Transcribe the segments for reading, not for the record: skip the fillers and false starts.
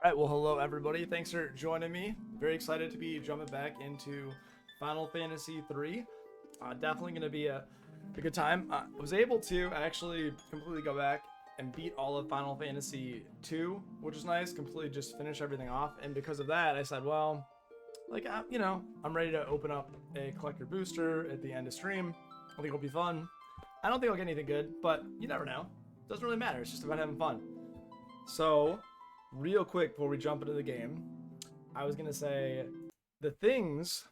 All right, well, hello everybody. Thanks for joining me. Very excited to be jumping back into Final Fantasy 3. Definitely going to be a good time. I was able to actually completely go back and beat all of Final Fantasy 2, which is nice. Completely just finish everything off, and because of that, I said, well, I'm ready to open up a collector booster at the end of stream. I think it'll be fun. I don't think I'll get anything good, but you never know. Doesn't really matter. It's just about having fun. So, real quick before we jump into the game, I was gonna say the things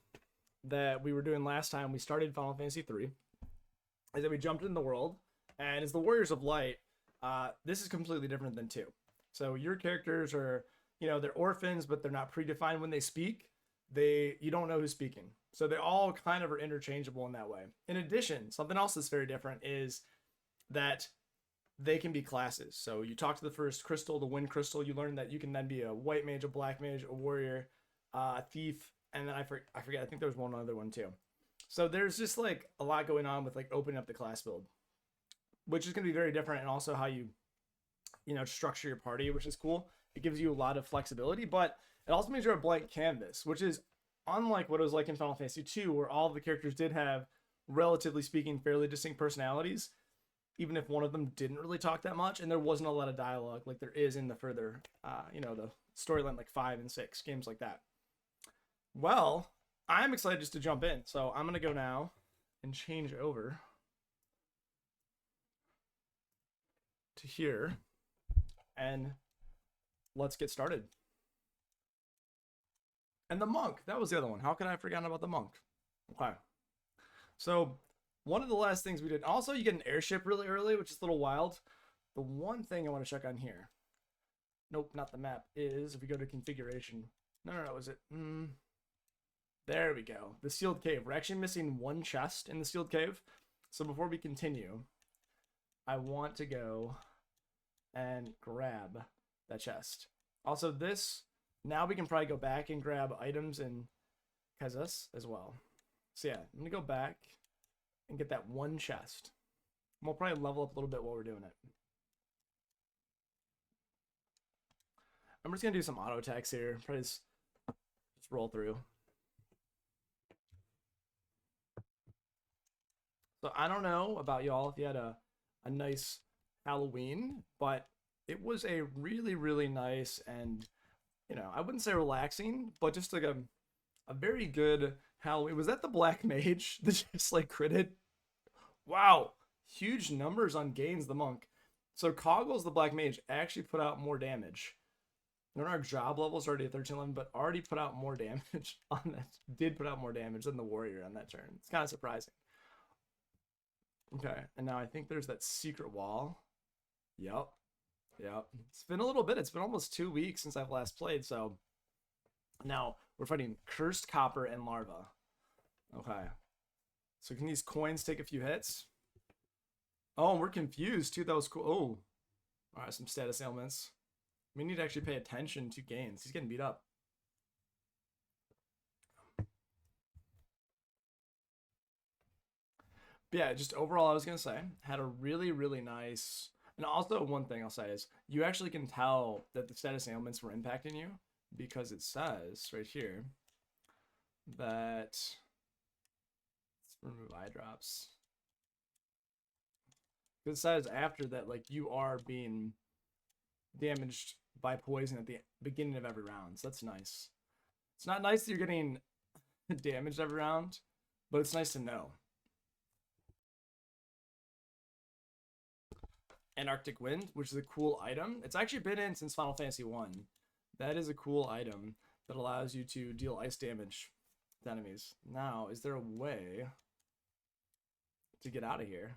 that we were doing last time we started Final Fantasy 3 is that we jumped in the world, and as the Warriors of Light, this is completely different than 2. So your characters are, they're orphans, but they're not predefined when they speak. You don't know who's speaking, so they all kind of are interchangeable in that way. In addition, something else that's very different is that they can be classes. So you talk to the first crystal, the wind crystal. You learn that you can then be a white mage, a black mage, a warrior, a thief, and then I forget. I think there was one other one too. So there's just like a lot going on with like opening up the class build, which is going to be very different, and also how you structure your party, which is cool. It gives you a lot of flexibility, but it also means you're a blank canvas, which is unlike what it was like in Final Fantasy 2, where all the characters did have, relatively speaking, fairly distinct personalities, even if one of them didn't really talk that much, and there wasn't a lot of dialogue like there is in the further, the storyline like 5 and 6, games like that. Well, I'm excited just to jump in, so I'm going to go now and change over to here, and let's get started. And the monk, that was the other one. How could I have forgotten about the monk? Okay. So one of the last things we did, also you get an airship really early, which is a little wild. The one thing I want to check on here, nope, not the map, is if we go to configuration. No, is it? There we go. The sealed cave. We're actually missing one chest in the sealed cave. So before we continue, I want to go and grab that chest. Also, now we can probably go back and grab items in Kazas as well. So yeah, I'm going to go back and get that one chest. We'll probably level up a little bit while we're doing it. I'm just going to do some auto attacks here. Probably just roll through. So I don't know about y'all if you had a nice Halloween, but it was a really, really nice and, I wouldn't say relaxing, but just like a very good Halloween. Was that the Black Mage that just like critted? Wow, huge numbers on Gains the Monk. So Coggles the Black Mage actually put out more damage. And our job level's already at 1311, but already put out more damage on that. Did put out more damage than the Warrior on that turn. It's kind of surprising. Okay, and now I think there's that secret wall. Yep. It's been a little bit. It's been almost 2 weeks since I've last played, so now we're fighting Cursed Copper and Larva. Okay. So can these coins take a few hits? Oh, and we're confused too. That was cool. Oh. Alright, some status ailments. We need to actually pay attention to Gains. He's getting beat up. But yeah, just overall, I was going to say, had a really, really nice... And also, one thing I'll say is, you actually can tell that the status ailments were impacting you, because it says right here that... Let's remove eye drops. It says after that, like, you are being damaged by poison at the beginning of every round. So that's nice. It's not nice that you're getting damaged every round, but it's nice to know. And Arctic Wind, which is a cool item. It's actually been in since Final Fantasy 1. That is a cool item that allows you to deal ice damage to enemies. Now, is there a way to get out of here?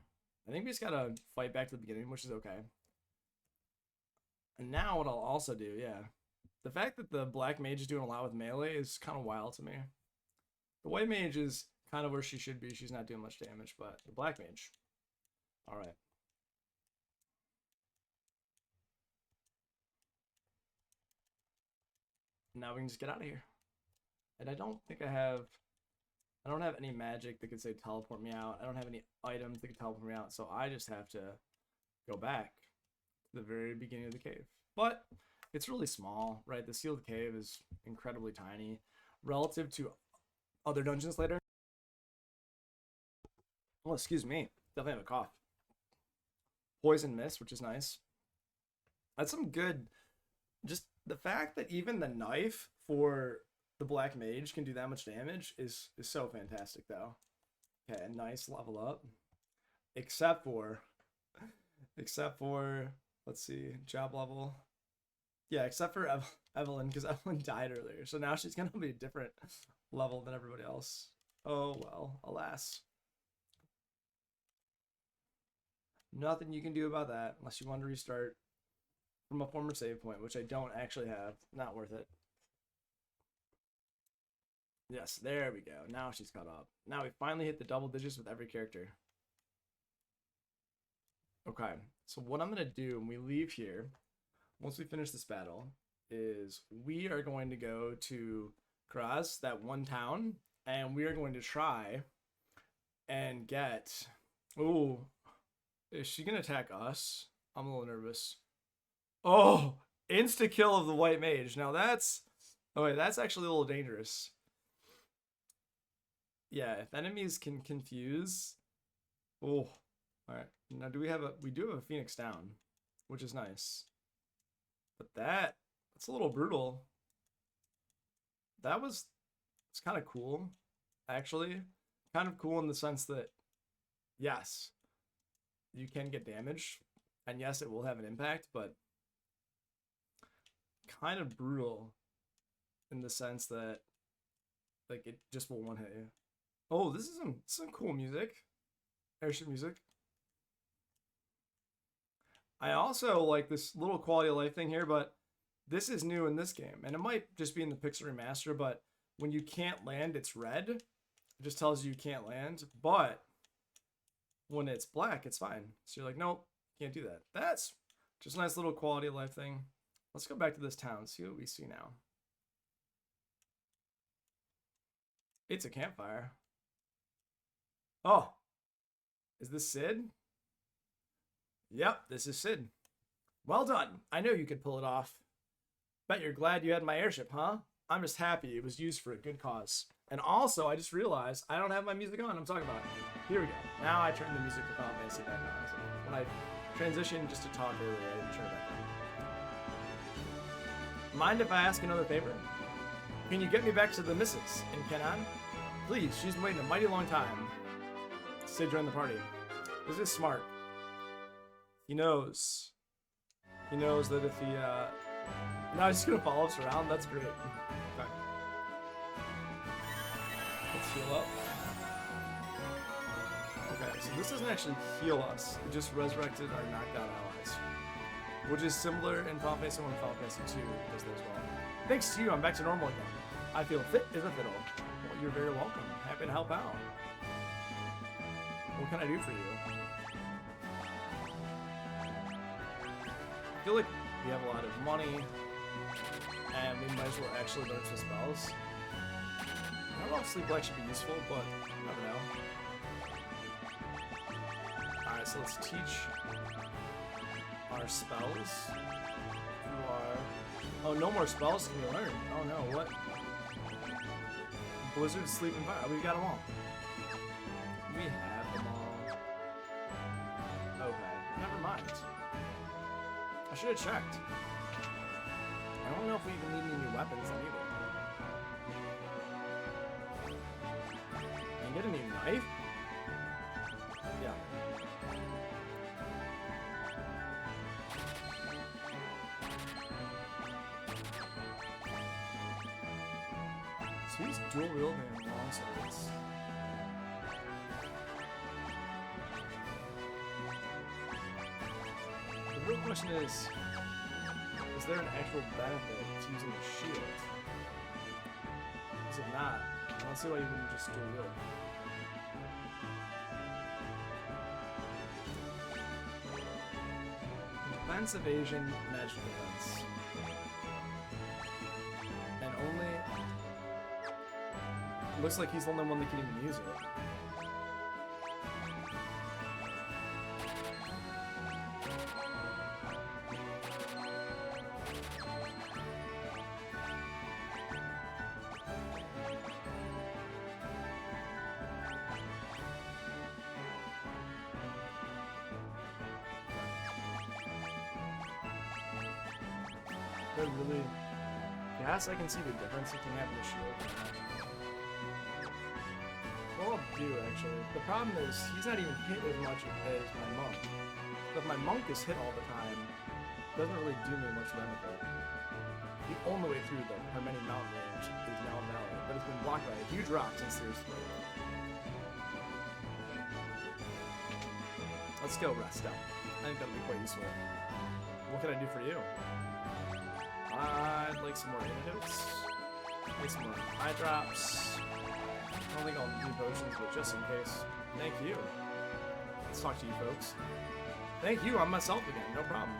I think we just gotta fight back to the beginning, which is okay. And now what I'll also do, yeah. The fact that the Black Mage is doing a lot with melee is kind of wild to me. The White Mage is kind of where she should be. She's not doing much damage, but the Black Mage. Alright. Now we can just get out of here. And I don't have any magic that could say teleport me out. I don't have any items that could teleport me out, so I just have to go back to the very beginning of the cave. But it's really small, right? The sealed cave is incredibly tiny relative to other dungeons later. Oh, excuse me. Definitely have a cough. Poison mist, which is nice. That's some good. Just the fact that even the knife for the black mage can do that much damage is so fantastic, though. Okay, a nice level up. Except for, let's see, job level. Yeah, except for Evelyn, because Evelyn died earlier. So now she's going to be a different level than everybody else. Oh, well, alas. Nothing you can do about that unless you want to restart from a former save point, which I don't actually have. Not worth it. Yes, there we go. Now she's caught up. Now we finally hit the double digits with every character. Okay, so what I'm going to do when we leave here, once we finish this battle, is we are going to go to Kraz, that one town, and we are going to try and get... Ooh, is she going to attack us? I'm a little nervous. Oh, insta-kill of the white mage. Now that's... Oh, wait, that's actually a little dangerous. Yeah, if enemies can confuse... Oh, alright. Now do we have a... We do have a Phoenix down, which is nice. But that's a little brutal. That was... It's kind of cool, actually. Kind of cool in the sense that, yes, you can get damage. And yes, it will have an impact, but kind of brutal in the sense that, like, it just will one-hit you. Oh, this is some cool music. Airship music. I also like this little quality of life thing here, but this is new in this game. And it might just be in the Pixel Remaster, but when you can't land, it's red. It just tells you can't land. But when it's black, it's fine. So you're like, nope, can't do that. That's just a nice little quality of life thing. Let's go back to this town, see what we see now. It's a campfire. Oh, is this Sid? Yep, this is Sid. Well done. I know you could pull it off. Bet you're glad you had my airship, huh? I'm just happy it was used for a good cause. And also, I just realized I don't have my music on. I'm talking about it. Here we go. Now I turn the music for Final Fantasy back on. So when I transitioned just to talk earlier, I didn't turn it back on. Mind if I ask another favor? Can you get me back to the missus in Kenan? Please, she's been waiting a mighty long time. Sid joined the party. This is smart. He knows. He knows that if he, now he's just gonna follow us around. That's great. Okay. Let's heal up. Okay, so this doesn't actually heal us. It just resurrected our knocked out allies. Which is similar in Final Fantasy 1 and Final Fantasy 2 does that as well. Thanks to you, I'm back to normal again. I feel fit as a fiddle. Well, you're very welcome. Happy to help out. What can I do for you? I feel like we have a lot of money, and we might as well actually learn some spells. I don't know if Sleep Black should be useful, but you never know. Alright, so let's teach our spells. Who are... Oh, no more spells can be learned. Oh no, what? Blizzard, Sleep, and Fire. We've got them all. We have them all. Okay, never mind. I should have checked. I don't know if we even need any new weapons either. Can I get a new knife? Yeah. So he's dual wielding long swords. The real question is there an actual benefit to using a shield? Is it not? I don't see why you wouldn't just dual wield. Defense, evasion, magic defense. And only... Looks like he's the only one that can even use it. They're really... Yes, I can see the difference between having a shield. Well, I'll do, actually. The problem is, he's not even hit as much as my monk. But if my monk is hit all the time, it doesn't really do me much benefit. The only way through the Hermeni Mountain range is now Valley, but it's been blocked by a huge rock since there's 3. Let's go rest up. I think that'll be quite useful. What can I do for you? I'd like some more antidotes. I'd like some more eye drops. I don't think I'll do potions, but just in case. Thank you. Let's talk to you folks. Thank you, I'm myself again, no problem.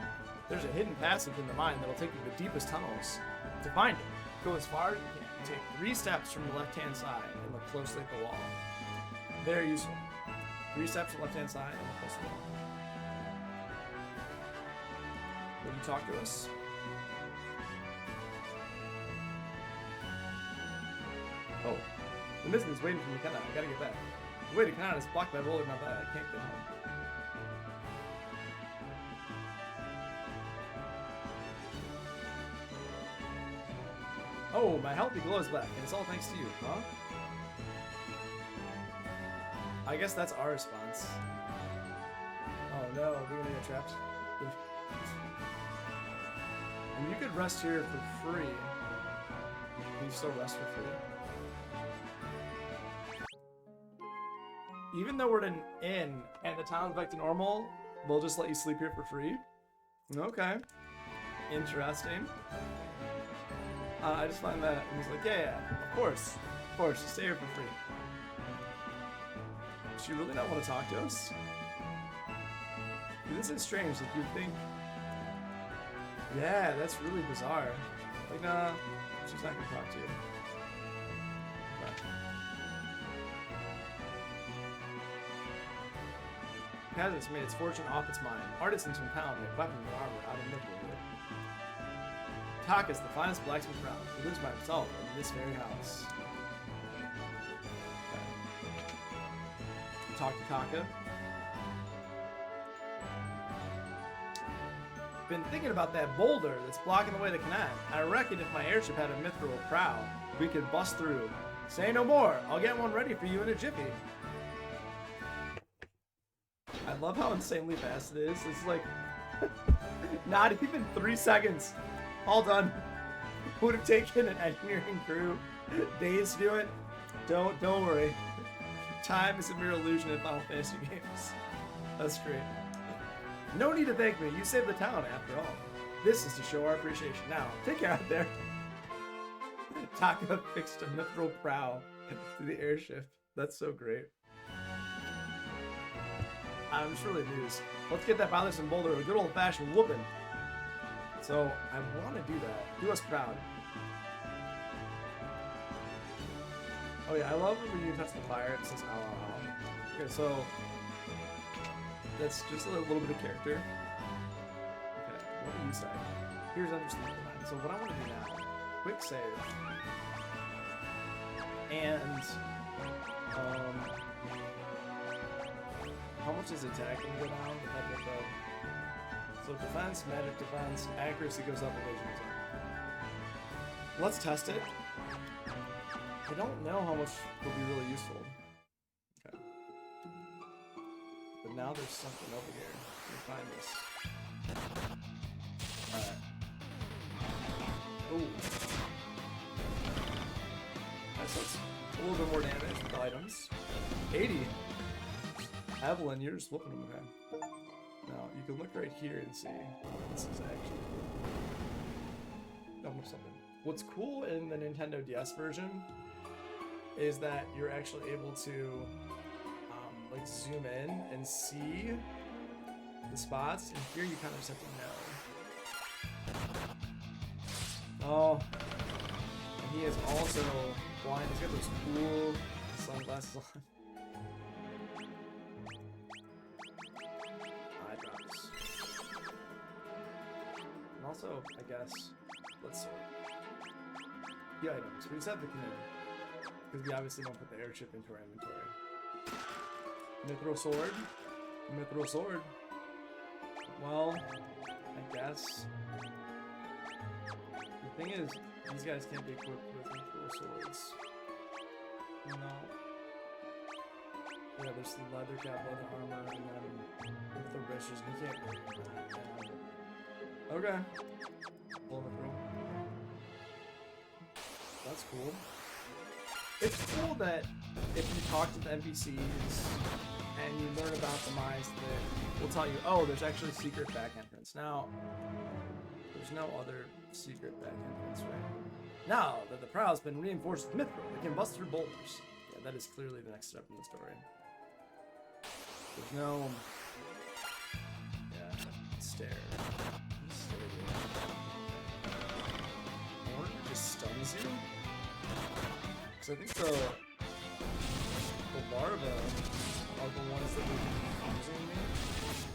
There's a hidden passage in the mine that'll take you to the deepest tunnels. To find it, go as far as you can. Take 3 steps from the left-hand side and look closely at the wall. Very useful. 3 steps to the left-hand side and look closely at the wall. Will you talk to us? Oh, the mission is waiting for me, Kana. I gotta get back. The way to Kana is blocked by Boulder Mountain. I can't get home. Oh, my healthy glow is back, and it's all thanks to you, huh? I guess that's our response. Oh no, we're gonna get trapped. And you could rest here for free. Can you still rest for free? Even though we're in an inn and the town's back to normal, we'll just let you sleep here for free? Okay. Interesting. I just find that, and he's like, yeah, of course, stay here for free. Does she really not want to talk to us? Dude, this is strange, like you'd think, yeah, that's really bizarre. Like, nah, she's not gonna talk to you. Okay. Peasants made its fortune off its mine. Artisans from town made weapons and armor out of nickel. Taka is the finest blacksmith around. He lives by himself in this very house. Okay. Talk to Taka. Been thinking about that boulder that's blocking the way to Canaan. I reckon if my airship had a mithril prow, we could bust through. Say no more. I'll get one ready for you in a jiffy. I love how insanely fast it is. It's like not even 3 seconds. All done. Would have taken an engineering crew days to do it. Don't worry. Time is a mere illusion in Final Fantasy games. That's great. No need to thank me. You saved the town after all. This is to show our appreciation. Now, take care out there. Taka fixed a mithril prow to the airship. That's so great. I'm just really amused. Let's get that bothersome boulder a good old-fashioned whooping. So, I want to do that. Do us proud. Oh yeah, I love when you touch the fire, it says ow, ow, ow. Okay, so that's just a little bit of character. Okay, what do you say? Here's understanding mine. So what I want to do now, quick save. And, how much does attack can go down? So defense, magic defense, accuracy goes up, evasion goes up. Let's test it. I don't know how much will be really useful. Okay. But now there's something over here. Let me find this. Alright. Ooh. That's a little bit more damage with items. 80. Evelyn, you're just whooping them, okay. Now, you can look right here and see what this is actually. Almost something. What's cool in the Nintendo DS version is that you're actually able to like zoom in and see the spots, and here you kind of just have to know. Oh, and he is also blind. He's got those cool sunglasses on. Eye drops. And also, I guess, let's sort the items. We just have the canoe, because we obviously don't put the airship into our inventory. Mithril sword. Mithril sword. Well, I guess. Thing is, these guys can't be equipped with mithril swords. No. Yeah, there's the leather cap, leather armor, and then with the wristers, you can't. Okay. Full mithril. That's cool. It's cool that if you talk to the NPCs and you learn about the mines, that will tell you, oh, there's actually secret back entrance. Now, there's no other secret back entrance, right? Now that the prow's been reinforced with mithril, it can bust through boulders. Yeah, that is clearly the next step in the story. There's no... Yeah, stair. Or it just stuns you? Because I think the larvae are the ones that were confusing me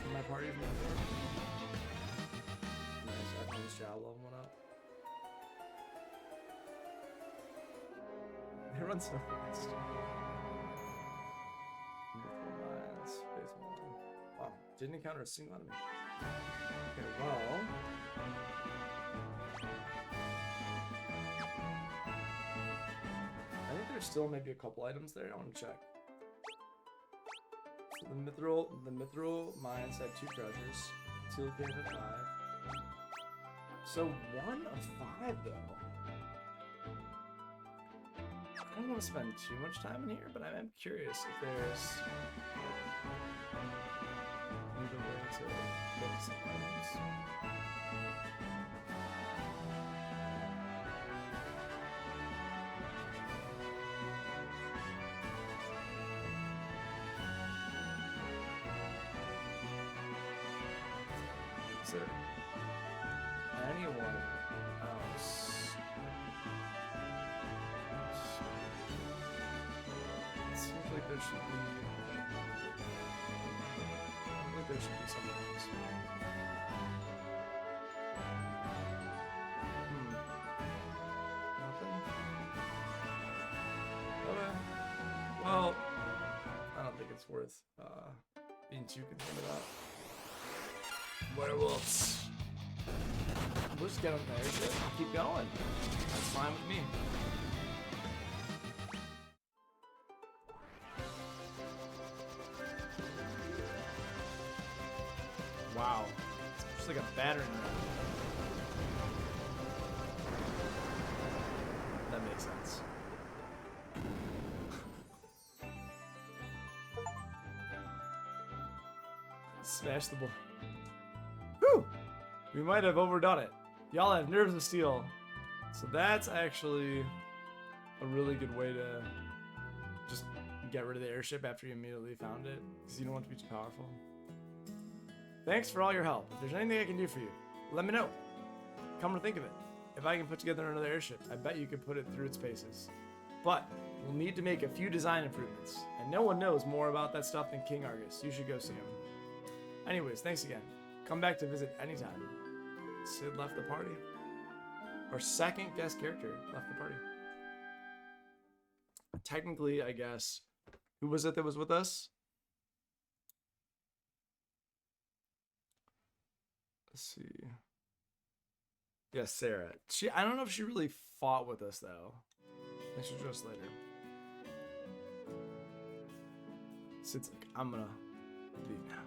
in my party before. Nice, I can just level one up. They run so fast. Mines, phase 1. Wow, didn't encounter a single enemy. Okay, well. I think there's still maybe a couple items there. I want to check. So the mithril mines had 2 treasures. Teal cave at 5. So 1 of 5 though. I don't want to spend too much time in here, but I am curious if there's either way to look some items. Is there anyone else? It seems like there should be. I think there should be something else. Nothing? Okay. Well, I don't think it's worth being too concerned about. Werewolves. We'll just get on there and keep going. That's fine with me. Wow. It's just like a battering ram. That makes sense. Smash the ball. Whew! We might have overdone it. Y'all have nerves of steel. So that's actually a really good way to just get rid of the airship after you immediately found it, because you don't want it to be too powerful. Thanks for all your help. If there's anything I can do for you, let me know. Come to think of it, if I can put together another airship, I bet you could put it through its paces. But we'll need to make a few design improvements, and no one knows more about that stuff than King Argus. You should go see him. Anyways, thanks again. Come back to visit anytime. Sid left the party. Our second guest character left the party. Technically, I guess, who was it that was with us? Let's see. Yes, Sarah. I don't know if she really fought with us though. I should just later. Sid's like, I'm gonna leave now.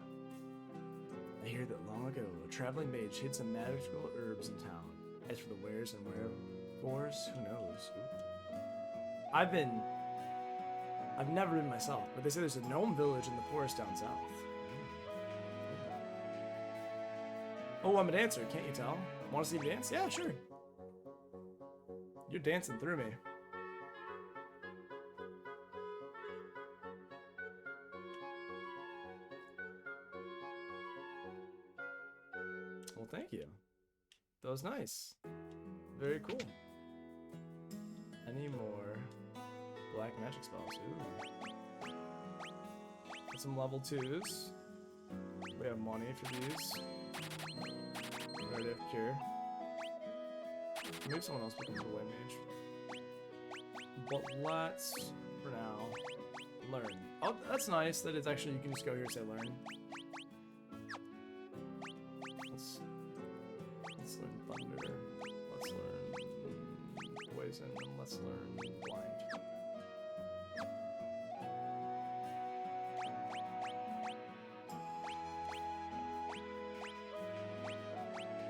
I hear that long ago, a traveling mage hid some magical herbs in town. As for the wheres and wherefores, who knows? I've never been myself, but they say there's a gnome village in the forest down south. Oh, I'm a dancer, can't you tell? Want to see me dance? Yeah, sure. You're dancing through me. Well, thank you. That was nice. Very cool. Any more black magic spells? Ooh. Got some level 2s. We have money for these. We already have cure. Maybe someone else becomes a white mage. But let's, for now, learn. Oh, that's nice that it's actually, you can just go here and say learn. Let's learn thunder. Let's learn poison, and let's learn blind.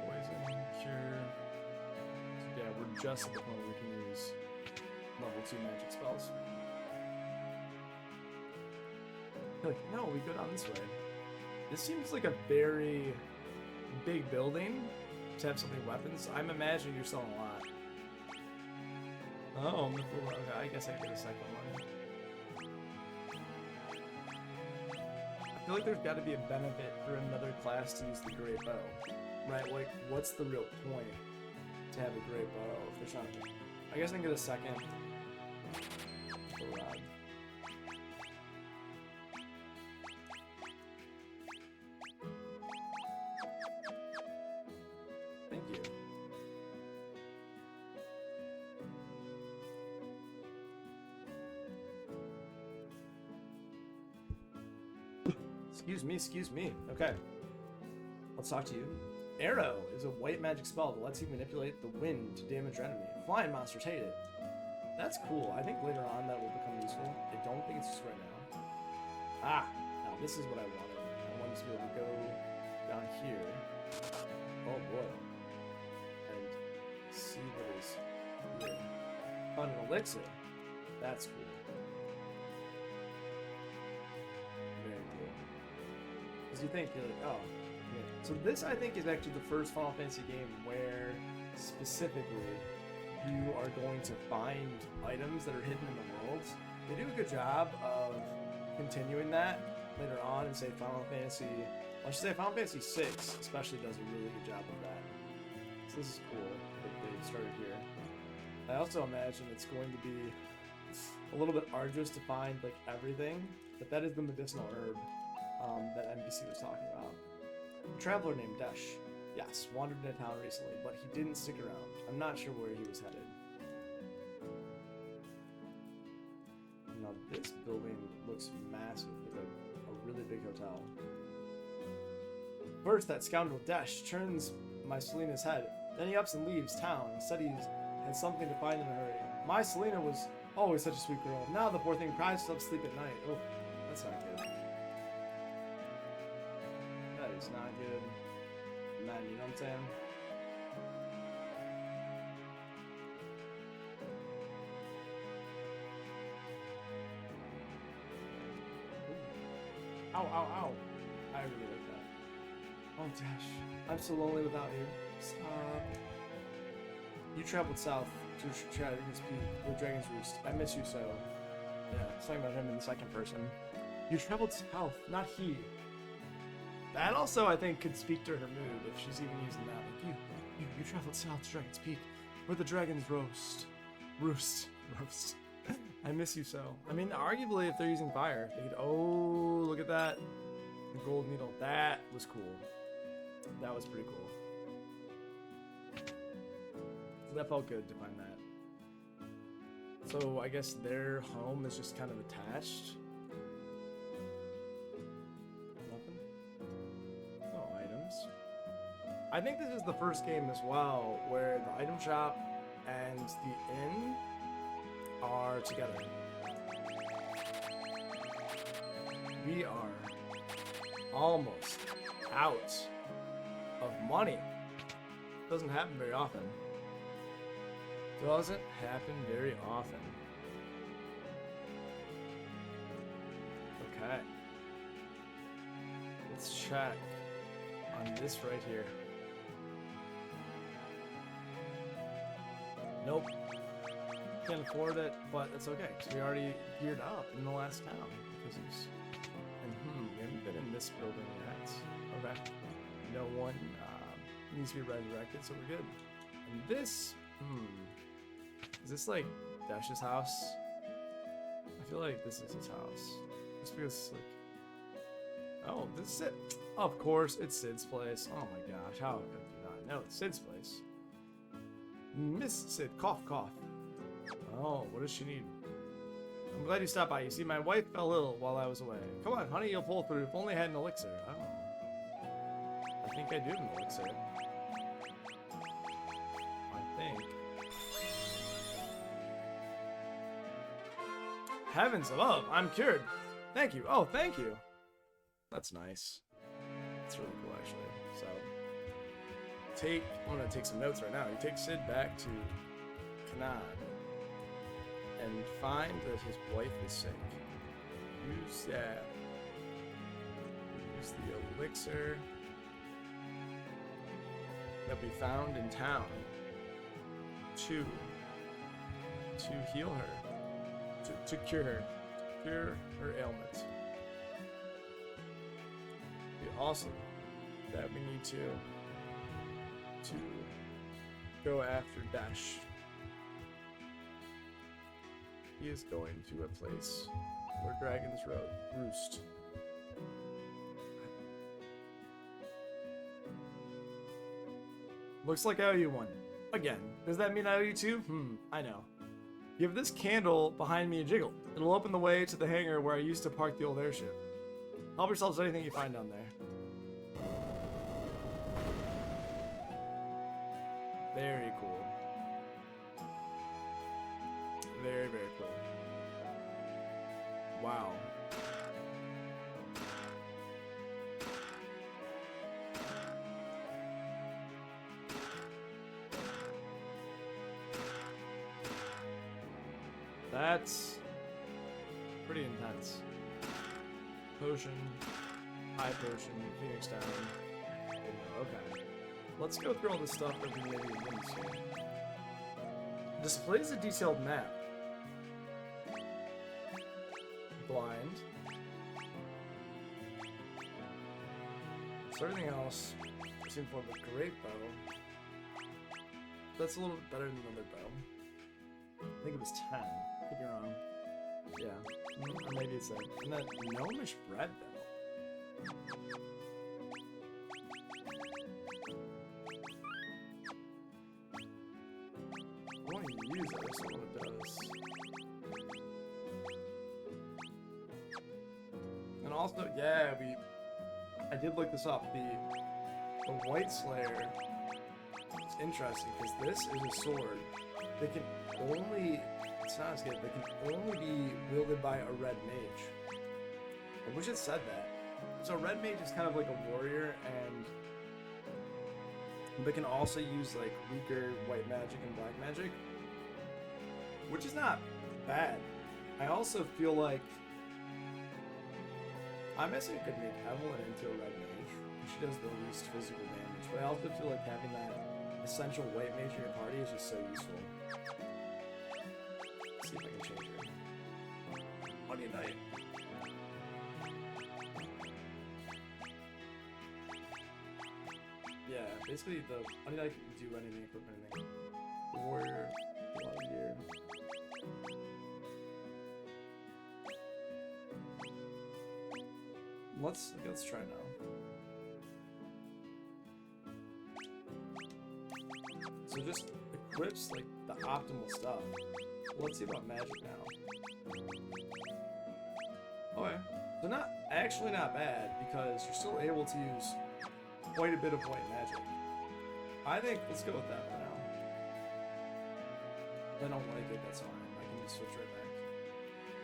Poison, cure. So yeah, we're just at the point where we can use level 2 magic spells. Like, no, we go down this way. This seems like a very big building to have so many weapons. I'm imagining you're selling a lot. Oh, okay, I guess I get a second one. I feel like there's got to be a benefit for another class to use the great bow, right? Like, what's the real point to have a great bow if there's not? I guess I can get a second. Rod. Thank you. Excuse me. Okay. Let's talk to you. Arrow is a white magic spell that lets you manipulate the wind to damage your enemy. Flying monsters hate it. That's cool. I think later on that will become useful. I don't think it's just right now. Ah! Now this is what I wanted. I wanted to be able to go down here. Oh boy. And see what is here. Found an elixir. That's cool. Very cool. Because you think, you're like, oh. Yeah. So this, I think, is actually the first Final Fantasy game where, specifically, you are going to find items that are hidden in the world. They do a good job of continuing that later on and say Final Fantasy... I should say Final Fantasy VI especially does a really good job of that. So this is cool that they started here. I also imagine it's going to be a little bit arduous to find like everything, but that is the medicinal herb that NPC was talking about. A traveler named Desh, yes, wandered into town recently, but he didn't stick around. I'm not sure where he was headed. Now this building looks massive, like a really big hotel. First, that scoundrel Desh turns my Selina's head. Then he ups and leaves town. Said he had something to find in a hurry. My Selina was always such a sweet girl. Now the poor thing cries to sleep at night. Oh, that's not good. That is not good. Man, you know what I'm saying? Ooh. Ow, ow, ow. I really like that. Oh, Dash. I'm so lonely without you. Stop. You traveled south to Dragon's Peak, the Dragon's Roost. I miss you so. Yeah, it's talking about him in the second person. You traveled south, not he. That also, I think, could speak to her mood if she's even using that. Like, you traveled south to Dragon's Peak, where the dragons roost. I miss you so. I mean, arguably, if they're using fire, they could. Oh, look at that. The gold needle. That was cool. That was pretty cool. That felt good to find that. So I guess their home is just kind of attached. Nothing? No items. I think this is the first game as well where the item shop and the inn are together. We are almost out of money. Doesn't happen very often. Doesn't happen very often. Okay. Let's check on this right here. Nope. Can't afford it, but it's okay, because we already geared up in the last town. Because it's... And we haven't been in this building yet. Okay. No one needs to be resurrected, so we're good. And this... Is this like Dash's house? I feel like this is his house. Just because, like... Oh, this is it. Of course, it's Cid's place. Oh my gosh, how could you not know it's Cid's place? Miss Cid, cough, cough. Oh, what does she need? I'm glad you stopped by. You see, my wife fell ill while I was away. Come on, honey, you'll pull through. If only I had an elixir. Oh. I think I do have an elixir. I think. Heavens above, I'm cured. Thank you. Oh, thank you. That's nice. That's really cool, actually. So, I'm gonna take some notes right now. You take Cid back to Canaan and find that his wife is sick. Use that. Use the elixir that we found in town to heal her, to cure her ailment. Be awesome that we need to go after Dash. He is going to a place where dragons roost. Looks like I owe you one. Again. Does that mean I owe you two? I know. Give this candle behind me a jiggle. It'll open the way to the hangar where I used to park the old airship. Help yourselves to anything you find down there. Very cool. Very, very cool. Wow. That's pretty intense. Potion, high potion, Phoenix down. Okay. Let's go through all the stuff that we maybe didn't see. Displays a detailed map. Blind. So everything else seems more of a great bow. That's a little bit better than another bow. I think it was 10. Could be wrong. Yeah. Or maybe it's like, and that gnomish bread though. I want to use it, I just don't know what it does. And also, yeah, I did look this up. The White Slayer is interesting because this is a sword that can only, it's not as good, but can only be wielded by a red mage. I wish it said that. So a red mage is kind of like a warrior, but can also use like weaker white magic and black magic, which is not bad. I also feel like I'm guessing it could make Evelyn into a red mage. She does the least physical damage, but I also feel like having that essential white mage in your party is just so useful. Let's see if I can change her. Money Night. Yeah, basically the Money Night can do anything, equip anything. The warrior, a lot of gear. Let's try now. So it just equips like the optimal stuff. Let's see about magic now. Okay, so actually not bad because you're still able to use quite a bit of white magic. I think let's go with that for now. If I don't like it, that's fine. I can just switch right back.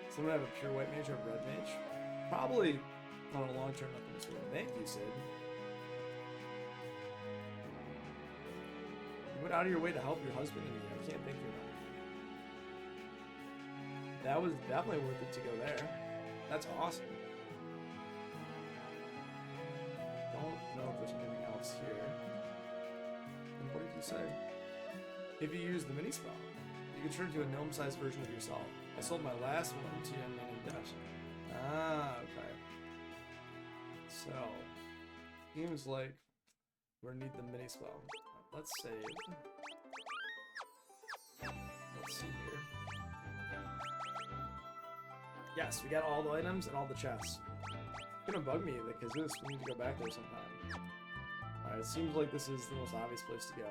So I'm gonna have a pure white mage or a red mage. Probably on a long term, nothing to Thank you, Cid. You went out of your way to help your husband and me. I can't thank you enough. That was definitely worth it to go there. That's awesome. Don't know if there's anything else here. And what did you say? If you use the mini spell, you can turn into a gnome-sized version of yourself. I sold my last one to young man in Dutch. Ah, okay. So, seems like we're gonna need the mini spell. Let's save. Let's see here. Yes, we got all the items and all the chests. It's gonna bug me because we need to go back there sometime. Alright, it seems like this is the most obvious place to go.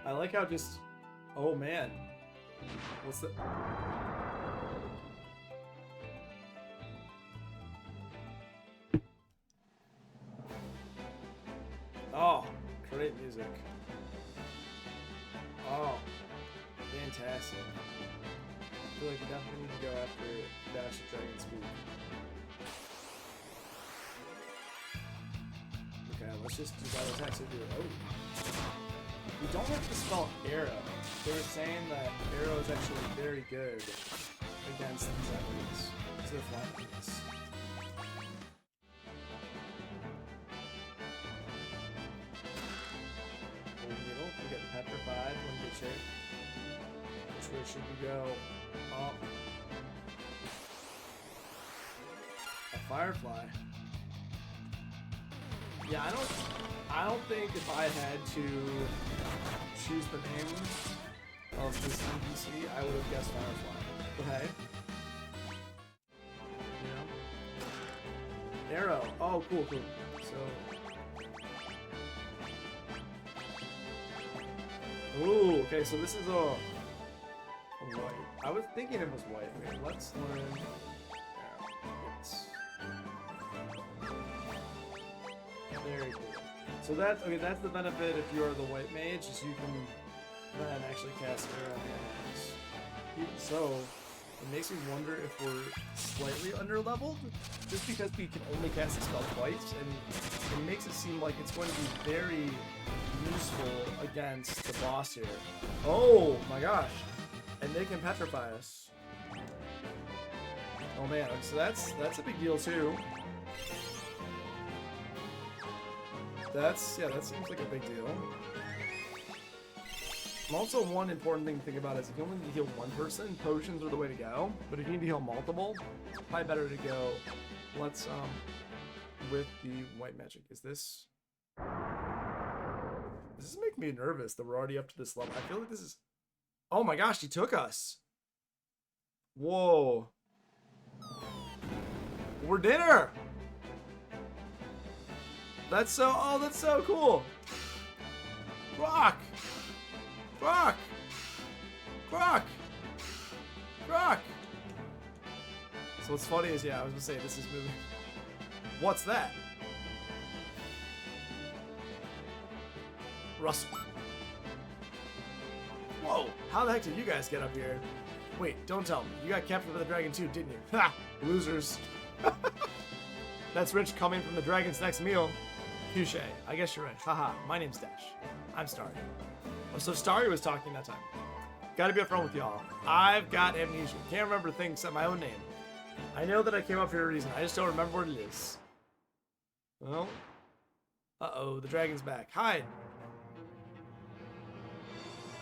I like how just... Oh man. What's the... Oh, great music. Oh, fantastic. feel like we definitely need to go after Dash Dragon Speed. Okay, let's just do that attack to do it. Oh. We don't have to spell arrow. They were saying that arrow is actually very good against these enemies. So they're flying this. We get petrified when we get shape. Which way should we go? Up. A firefly. Yeah, I don't think if I had to choose the name of this NPC, I would have guessed Firefly. But hey. You know? Arrow. Oh, cool. So. Ooh, okay, so this is a white. I was thinking it was white. Okay, let's learn. Very cool. So that's okay. That's the benefit if you are the white mage, is you can then actually cast arrow on the enemies. Even so, it makes me wonder if we're slightly underleveled, just because we can only cast the spell twice, and it makes it seem like it's going to be very useful against the boss here. Oh my gosh! And they can petrify us. Oh man, so that's a big deal too. That seems like a big deal. Also, one important thing to think about is if you only need to heal one person, potions are the way to go. But if you need to heal multiple, it's probably better to go. Let's with the white magic. Is this? This is making me nervous that we're already up to this level. I feel like this is. Oh my gosh, he took us. Whoa. We're dinner. That's so cool. Croc. So what's funny is, yeah, I was gonna say this is moving. What's that? Russell. Whoa, how the heck did you guys get up here? Wait, don't tell me. You got captured by the dragon too, didn't you? Ha! Losers. That's rich coming from the dragon's next meal. Touche. I guess you're right. Haha, my name's Dash. I'm Starry. Oh, so Starry was talking that time. Gotta be upfront with y'all. I've got amnesia. Can't remember things except my own name. I know that I came up for a reason. I just don't remember what it is. Well. Uh-oh, the dragon's back. Hide.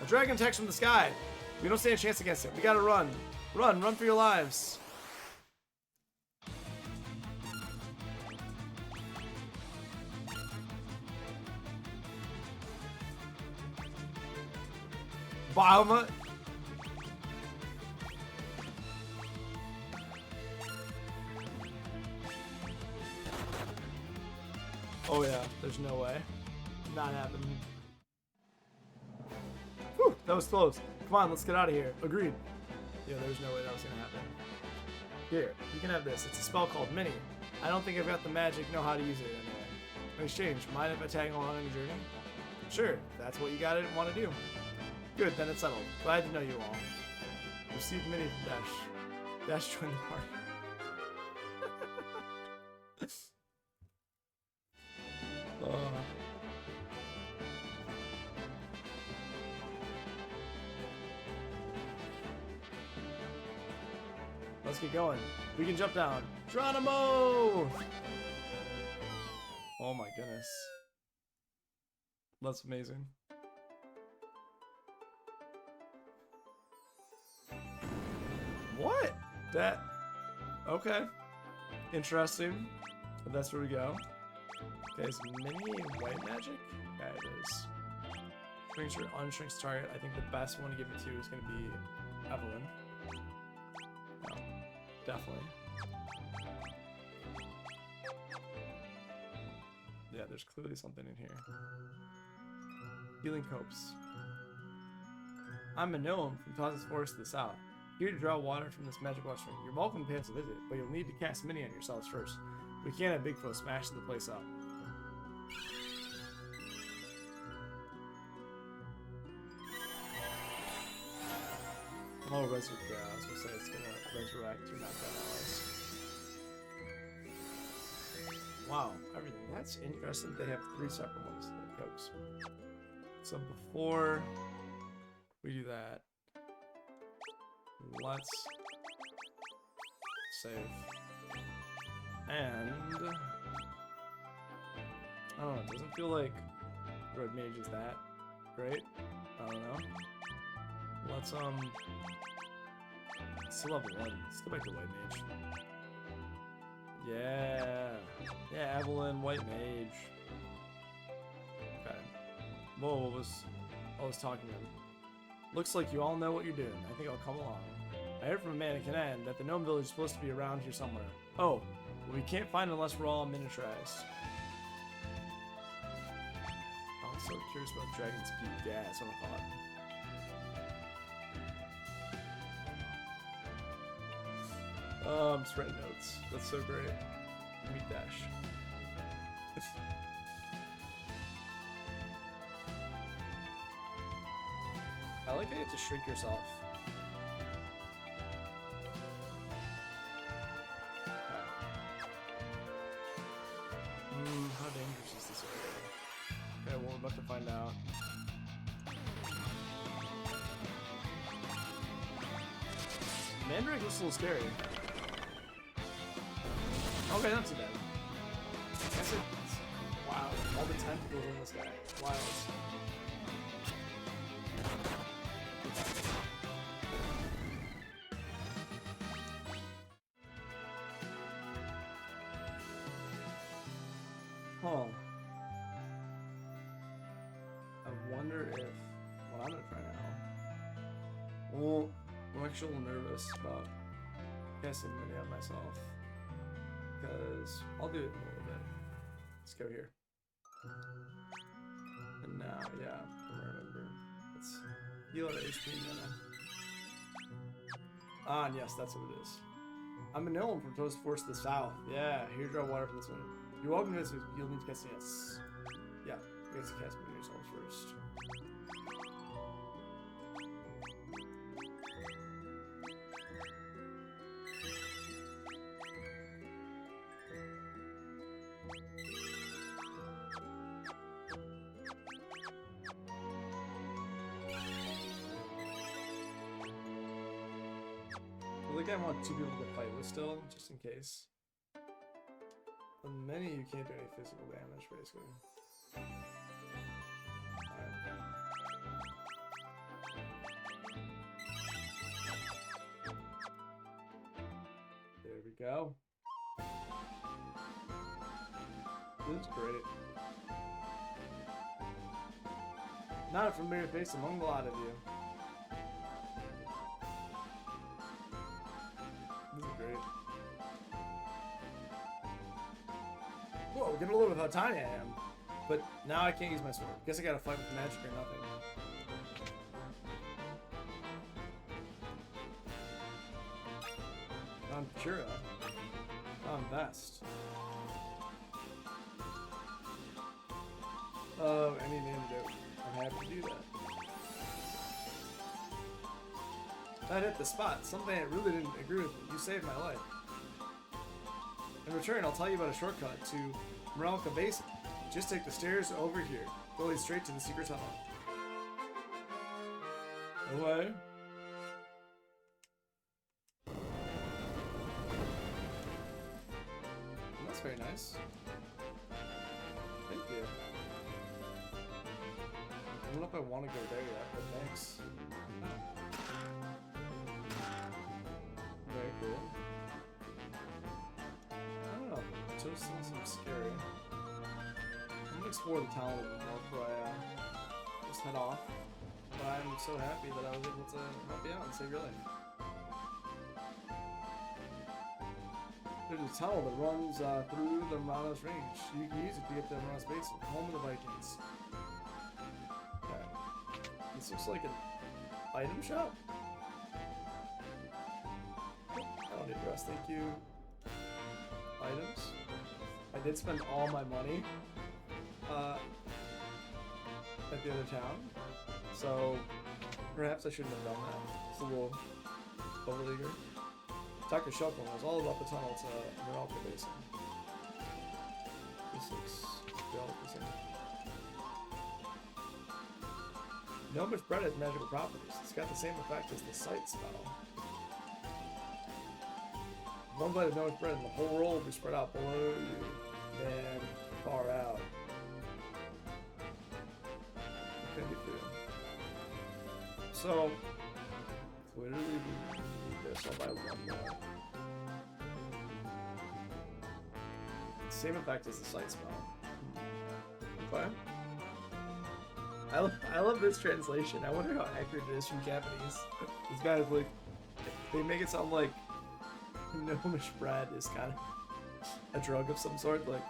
A dragon attacks from the sky. We don't stand a chance against it. We gotta run. Run for your lives. Bahamut. Oh yeah, there's no way. Not happening. Whew, that was close. Come on, let's get out of here. Agreed. Yeah, there's no way that was gonna happen. Here, you can have this. It's a spell called Mini. I don't think I've got the magic know how to use it anyway. In exchange, mind if I tag along on your journey? Sure, if that's what you gotta want to do. Good, then it's settled. Glad to know you all. Received Mini from Dash. Dash joined the party. Let's get going. We can jump down. Geronimo! Oh my goodness. That's amazing. What? That... Okay. Interesting. But that's where we go. Okay, is Mini white magic? Yeah, it is. Shrinks or unshrinks target. I think the best one to give it to is going to be Evelyn. No, definitely. Yeah, there's clearly something in here. Healing Copes. I'm a gnome from Taz's Forest to the south. Here to draw water from this magic wellspring. You're welcome to pay us a visit, but you'll need to cast Mini on yourselves first. We can't have Bigfoot smash the place up. Oh, resurrect. Yeah, I was gonna say it's gonna resurrect your knockout allies. Wow, everything. That's interesting. They have 3 separate ones. Like Cokes. So before we do that, let's save. And I don't know. It doesn't feel like Red Mage is that great. I don't know. Let's still level 1. Let's go back to White Mage. Yeah. Yeah, Evelyn, White Mage. Okay. Whoa, what was I was talking to him. Looks like you all know what you're doing. I think I'll come along. I heard from a mannequin N that the gnome village is supposed to be around here somewhere. Oh, well, we can't find it unless we're all miniaturized. I'm so curious about Dragon's Peak. Yeah, that's what I thought. I'm just writing notes. That's so great. Meat dash. I like how you have to shrink yourself. How dangerous is this area? Okay, well, we're about to find out. Mandrake looks a little scary. Okay, not too bad. That's it. Wow, all the tentacles in this guy. Wild. Huh. I wonder if what I'm gonna try now. Well, I'm actually a little nervous about guessing many of myself. Because I'll do it in a little bit. Let's go here. And now, yeah, I'm gonna remember. Let's heal at HP mana. Ah, and yes, that's what it is. I'm a gnome from Toast Force to the south. Yeah, here, draw water for this one. You're welcome to this. You'll need to cast yes. Yeah, you guys can cast me yourselves first. I think I want 2 people to fight with still, just in case. On many, you can't do any physical damage, basically. Alright. There we go. This is great. Not a familiar face among a lot of you. This is great. Whoa, we're getting a little bit how tiny I am. But now I can't use my sword. Guess I gotta fight with magic or nothing. I'm Cura. I'm Vest. Oh, I need an antidote. I'm happy to do that. That hit the spot. Something I really didn't agree with. You saved my life. In return, I'll tell you about a shortcut to Morelka Basin. Just take the stairs over here. Go lead straight to the secret tunnel. Away. That's very nice. Thank you. I don't know if I want to go there yet, but thanks. Very cool. I don't know. It still seems scary. I'm gonna explore the town a little bit more before I just head off. But I'm so happy that I was able to help you out and save your life. There's a tunnel that runs through the Manaus Range. You can use it to get to Manaus Basin, home of the Vikings. Okay. This looks like an item shop. I don't need the rest, thank you. Items. I did spend all my money at the other town, so perhaps I shouldn't have done that. It's a little Overleaguer. Tucker Shuckle knows all about the tunnel to Meralco Basin. This looks delicate. Gnomish Bread has magical properties. It's got the same effect as the Sight spell. One bite of Gnomish Bread and the whole roll will be spread out below you, then far out. What can you do? So, literally, we need this. I'll buy one more. Same effect as the Sight spell. Okay. I love this translation. I wonder how accurate it is from Japanese. These guys, like, they make it sound like Gnomish Bread is kind of a drug of some sort. Like,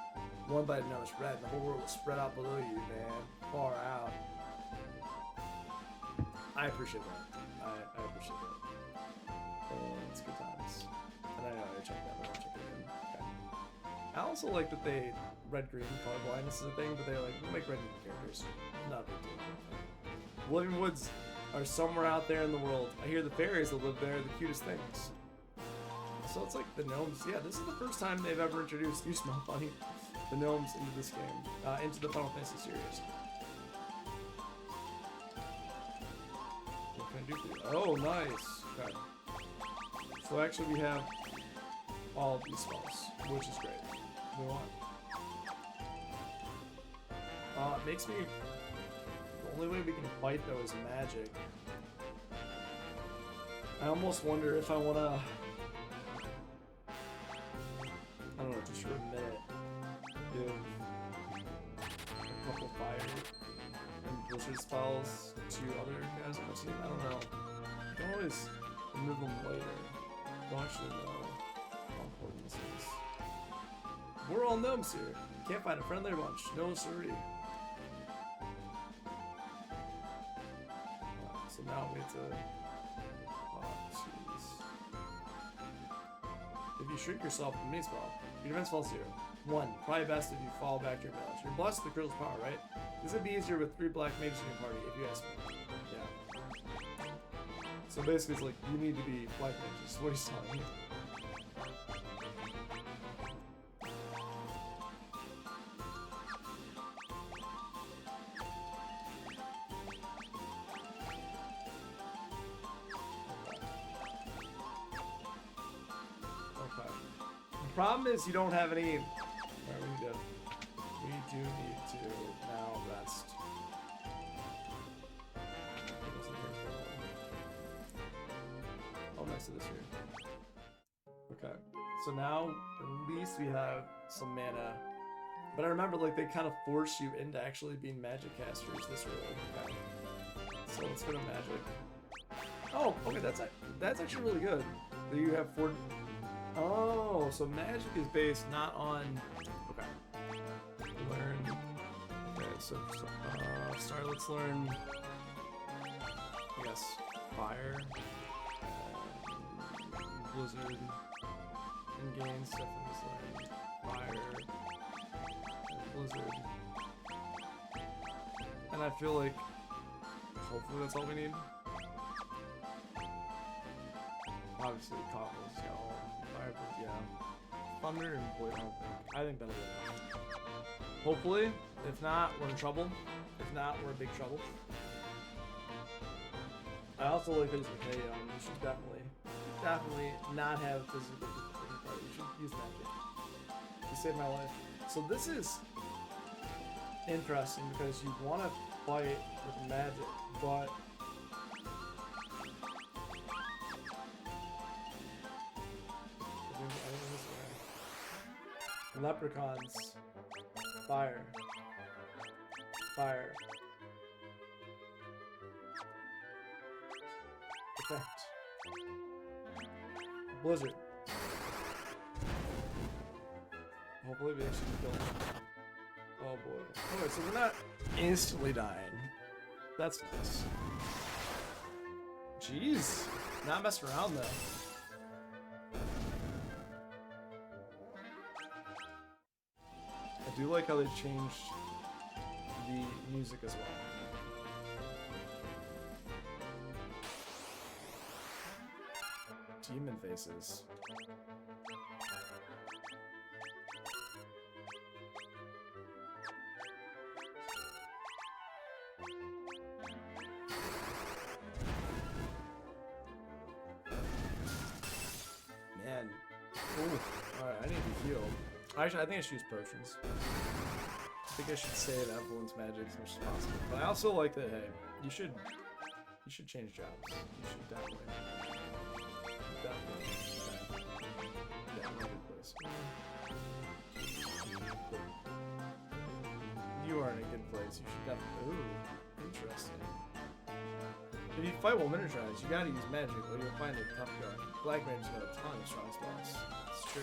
one bite of Gnomish Bread and the whole world will spread out below you, man. Far out. I appreciate that. I appreciate that. It's good times. And I know I checked that, but I'll check it again. Okay. I also like that they red-green color blindness is a thing, but they're like, we'll make red characters. Not a big deal. Living Woods are somewhere out there in the world. I hear the fairies that live there are the cutest things. So it's like the gnomes. Yeah, this is the first time they've ever introduced, you smell funny, the gnomes into this game, into the Final Fantasy series. What can I do for you? Oh, nice. Okay. So actually we have all of these spells, which is great. Move on. It makes me... The only way we can fight, though, is magic. I almost wonder if I want to... I don't know, just for a minute, give a couple fire and blizzard spells to other guys on the team. I don't know. I can always remove them later. Don't actually know how important this is. We're all gnomes here. Can't find a friendlier bunch. No siree. So now we have to... jeez. If you shrink yourself with a mini spell, your defense falls 0. 1. Probably best if you fall back to your village. You're blessed with the Crystal's power, right? This would be easier with 3 black mages in your party, if you ask me. Yeah. So basically it's like, you need to be black mages. What he's telling you. Problem is you don't have any. We do need to now rest. Oh, nice of this here. Okay, so now at least we have some mana. But I remember, like, they kind of force you into actually being magic casters this early. Okay. So let's go to magic. Oh, okay, that's actually really good. That you have 4. Oh, so magic is based not on... Okay. Learn... Okay, so sorry, let's learn... I guess, fire... blizzard... and gain stuff in this learn... fire... and blizzard... And I feel like... hopefully that's all we need. Obviously, Cobble's got all... yeah. Thunder and Void, I think that'll be enough. Hopefully. If not, we're in trouble. If not, we're in big trouble. I also like this with Hey, you should definitely not have physical difficulty. You should use magic. You saved my life. So this is interesting because you want to fight with magic, but leprechauns. Fire. Fire. Effect. Blizzard. Hopefully we actually kill him. Oh boy. Okay, so we're not instantly dying. That's nice. Jeez. Not messing around though. I do like how they changed the music as well. human faces. Man. Ooh. Alright, I need to heal. Actually, I think I should use potions. I think I should save Evelyn's magic as much as possible. But I also like that, hey, you should change jobs. You should definitely. Yeah, I'm in a good place. You are in a good place. You should definitely. Ooh, interesting. If you fight while miniaturized, you gotta use magic, or you'll find it tough going. Black Mage's got a ton of strong spells. It's true.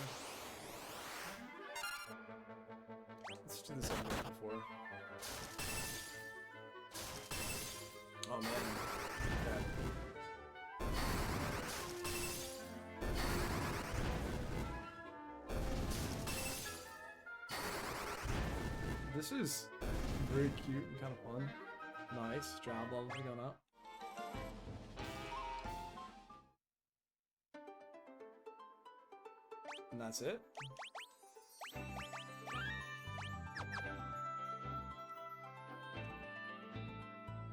Let's do this again before. Oh man. Okay. This is very cute and kind of fun. Nice. Job levels are going up. And that's it.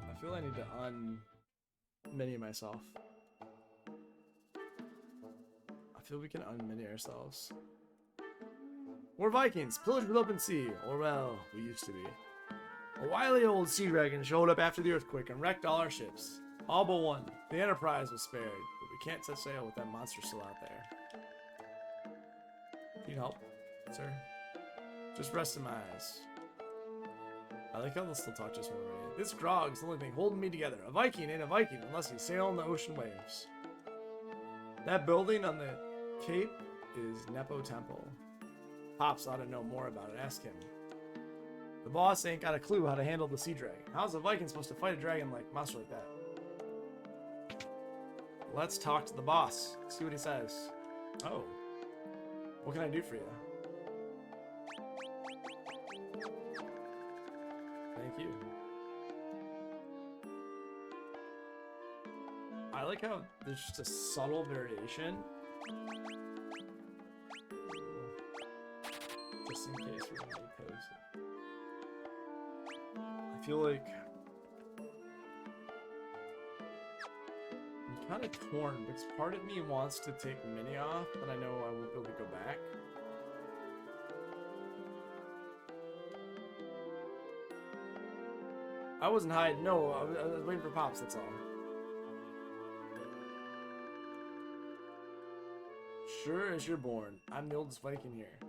I feel I need to un-mini myself. I feel we can un-mini ourselves. We're Vikings, pillaged with open sea, or well, we used to be. A wily old sea dragon showed up after the earthquake and wrecked all our ships. All but one. The Enterprise was spared, but we can't set sail with that monster still out there. Can you help, sir? Just rest in my eyes. I like how they'll still talk to us when we're ready. This grog is the only thing holding me together. A Viking ain't a Viking unless you sail on the ocean waves. That building on the cape is Nepo Temple. Pops ought to know more about it. Ask him. The boss ain't got a clue how to handle the sea dragon. How's a Viking supposed to fight a dragon like monster like that? Let's talk to the boss. See what he says. Oh. What can I do for you? Thank you. I like how there's just a subtle variation. Just in case we're going to pose it. I feel like I'm kind of torn because part of me wants to take Mini off, but I know I won't be able to go back. I wasn't hiding. No, I was waiting for Pops, that's all. Sure as you're born, I'm the oldest Viking here.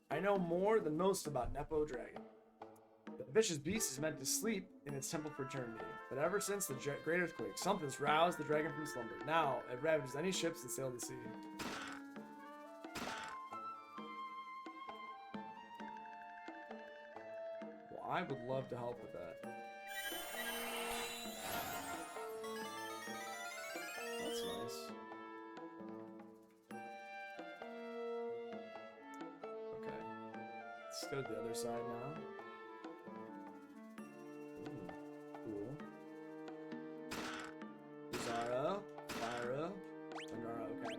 I know more than most about Nepo Dragon. The vicious beast is meant to sleep in its temple for eternity, but ever since the Great Earthquake, something's roused the dragon from slumber. Now, it ravages any ships that sail the sea. Well, I would love to help with that. That's nice. Okay. Let's go to the other side now. Cool. Zara, Lyra, Andara, okay.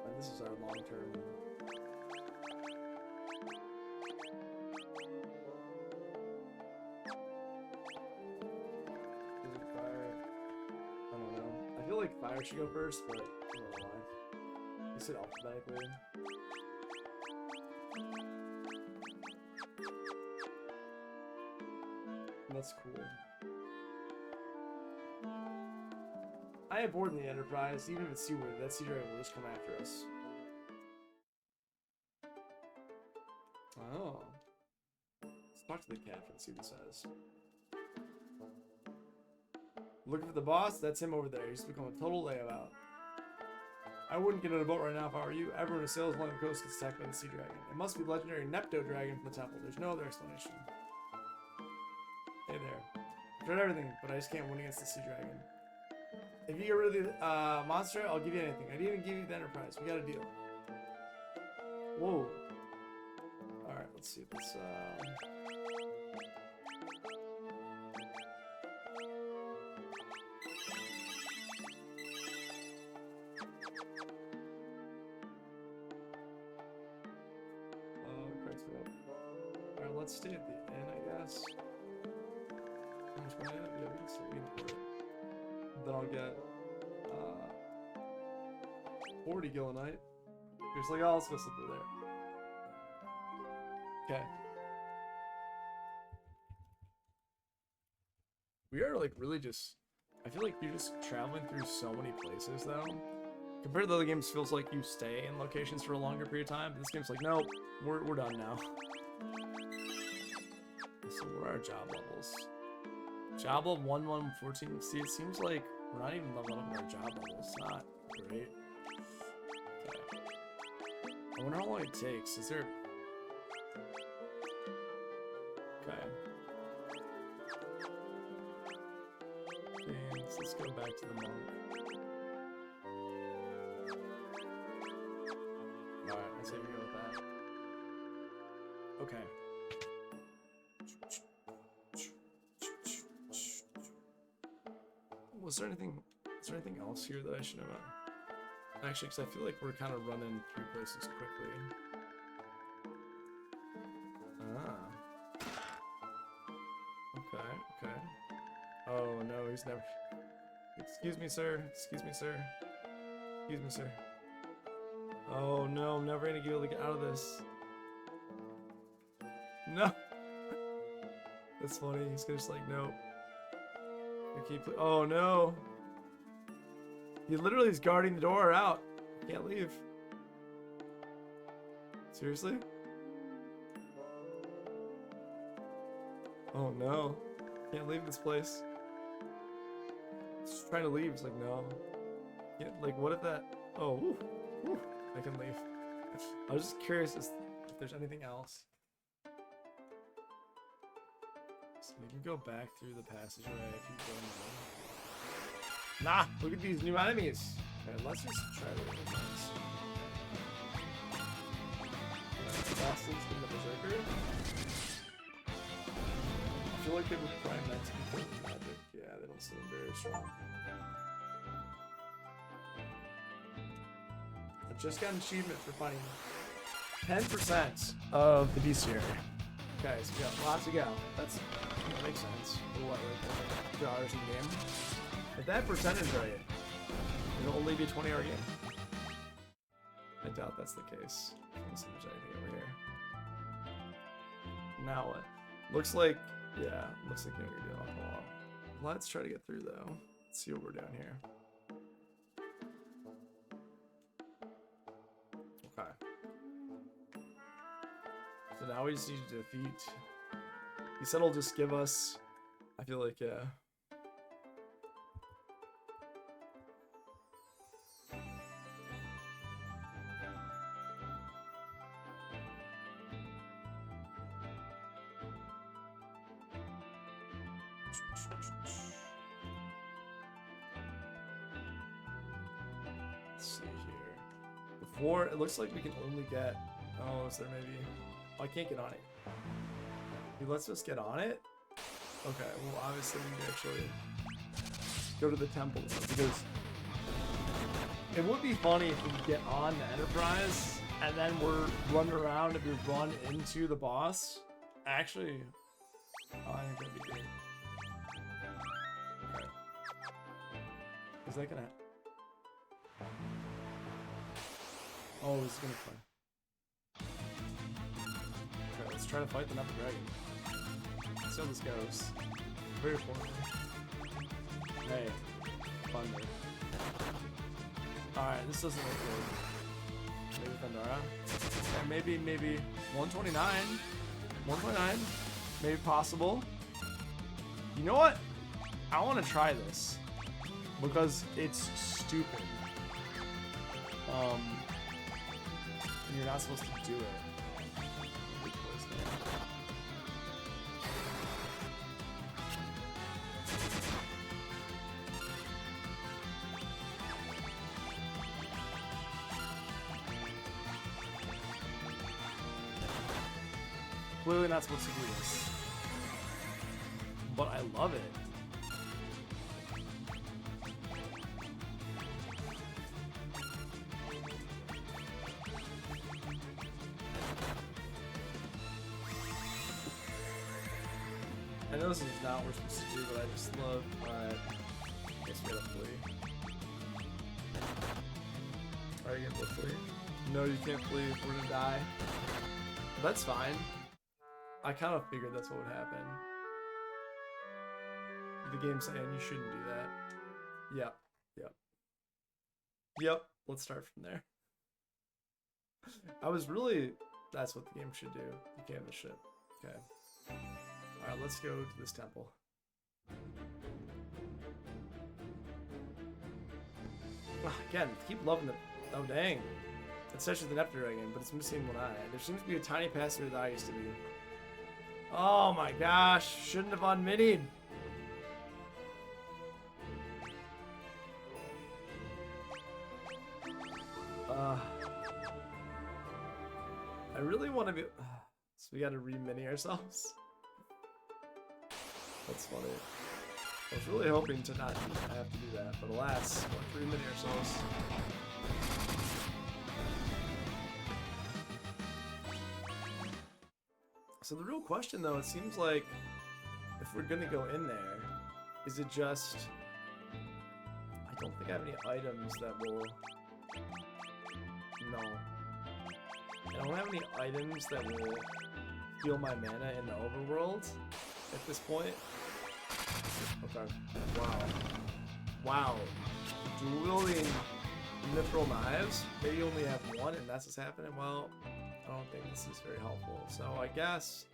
And this is our long-term. Is it fire? I don't know. I feel like fire should go first, but I don't know why. You said alphabetically. That's cool. I abhor the Enterprise, even if it's seaworthy. That sea dragon will just come after us. Oh. Let's talk to the captain, see what he says. Looking for the boss? That's him over there. He's become a total layabout. I wouldn't get on a boat right now if I were you. Everyone who sails along the coast gets attacked by the sea dragon. It must be the legendary Nepto dragon from the temple. There's no other explanation. Hey there. I've tried everything, but I just can't win against the sea dragon. If you get rid of the monster, I'll give you anything. I'd even give you the Enterprise. We got a deal. Whoa. Alright, let's see if this, let's stay at the inn, I guess. How much money? Yeah, we can still wait for it. Then I'll get 40 gillenite. Here's like, oh, let's go sit there. Okay. We are like really just. I feel like you're just traveling through so many places though. Compared to other games, feels like you stay in locations for a longer period of time. This game's like, nope, we're done now. So what are our job levels? Job level 1, 1, 14. See, it seems like we're not even leveling up our job levels. It's not great. Okay. I wonder how long it takes. Is there... Okay. And let's go back to the monk. Alright, let's see if we go with that. Okay. Is there anything else here that I should know about? Actually, because I feel like we're kind of running through places quickly. Ah. Okay, okay. Oh no, he's never... Excuse me, sir. Excuse me, sir. Excuse me, sir. Oh no, I'm never gonna be able to get out of this. No! That's funny, he's gonna just like, nope. Oh no! He literally is guarding the door out. Can't leave. Seriously? Oh no. Can't leave this place. He's trying to leave. It's like, no. Can't, like, what if that... Oh, whew, whew, I can leave. I was just curious if there's anything else. So you can go back through the passageway if you go in the room. Nah! Look at these new enemies! Okay, let's just try to look at this. Bastards in the Berserker. I feel like they were probably meant to be good magic. Yeah, they don't seem very strong. I just got an achievement for finding 10% of the bestiary. Okay, so we got lots to go. That makes sense. For what, like $2 in the game? If that percentage right, it'll only be a 20-hour game. I doubt that's the case. I don't see much anything over here. Now what? Looks like, yeah, looks like you know what you're doing. Hold on. Let's try to get through though. Let's see what we're doing here. Okay. So now we just need to defeat. He said he'll just give us. I feel like, yeah. Let's see here. Before, it looks like we can only get... Oh, is there maybe... Oh, I can't get on it. He lets us get on it? Okay, well, obviously we can actually go to the temple, because it would be funny if we get on the Enterprise, and then we're running around and we run into the boss. Actually, oh, I think that'd be great. Okay. Is that gonna... Oh, this is gonna fight. Okay, let's try to fight the Nether Dragon. Let's see how this goes. Very important. Hey, thunder. Alright, this doesn't look good. Maybe Thundara. And maybe 129. 129. Maybe possible. You know what? I want to try this. Because it's stupid. And you're not supposed to do it. Clearly not supposed to do this. But I love it. know this is not what we're supposed to do, but I just love. Alright. I guess we gotta flee. Are you able to flee? No, you can't flee if we're gonna die. That's fine. I kind of figured that's what would happen. The game's saying you shouldn't do that. Yep. Yep. Yep. Let's start from there. I was really... That's what the game should do. You can't have the ship. Okay. Alright, let's go to this temple. Again, keep loving the... Oh, dang. It's such as the Neptune Dragon, but it's missing one eye. There seems to be a tiny pass where the eye used to be. Oh my gosh. Shouldn't have unminied. I really want to be... So we gotta re-mini ourselves. That's funny. I was really hoping to not have to do that, but alas, we'll have to re-mini ourselves. So the real question though, it seems like if we're gonna go in there, is it just... I don't think I have any items that will... No. I don't have any items that will heal my mana in the overworld at this point. Okay. Wow. Wow. Dueling mithril knives? Maybe you only have one and that's what's happening? Well, I don't think this is very helpful. So I guess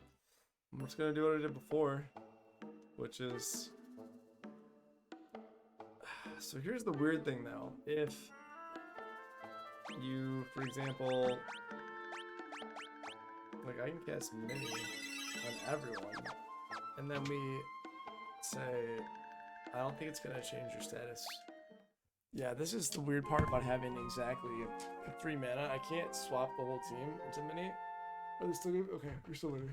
I'm just gonna do what I did before, which is... So here's the weird thing though. If you, for example, like I can cast mini on everyone, and then we say, I don't think it's gonna change your status. Yeah, this is the weird part about having exactly 3 mana. I can't swap the whole team into mini. Are they still good? Okay, you're still winning.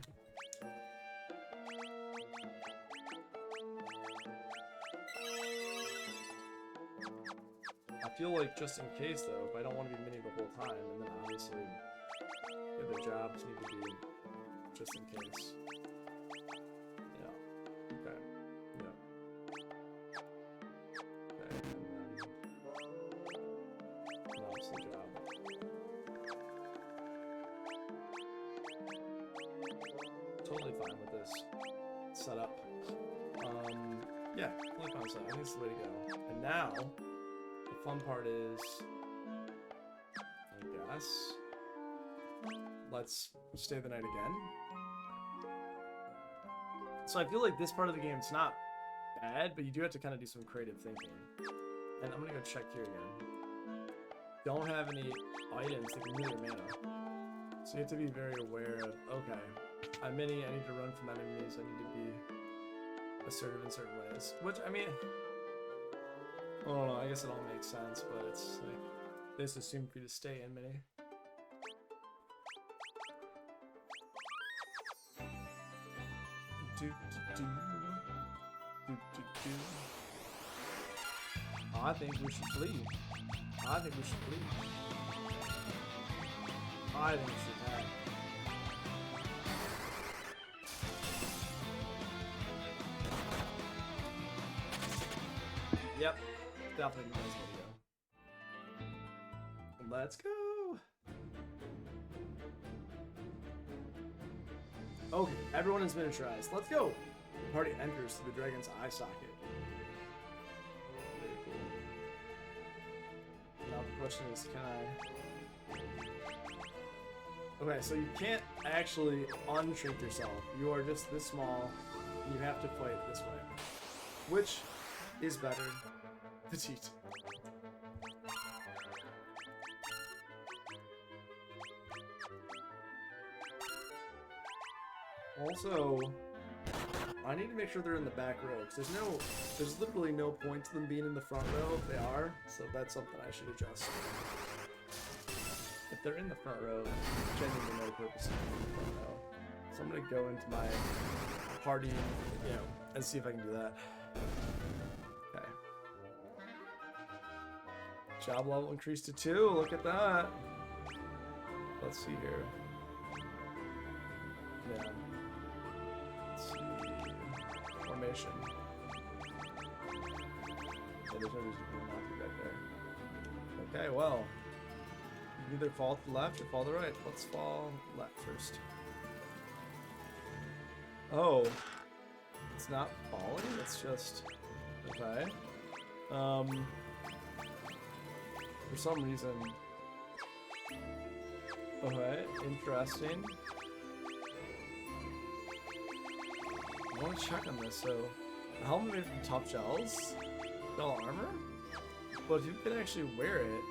I feel like just in case though, if I don't want to be mini the whole time, and then obviously the other jobs need to be just in case. Yeah. Okay. Yeah. Okay, and then that's the job. Totally fine with this setup. Yeah, totally fine with that. I think it's the way to go. And now the fun part is, I guess, let's stay the night again. So I feel like this part of the game, it's not bad, but you do have to kind of do some creative thinking. And I'm gonna go check here again. Don't have any items that can heal your mana. So you have to be very aware of, okay, I'm mini, I need to run from enemies, I need to be assertive in certain ways. Which, I mean, I don't know, I guess it all makes sense, but it's like, they just assume for you to stay in mini. I think we should flee. I think we should flee. I think we should attack. Yep, definitely the best video. Let's go. Okay, everyone is miniaturized. Let's go. The party enters through the dragon's eye socket. Very cool. Now the question is, can I... Okay, so you can't actually unshrink yourself. You are just this small. You have to fight this way. Which is better? Petite. Also, I need to make sure they're in the back row, because there's literally no point to them being in the front row if they are, so that's something I should adjust. If they're in the front row, genuinely no purpose in being in the front row. So I'm gonna go into my party, and see if I can do that. Okay. Job level increased to 2, look at that. Let's see here. Yeah. Let's see. formation. Yeah, there's no reason for them not to be back there. Okay, well. You can either fall to the left or fall to the right. Let's fall left first. Oh. It's not falling, it's just... Okay. For some reason... Okay, interesting. I want to check on this, so... The helmet made from tough gels? Gel armor? But if you can actually wear it...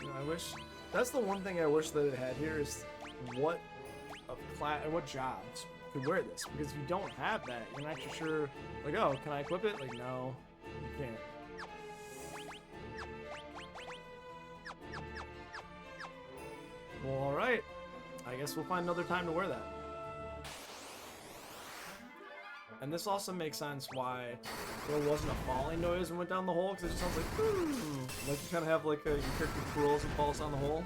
You know, I wish... That's the one thing I wish that it had here is what what jobs could wear this, because if you don't have that, you're not actually sure, like, oh, can I equip it? Like, no, you can't. Well, alright. I guess we'll find another time to wear that. And this also makes sense why there wasn't a falling noise when we went down the hole, because it just sounds like, like you kind of have like your character twirls and falls down the hole.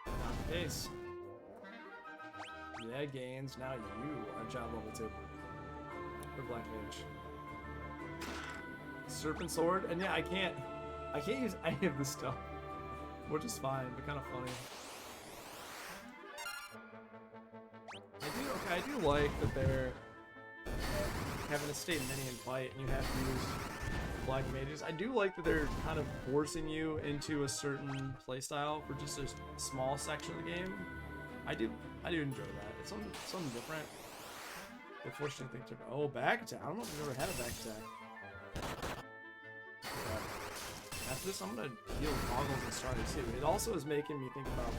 Not the case. Yeah, Gaines, now you are job level 2 for Black Mage. Serpent Sword, and yeah, I can't use any of this stuff, which is fine, but kind of funny. I do like that they're having a state minion fight and you have to use Black Mages. I do like that they're kind of forcing you into a certain playstyle for just a small section of the game. I do enjoy that. It's something different. They're forcing things to oh, back attack. I don't know if we've ever had a back attack. But after this, I'm gonna heal goggles and start to see. It also is making me think about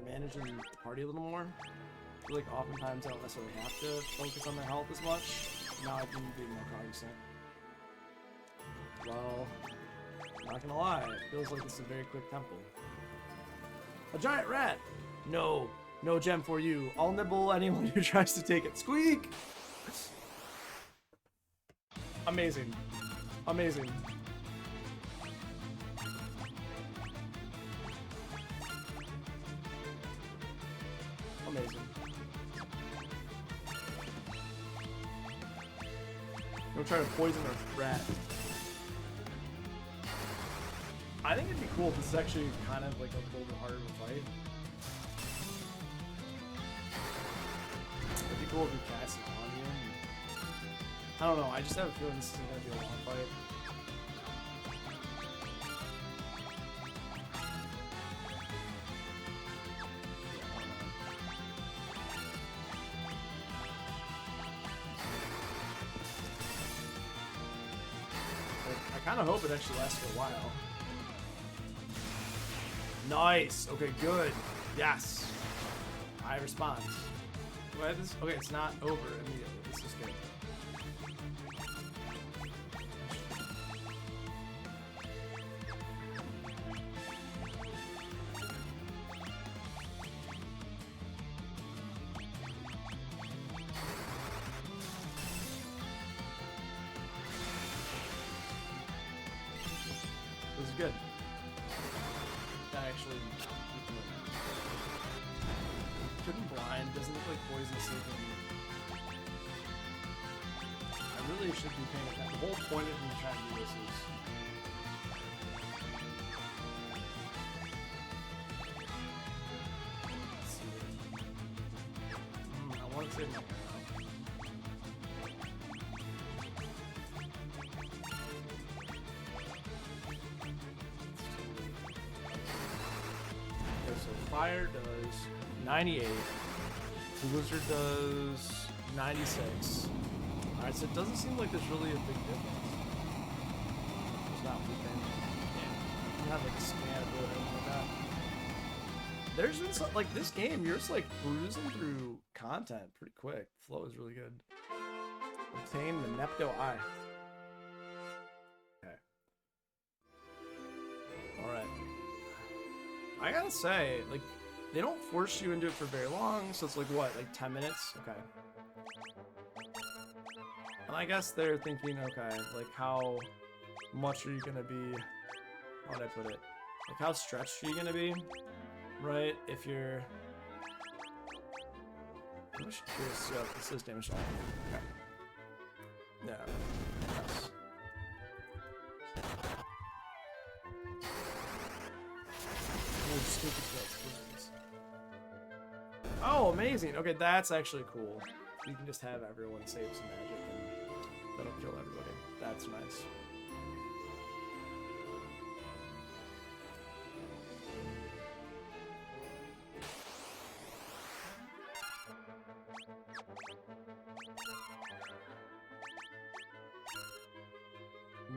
managing the party a little more. I feel like oftentimes I don't necessarily have to focus on their health as much. Now I can be more cognizant. Well, not gonna lie, it feels like this is a very quick tempo. A giant rat! No, no gem for you. I'll nibble anyone who tries to take it. Squeak! Amazing. Amazing. Amazing. Don't try to poison our rat. I think it'd be cool if this is actually kind of like a little bit harder to fight. It'd be cool if we cast it on you. I don't know, I just have a feeling this isn't gonna be a long fight. I kind of hope it actually lasts for a while. Nice. Okay, good. Yes. I respond. Do I have this? Okay, it's not over immediately. This is good. This is good. That actually couldn't blind, doesn't look like poison saving. I really should be paying attention. The whole point of me trying to do this is let's see. I want to save my arrow. Fire does 98. Blizzard does 96. Alright, so it doesn't seem like there's really a big difference. It's not within. Yeah. You have like a scan ability or anything like that. There's been some, like this game, you're just like cruising through content pretty quick. Flow is really good. Obtain the Nepto Eye. Okay. Alright. I gotta say, like, they don't force you into it for very long, so it's like, what, like 10 minutes? Okay. And I guess they're thinking, okay, like, how much are you gonna be, how would I put it? Like, how stretched are you gonna be, right? If you're... I'm just curious, yeah, this is damage to all. Okay. Yeah. Yes. Oh, stupid guts. Oh, amazing. Okay, that's actually cool. You can just have everyone save some magic and that'll kill everybody. That's nice.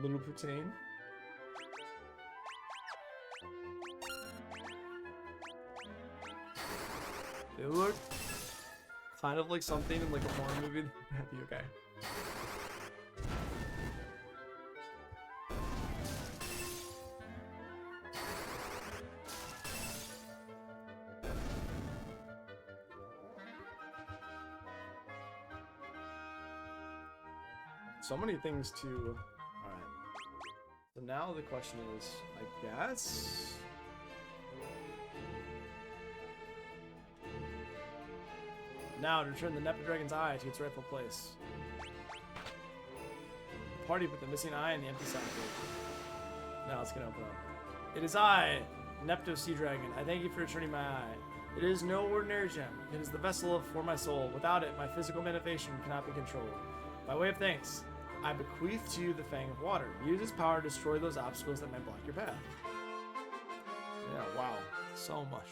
Little Poutine. They look kind of like something in like a horror movie. That'd be okay. So many things to... Alright. So now the question is, I guess... Now to return the Neptune Dragon's eye to its rightful place. Party with the missing eye and the empty socket. Now it's gonna open up. It is I, Neptune Sea Dragon. I thank you for returning my eye. It is no ordinary gem. It is the vessel for my soul. Without it, my physical manifestation cannot be controlled. By way of thanks, I bequeath to you the Fang of Water. Use its power to destroy those obstacles that might block your path. Yeah, wow. So much.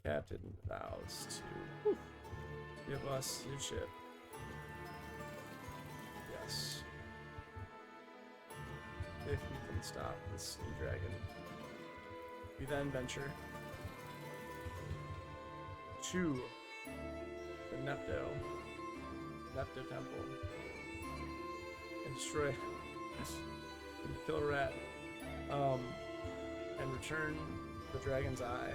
Captain vows to give us his ship. Yes. If we can stop the sea dragon. We then venture to the Nepto Temple and destroy and kill a rat. And return the dragon's eye.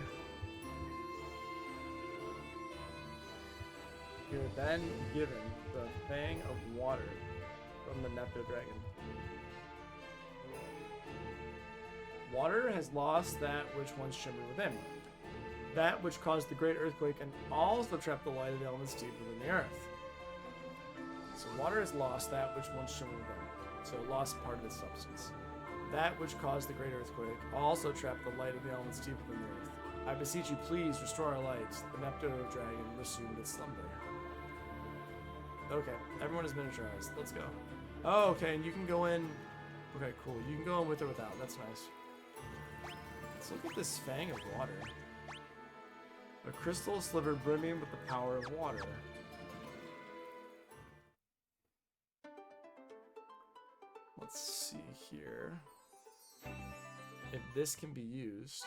You're then given the Fang of Water from the Nepto Dragon. Water has lost that which once shimmered within. That which caused the great earthquake and also trapped the light of the elements deep within the earth. So water has lost that which once shimmered within. So it lost part of its substance. That which caused the great earthquake also trapped the light of the elements deep within the earth. I beseech you, please restore our light. The Nepto Dragon resumed its slumber. Okay, everyone is miniaturized. Let's go. Oh, okay, and you can go in... Okay, cool. You can go in with or without. That's nice. Let's look at this Fang of Water. A crystal sliver brimming with the power of water. Let's see here. If this can be used.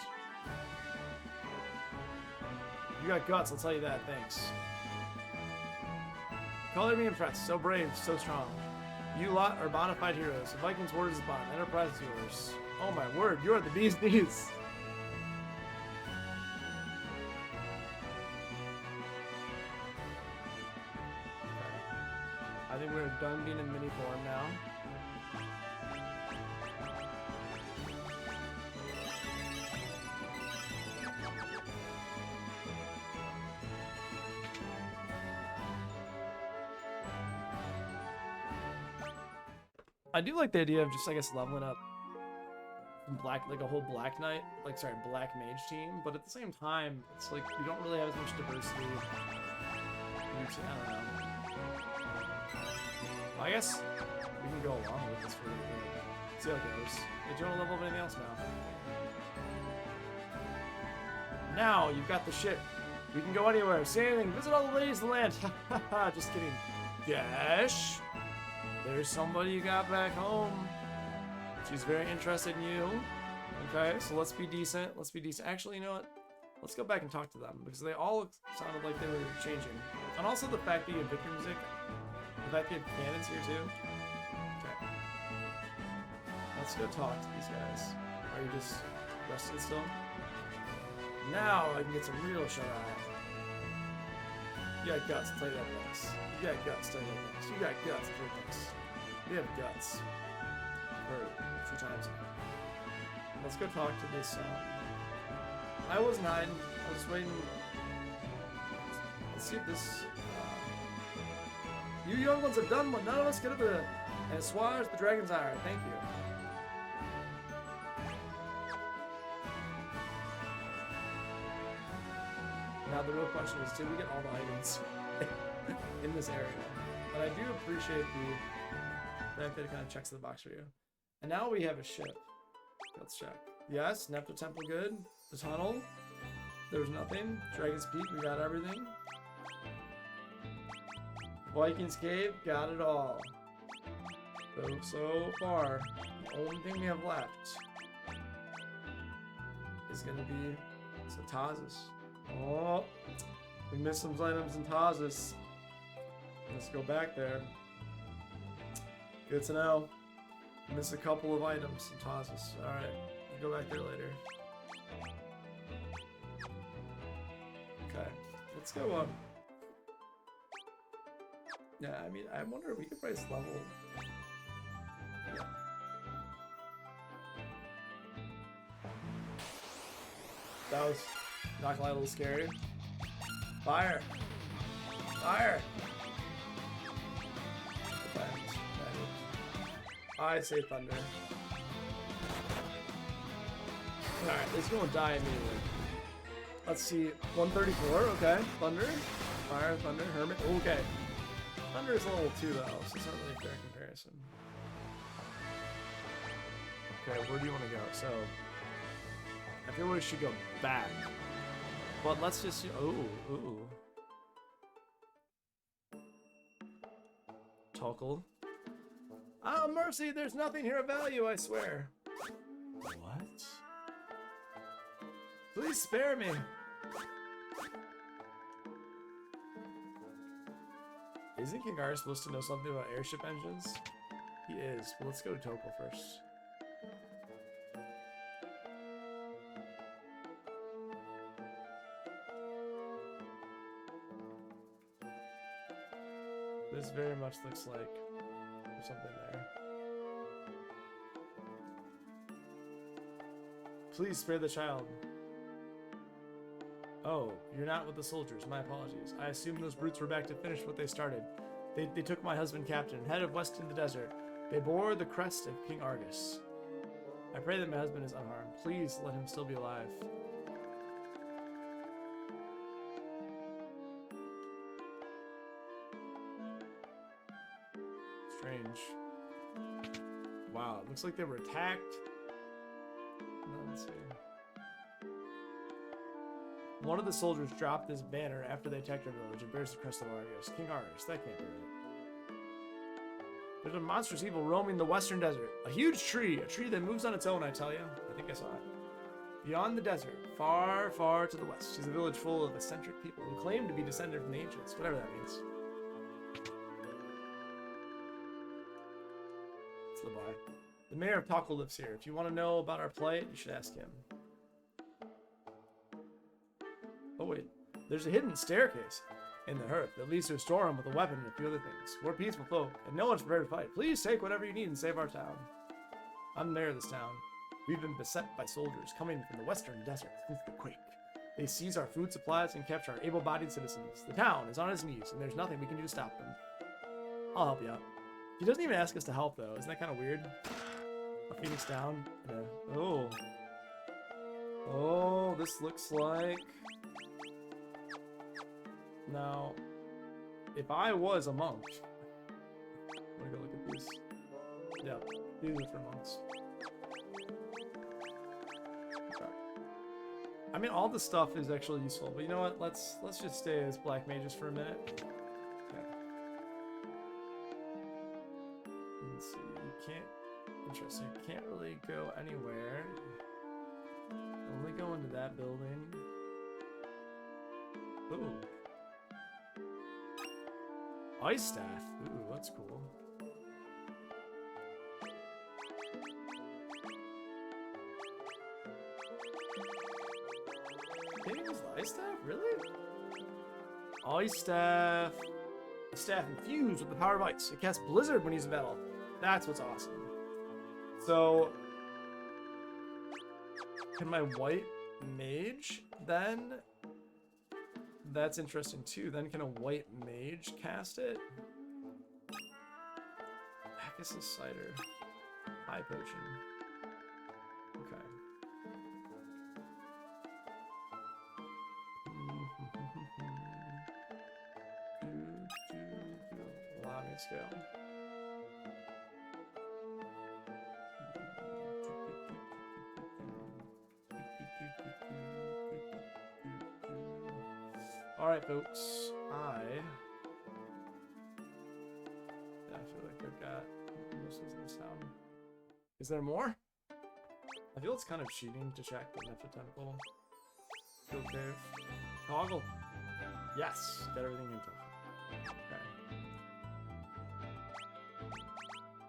You got guts, I'll tell you that. Thanks. Color me impressed. So brave, so strong. You lot are bona fide heroes. The Vikings' word is bond. Enterprise is yours. Oh my word, you are the bee's knees. I think we're done being in mini form now. I do like the idea of just, I guess, leveling up black, like a whole Black Knight, like, sorry, Black Mage team, but at the same time, it's like, you don't really have as much diversity. I don't know. Well, I guess we can go along with this for a little bit. See how it goes. Hey, do you want to level up anything else now? Now, you've got the ship. We can go anywhere, see anything, visit all the ladies of the land. Just kidding. Gash. There's somebody you got back home. She's very interested in you. Okay, so let's be decent. Let's be decent. Actually, you know what? Let's go back and talk to them because they all sounded like they were changing. And also the fact that you have victory music. The fact that you have cannons here too. Okay. Let's go talk to these guys. Are you just rested still? Now I can get some real shut-eye. You got guts, play that next. You got guts, play that next. You got guts, play next. We have guts. For a few times. Let's go talk to this, I wasn't hiding. I was waiting. Let's see if this, You young ones have done what none of us could have done. And assuage the dragon's ire. Thank you. Now the real question is, did we get all the items in this area? But I do appreciate the fact that it kind of checks the box for you. And now we have a ship. Let's check. Yes, Nepta Temple good. The tunnel. There was nothing. Dragon's Peak, we got everything. Viking's Cave, got it all. So far, the only thing we have left is gonna be Tazos. Oh, we missed some items in Tazos. Let's go back there. Good to know. Missed a couple of items in Tazos. Alright, we'll go back there later. Okay, let's go up. Yeah, I mean, I wonder if we could price level. Yeah. That was not gonna lie, a little scary. Fire! Fire! I say thunder. Alright, it's gonna die immediately. Let's see, 134, okay. Thunder, fire, thunder, hermit, okay. Thunder is level 2 though, so it's not really a fair comparison. Okay, where do you want to go? So, I feel we should go back. But let's just, ooh. Toggle. Oh, mercy, there's nothing here of value, I swear. What? Please spare me. Isn't King Arya supposed to know something about airship engines? He is. Well, let's go to Tokyo first. This very much looks like there's something there. Please spare the child. Oh, you're not with the soldiers. My apologies. I assume those brutes were back to finish what they started. They took my husband captain and headed west into the desert. They bore the crest of King Argus. I pray that my husband is unharmed. Please let him still be alive. Strange. Wow, it looks like they were attacked. Let's see. One of the soldiers dropped this banner after they attacked our village and bears the crest of Argus. King Argus, that can't be right. There's a monstrous evil roaming the western desert. A huge tree, a tree that moves on its own, I tell you. I think I saw it. Beyond the desert, far, far to the west, is a village full of eccentric people who claim to be descended from the ancients, whatever that means. It's the bar. The mayor of Tokyo lives here. If you want to know about our plight, you should ask him. Oh wait, there's a hidden staircase in the hearth that leads to a storeroom with a weapon and a few other things. We're peaceful folk, and no one's prepared to fight. Please take whatever you need and save our town. I'm the mayor of this town. We've been beset by soldiers coming from the western desert since the quake. They seize our food supplies and capture our able-bodied citizens. The town is on its knees, and there's nothing we can do to stop them. I'll help you out. He doesn't even ask us to help, though. Isn't that kind of weird? A phoenix down. Oh. Oh, this looks like... Now, if I was a monk, I'm gonna go look at these. Yeah, these are for monks. Okay. I mean, all the stuff is actually useful, but you know what? Let's just stay as black mages for a minute. Okay. Let's see. You can't. Interesting. You can't really go anywhere. Only go into that building. Ooh. Ice staff. Ooh, that's cool. Can you use the ice staff? Really? Ice staff. The staff infused with the power of ice. It casts blizzard when used in battle. That's what's awesome. So, can my white mage then? That's interesting too. Then can a white mage cast it? Pegasus cider. High potion. Okay. Lobby scale. Alright, folks. I feel like I've got most of this down. Is there more? I feel it's kind of cheating to check the Nepta Temple. Field Cave. Toggle. Yes. Get everything into. Okay.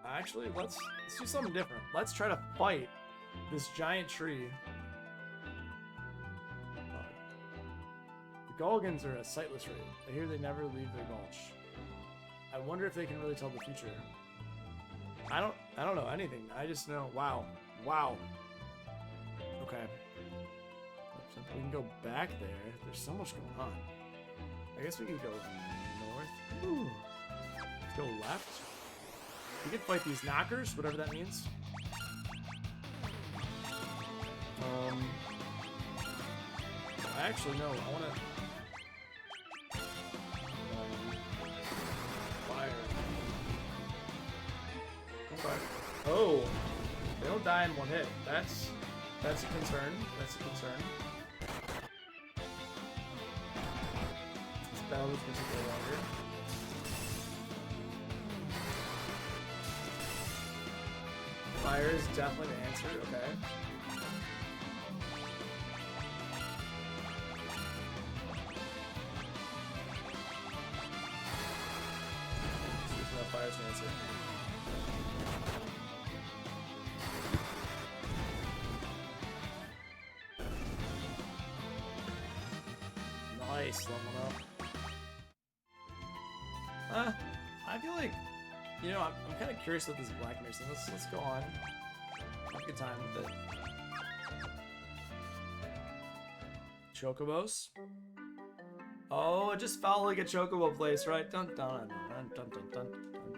Actually, let's do something different. Let's try to fight this giant tree. The Golgans are a sightless raid. I hear they never leave their gulch. I wonder if they can really tell the future. I don't know anything. I just know. Wow. Wow. Okay. We can go back there. There's so much going on. I guess we can go north. Ooh. Let's go left. We can fight these knockers, whatever that means. Actually, no. I want to... fire. Okay. Oh! They don't die in one hit. That's a concern. That's a concern. This battle is going to take longer. Fire is definitely the answer. Okay. Fire's an answer. Nice, leveling up. I feel like, you know, I'm kind of curious about this Black Mage thing. Let's go on. Have a good time with it. Chocobos. Oh, it just felt like a chocobo place, right? Dun dun dun dun dun dun dun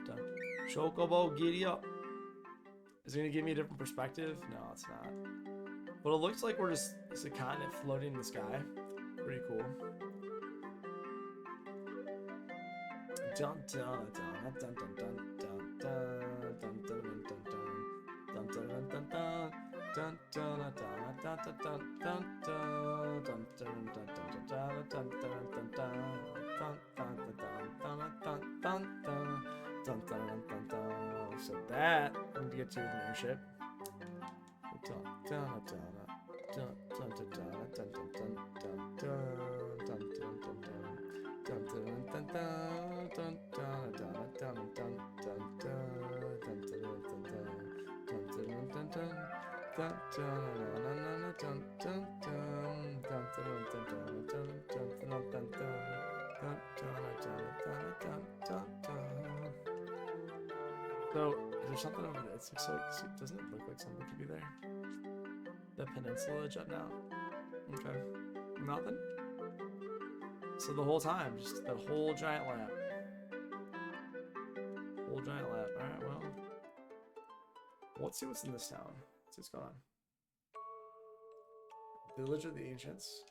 dun. Chocobo, giddy up. Is it gonna give me a different perspective? No, it's not. But it looks like it's a continent floating in the sky. Pretty cool. Dun dun dun dun dun dun dun dun dun dun dun dun dun dun dun. Dun dun dun dun dun dun dun dun dun dun dun dun. So that I'm gonna get to with an airship. So, is there something over there? It looks like, doesn't it look like something could be there? The peninsula jutting out? Okay. Nothing? So the whole time, just that whole giant lap. Whole giant lap. Alright, well. Let's see what's in this town. Let's see what's going on. Village of the Ancients.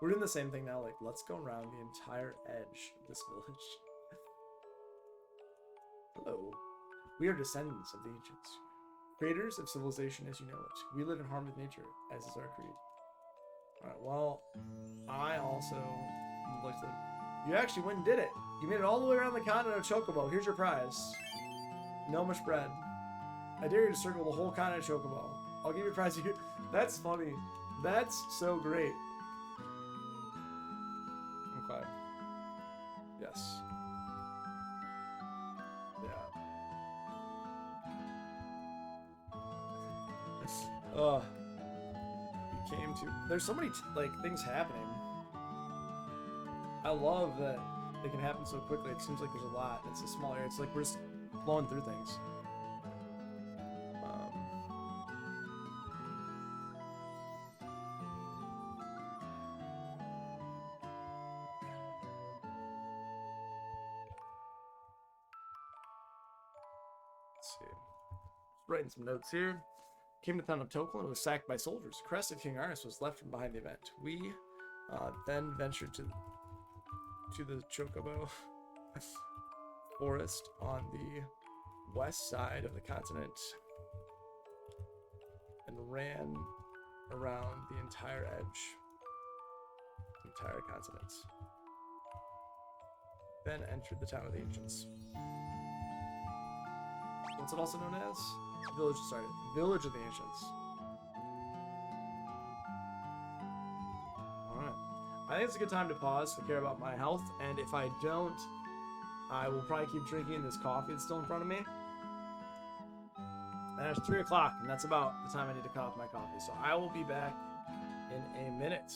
We're doing the same thing now, like, let's go around the entire edge of this village. Hello. We are descendants of the ancients. Creators of civilization as you know it. We live in harmony with nature, as is our creed. Alright, well, I also would like to... You actually went and did it! You made it all the way around the continent of Chocobo. Here's your prize. No much bread. I dare you to circle the whole continent of Chocobo. I'll give you a prize. That's funny. That's so great. Okay. Yes. Yeah. You came to... There's so many, like, things happening. I love that they can happen so quickly. It seems like there's a lot. It's a small area. It's like we're just blowing through things. writing some notes here. Came to the town of Tokul and was sacked by soldiers. The crest of King Arnis was left from behind the event. We then ventured to the Chocobo forest on the west side of the continent and ran around the entire edge, the entire continent. Then entered the town of the ancients. What's it also known as? Village of the Ancients. Alright. I think it's a good time to pause to care about my health, and if I don't, I will probably keep drinking this coffee that's still in front of me. And it's 3 o'clock, and that's about the time I need to cut off my coffee. So I will be back in a minute.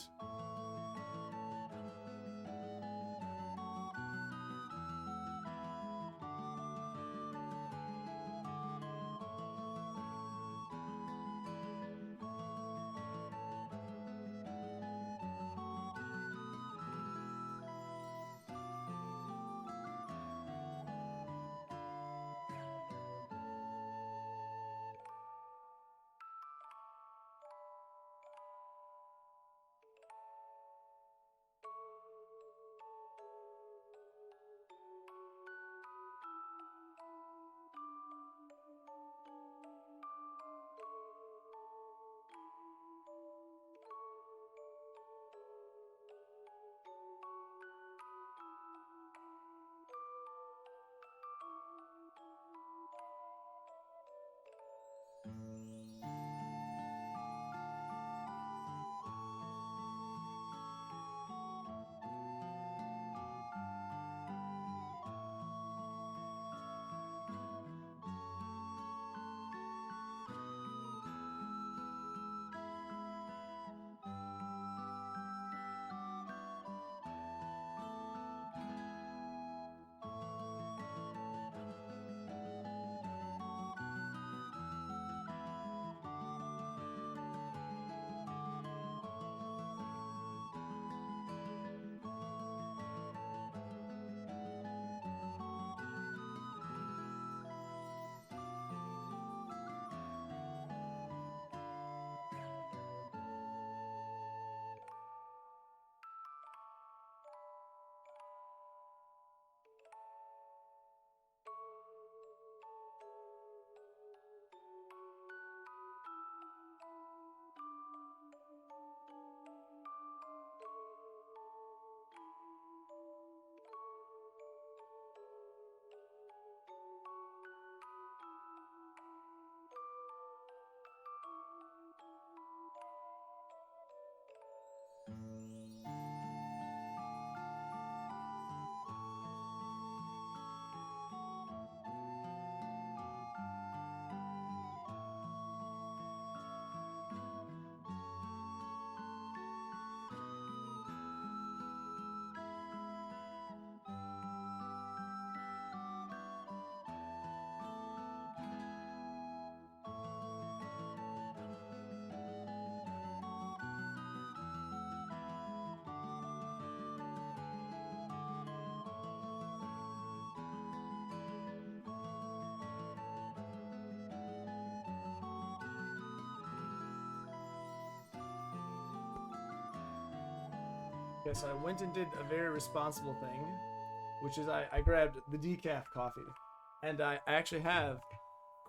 Yes, I went and did a very responsible thing, which is I grabbed the decaf coffee. And I actually have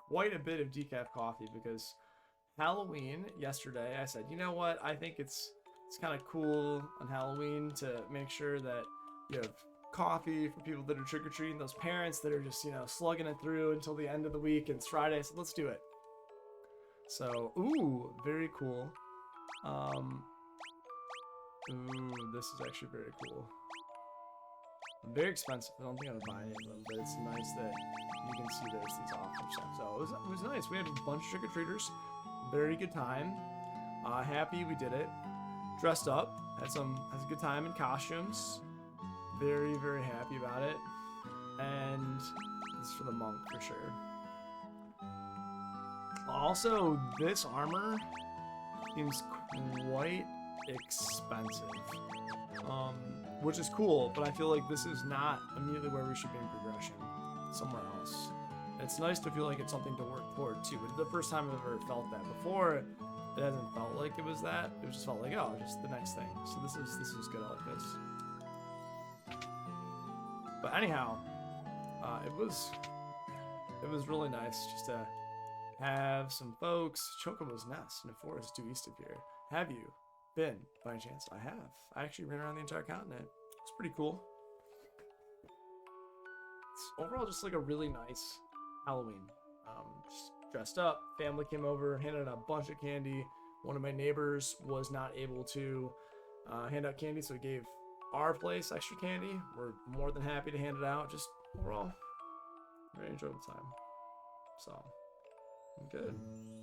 quite a bit of decaf coffee because Halloween yesterday, I said, you know what? I think it's kind of cool on Halloween to make sure that you have coffee for people that are trick-or-treating, those parents that are just, slugging it through until the end of the week and it's Friday. I said, let's do it. So, ooh, very cool. Ooh, this is actually very cool. Very expensive. I don't think I would buy any of them, but it's nice that you can see there's these offers. So it was nice. We had a bunch of trick-or-treaters. Very good time. Happy we did it. Dressed up. Has a good time in costumes. Very, very happy about it. And this is for the monk for sure. Also, this armor seems quite expensive. Which is cool, but I feel like this is not immediately where we should be in progression. Somewhere else. It's nice to feel like it's something to work toward too. It's the first time I've ever felt that. Before, it hasn't felt like it was that. It just felt like, oh, just the next thing. So this is good. I like this. But anyhow, it was really nice just to have some folks. Chocobo's nest in a forest due east of here. Have you been by any chance? I have. I actually ran around the entire continent. It's pretty cool. It's overall just like a really nice Halloween. Just dressed up. Family came over, handed out a bunch of candy. One of my neighbors was not able to hand out candy, so he gave our place extra candy. We're more than happy to hand it out. Just overall, very enjoyable time. So, I'm good.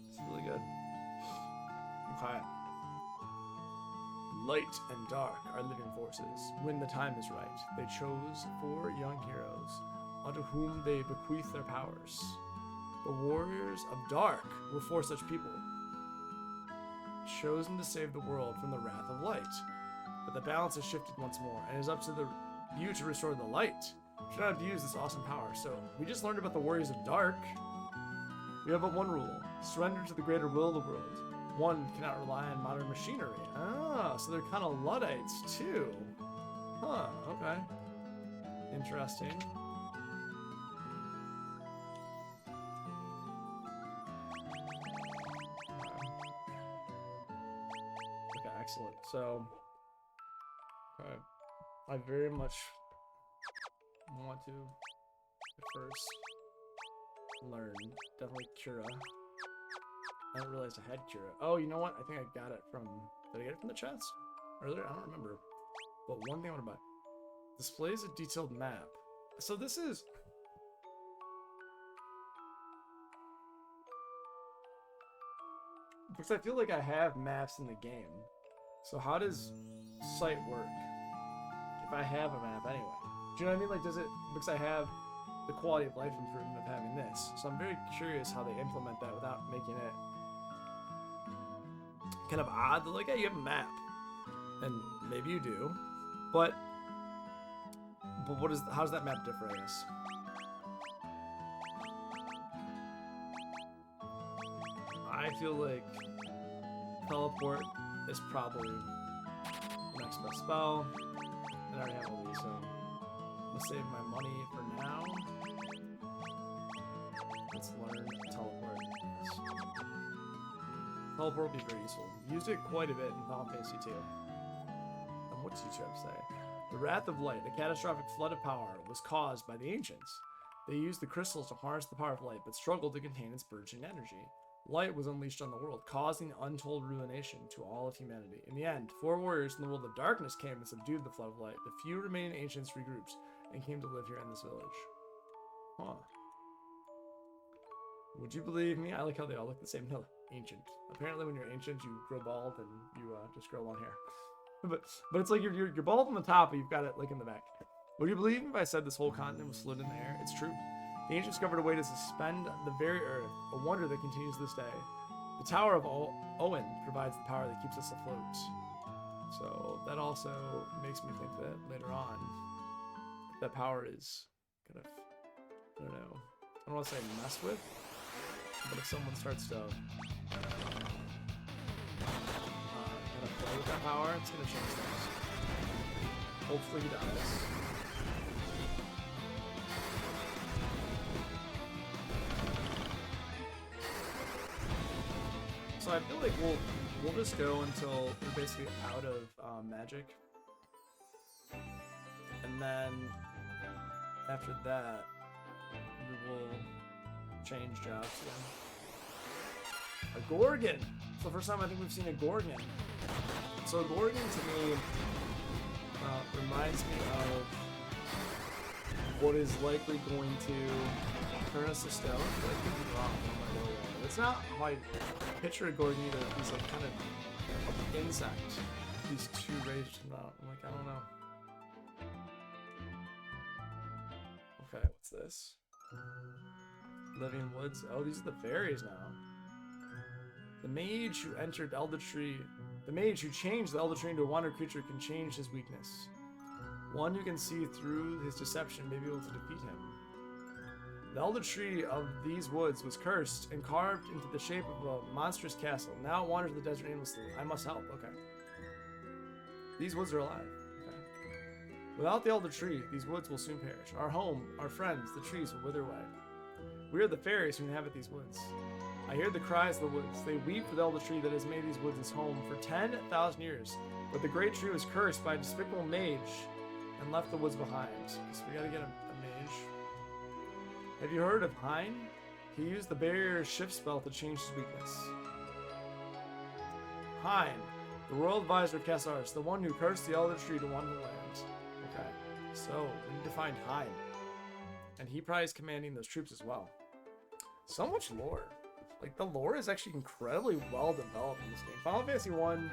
It's really good. Okay. Light and dark are living forces. When the time is right, they chose 4 young heroes, unto whom they bequeath their powers. The warriors of dark were 4 such people, chosen to save the world from the wrath of light. But the balance has shifted once more, and it is up to you to restore the light. You should not abuse this awesome power. So, we just learned about the warriors of dark. We have but one rule: surrender to the greater will of the world. One cannot rely on modern machinery. Ah, so they're kind of Luddites too. Huh, okay. Interesting. Okay, excellent. So, okay. I very much want to first learn, definitely Cura. I didn't realize I had Cura. Oh, you know what? I think I got it from... Did I get it from the chest earlier? I don't remember. But one thing I want to buy. Displays a detailed map. So this is... Because I feel like I have maps in the game. So how does sight work? If I have a map anyway. Do you know what I mean? Like, does it... Because I have the quality of life improvement of having this. So I'm very curious how they implement that without making it kind of odd. They're like, hey, you have a map. And maybe you do. But how does that map differ, I guess? I feel like teleport is probably the next best spell. And I already have all these, so I'm gonna save my money for now. Let's learn teleport. Yes. Teleport will be very useful. Used it quite a bit in Final Fantasy II. And what does you have to say? The Wrath of Light, a catastrophic flood of power, was caused by the ancients. They used the crystals to harness the power of light, but struggled to contain its burgeoning energy. Light was unleashed on the world, causing untold ruination to all of humanity. In the end, 4 warriors from the world of darkness came and subdued the flood of light. The few remaining ancients regrouped and came to live here in this village. Huh. Would you believe me? I like how they all look the same. No, ancient. Apparently when you're ancient, you grow bald and you just grow long hair. But it's like you're bald on the top, but you've got it like in the back. Would you believe me if I said this whole continent was floating in the air? It's true. The ancients discovered a way to suspend the very earth, a wonder that continues to this day. The Tower of Owen provides the power that keeps us afloat. So that also makes me think that later on, that power is kind of, I don't know, I don't want to say mess with, but if someone starts to kind of play with that power, it's going to change things. Hopefully he dies. So I feel like we'll just go until we're basically out of magic, and then after that we will change jobs again. A Gorgon. It's the first time I think we've seen a Gorgon. So a Gorgon to me reminds me of what is likely going to turn us to stone. But I could be wrong. It's not how I picture a Gorgon either. He's like kind of an insect. These 2 rays come out. I'm like, I don't know. Okay, what's this? Living Woods. Oh, these are the fairies now. The mage who entered Elder Tree. The mage who changed the Elder Tree into a wandered creature can change his weakness. One who can see through his deception may be able to defeat him. The elder tree of these woods was cursed and carved into the shape of a monstrous castle. Now it wanders the desert aimlessly. I must help. Okay. These woods are alive. Okay. Without the elder tree, these woods will soon perish. Our home, our friends, the trees will wither away. We are the fairies who inhabit these woods. I hear the cries of the woods. They weep for the elder tree that has made these woods its home for 10,000 years. But the great tree was cursed by a despicable mage and left the woods behind. So we gotta get a mage. Have you heard of Hein? He used the barrier shift spell to change his weakness. Hein, the royal advisor of Cassars, the one who cursed the elder tree to wander the land. Okay, so we need to find Hein. And he probably is commanding those troops as well. So much lore. Like, the lore is actually incredibly well developed in this game. Final Fantasy 1,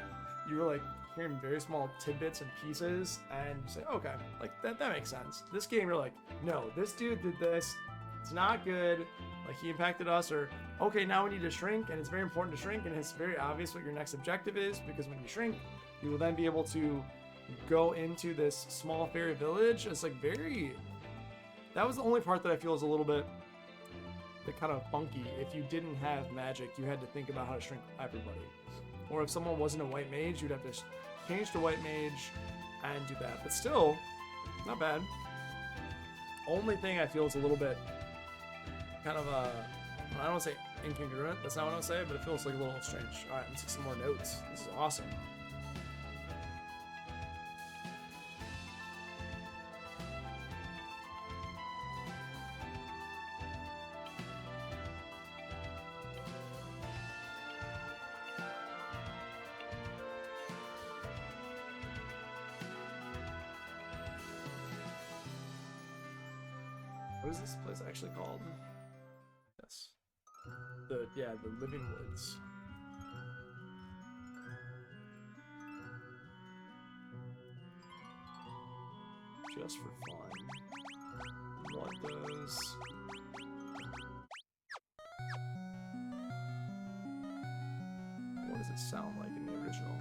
you were like hearing very small tidbits and pieces, and you say, okay, like that makes sense. This game, you're like, no, this dude did this. It's not good. Like, he impacted us, or okay, now we need to shrink, and it's very important to shrink, and it's very obvious what your next objective is, because when you shrink, you will then be able to go into this small fairy village. It's like very. That was the only part that I feel is a little bit kind of funky. If you didn't have magic, you had to think about how to shrink everybody. Or if someone wasn't a white mage, you'd have to change to white mage and do that. But still, not bad. Only thing I feel is a little bit kind of I don't want to say incongruent. That's not what I want to say, but it feels like a little strange. All right, let's take some more notes. This is awesome. What is this place actually called? Yes. The Living Woods. Just for fun. What does... What does it sound like in the original?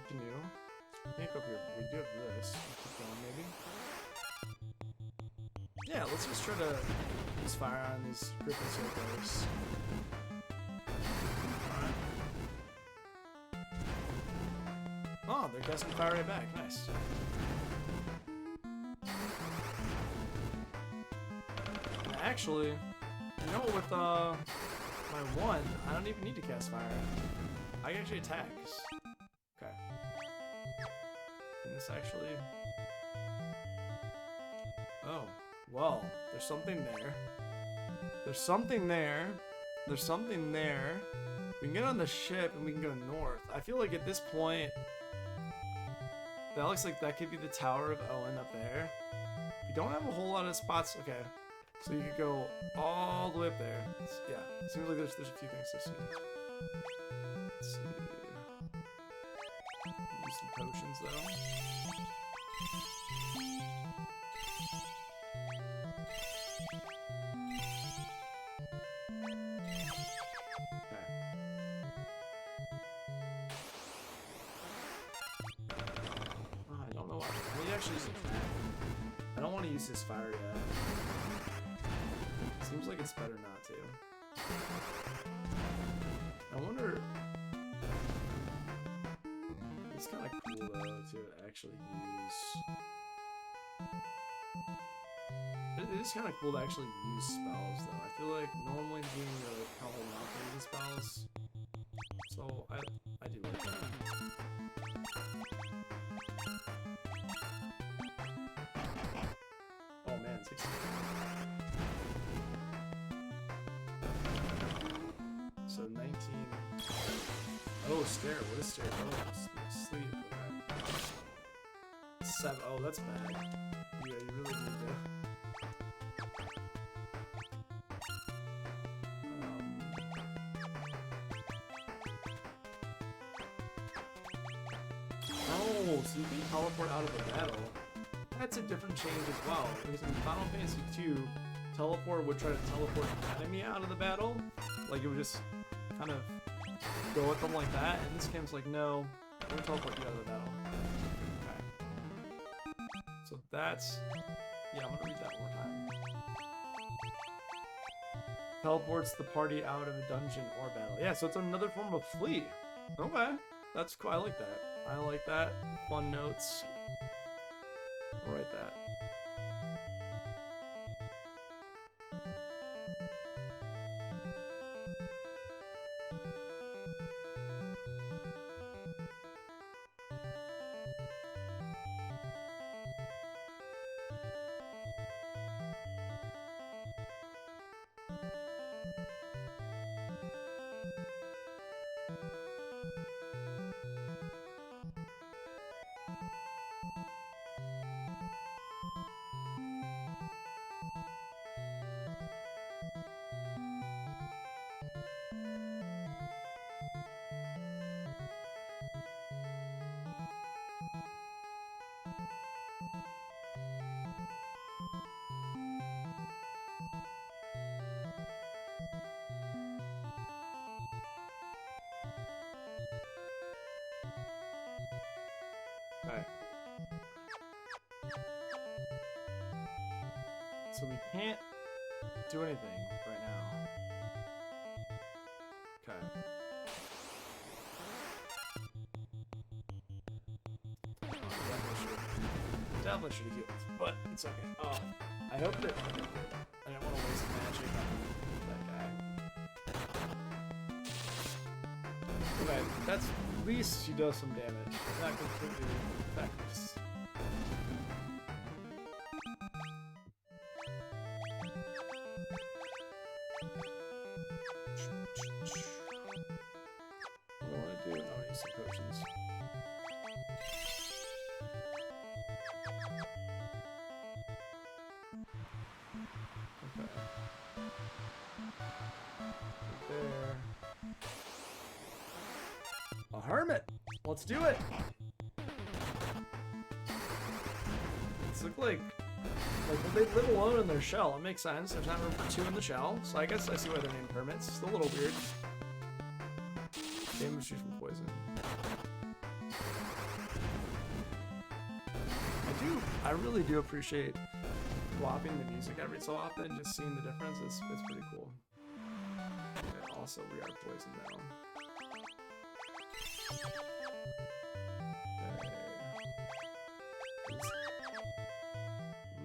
Continue. I think up here we do have this. Keep going, maybe. Yeah, let's just try to use fire on these griffin circles. Alright. Oh, they're casting fire right back. Nice. And actually, you know, with my one, I don't even need to cast fire. I can actually attack. Okay. And this actually... Oh. Well, there's something there. There's something there. There's something there. We can get on the ship and we can go north. I feel like at this point... That looks like that could be the Tower of Owen up there. We don't have a whole lot of spots. Okay. So you could go all the way up there. Yeah. It seems like there's a few things to see. Let's see. Use some potions though. Okay. Oh, I don't know why. Maybe actually use it. I don't want to use this fire yet. Seems like it's better not to. I wonder. It's kind of cool though to actually use. It is kind of cool to actually use spells though. I feel like normally in game you're like kind of holding out for using spells. So I do like that. Oh man, 16. So 19. Oh, stare. What is stare? Oh, sleep. Okay. 7. Oh, that's bad. Yeah, you really need to. Oh, so you can teleport out of the battle. That's a different change as well. Because in Final Fantasy II, teleport would try to teleport an enemy out of the battle. Like it would just kind of go at them like that. And this game's like, no, we'll teleport you out of the battle. Okay. So that's... Yeah, I'm gonna read that one more time. Teleports the party out of a dungeon or battle. Yeah, so it's another form of flee. Okay. That's cool. I like that. I like that. Fun notes. I'll write that. Alright. So we can't do anything right now. Okay. Definitely should have healed, but it's okay. Oh, I hope that I didn't want to waste magic on that guy. Okay, that's at least she does some damage. It's not completely effective. What do I want to do? Oh, I need some potions. Okay. Right there. A hermit! Let's do it! It's like they live alone in their shell. It makes sense. There's not room for two in the shell, so I guess I see why they're named hermits. It's a little weird. Damage from poison. I really do appreciate swapping the music every so often, just seeing the difference. It's pretty cool. Okay, also, we are poisoned now.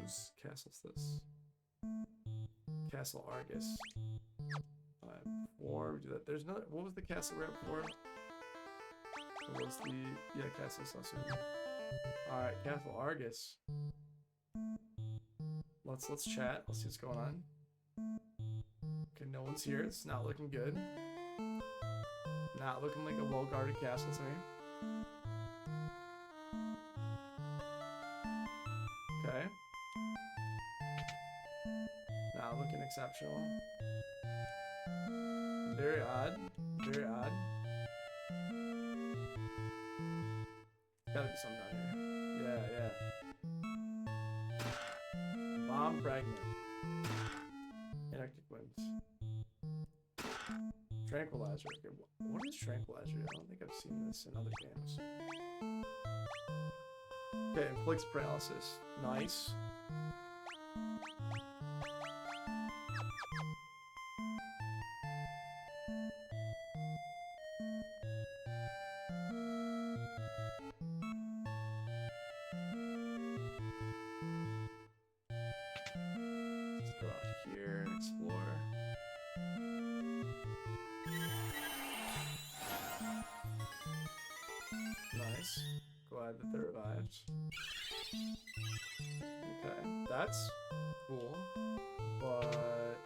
Whose castle's this? Castle Argus. Before we do that, there's another. What was the castle we were at before? What was the Castle Sassoon? All right, Castle Argus. Let's chat. Let's see what's going on. Okay, no one's here. It's not looking good. Not looking like a well-guarded castle to me. Okay. Not looking exceptional. Very odd. Very odd. Gotta be something down here. Yeah. Bomb fragment. Inactive winds. Tranquilizer. Okay, what is Tranquilizer? I don't think I've seen this in other games. Okay, inflicts paralysis. Nice. Let's go out here and explore. Nice. Glad that they're revived. Okay, that's cool, but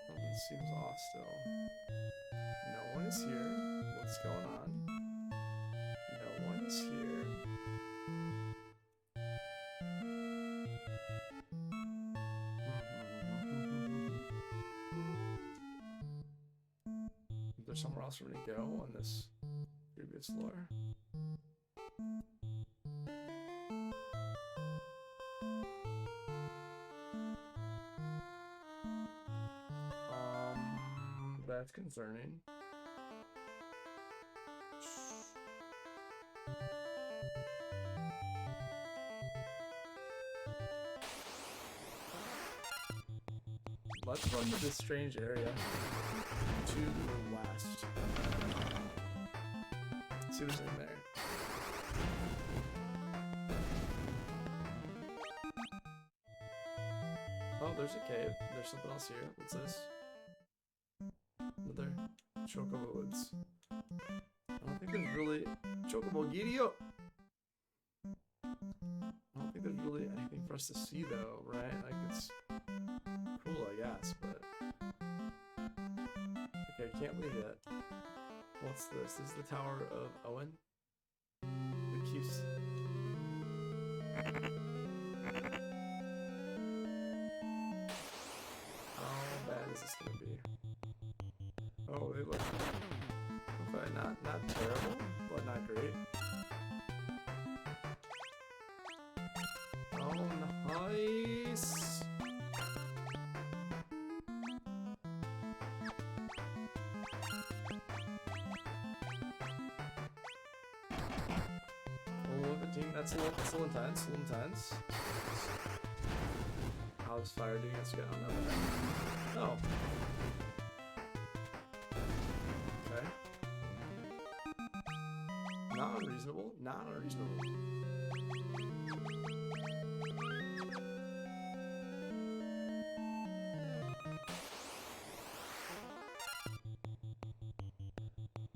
something seems off still. No one is here. What's going on? No one is here. there somewhere else for me to go on this previous floor? That's concerning. Let's run to this strange area to the west. See what's in there. Oh, there's a cave. There's something else here. What's this? Another Chocobo Woods. I don't think there's really... Chocobo, giddy up! I don't think there's really anything for us to see though, right? Like, it's cool, I guess, but... Okay, I can't leave yet. What's this? This is the Tower of Owen? The keeps... How bad is this gonna be? Oh, they look... Okay, not terrible, but not great. Oh, nice! Oh, 15, that's a little intense, How's fire doing against you? I don't know that. No. Okay. Not unreasonable. Not unreasonable.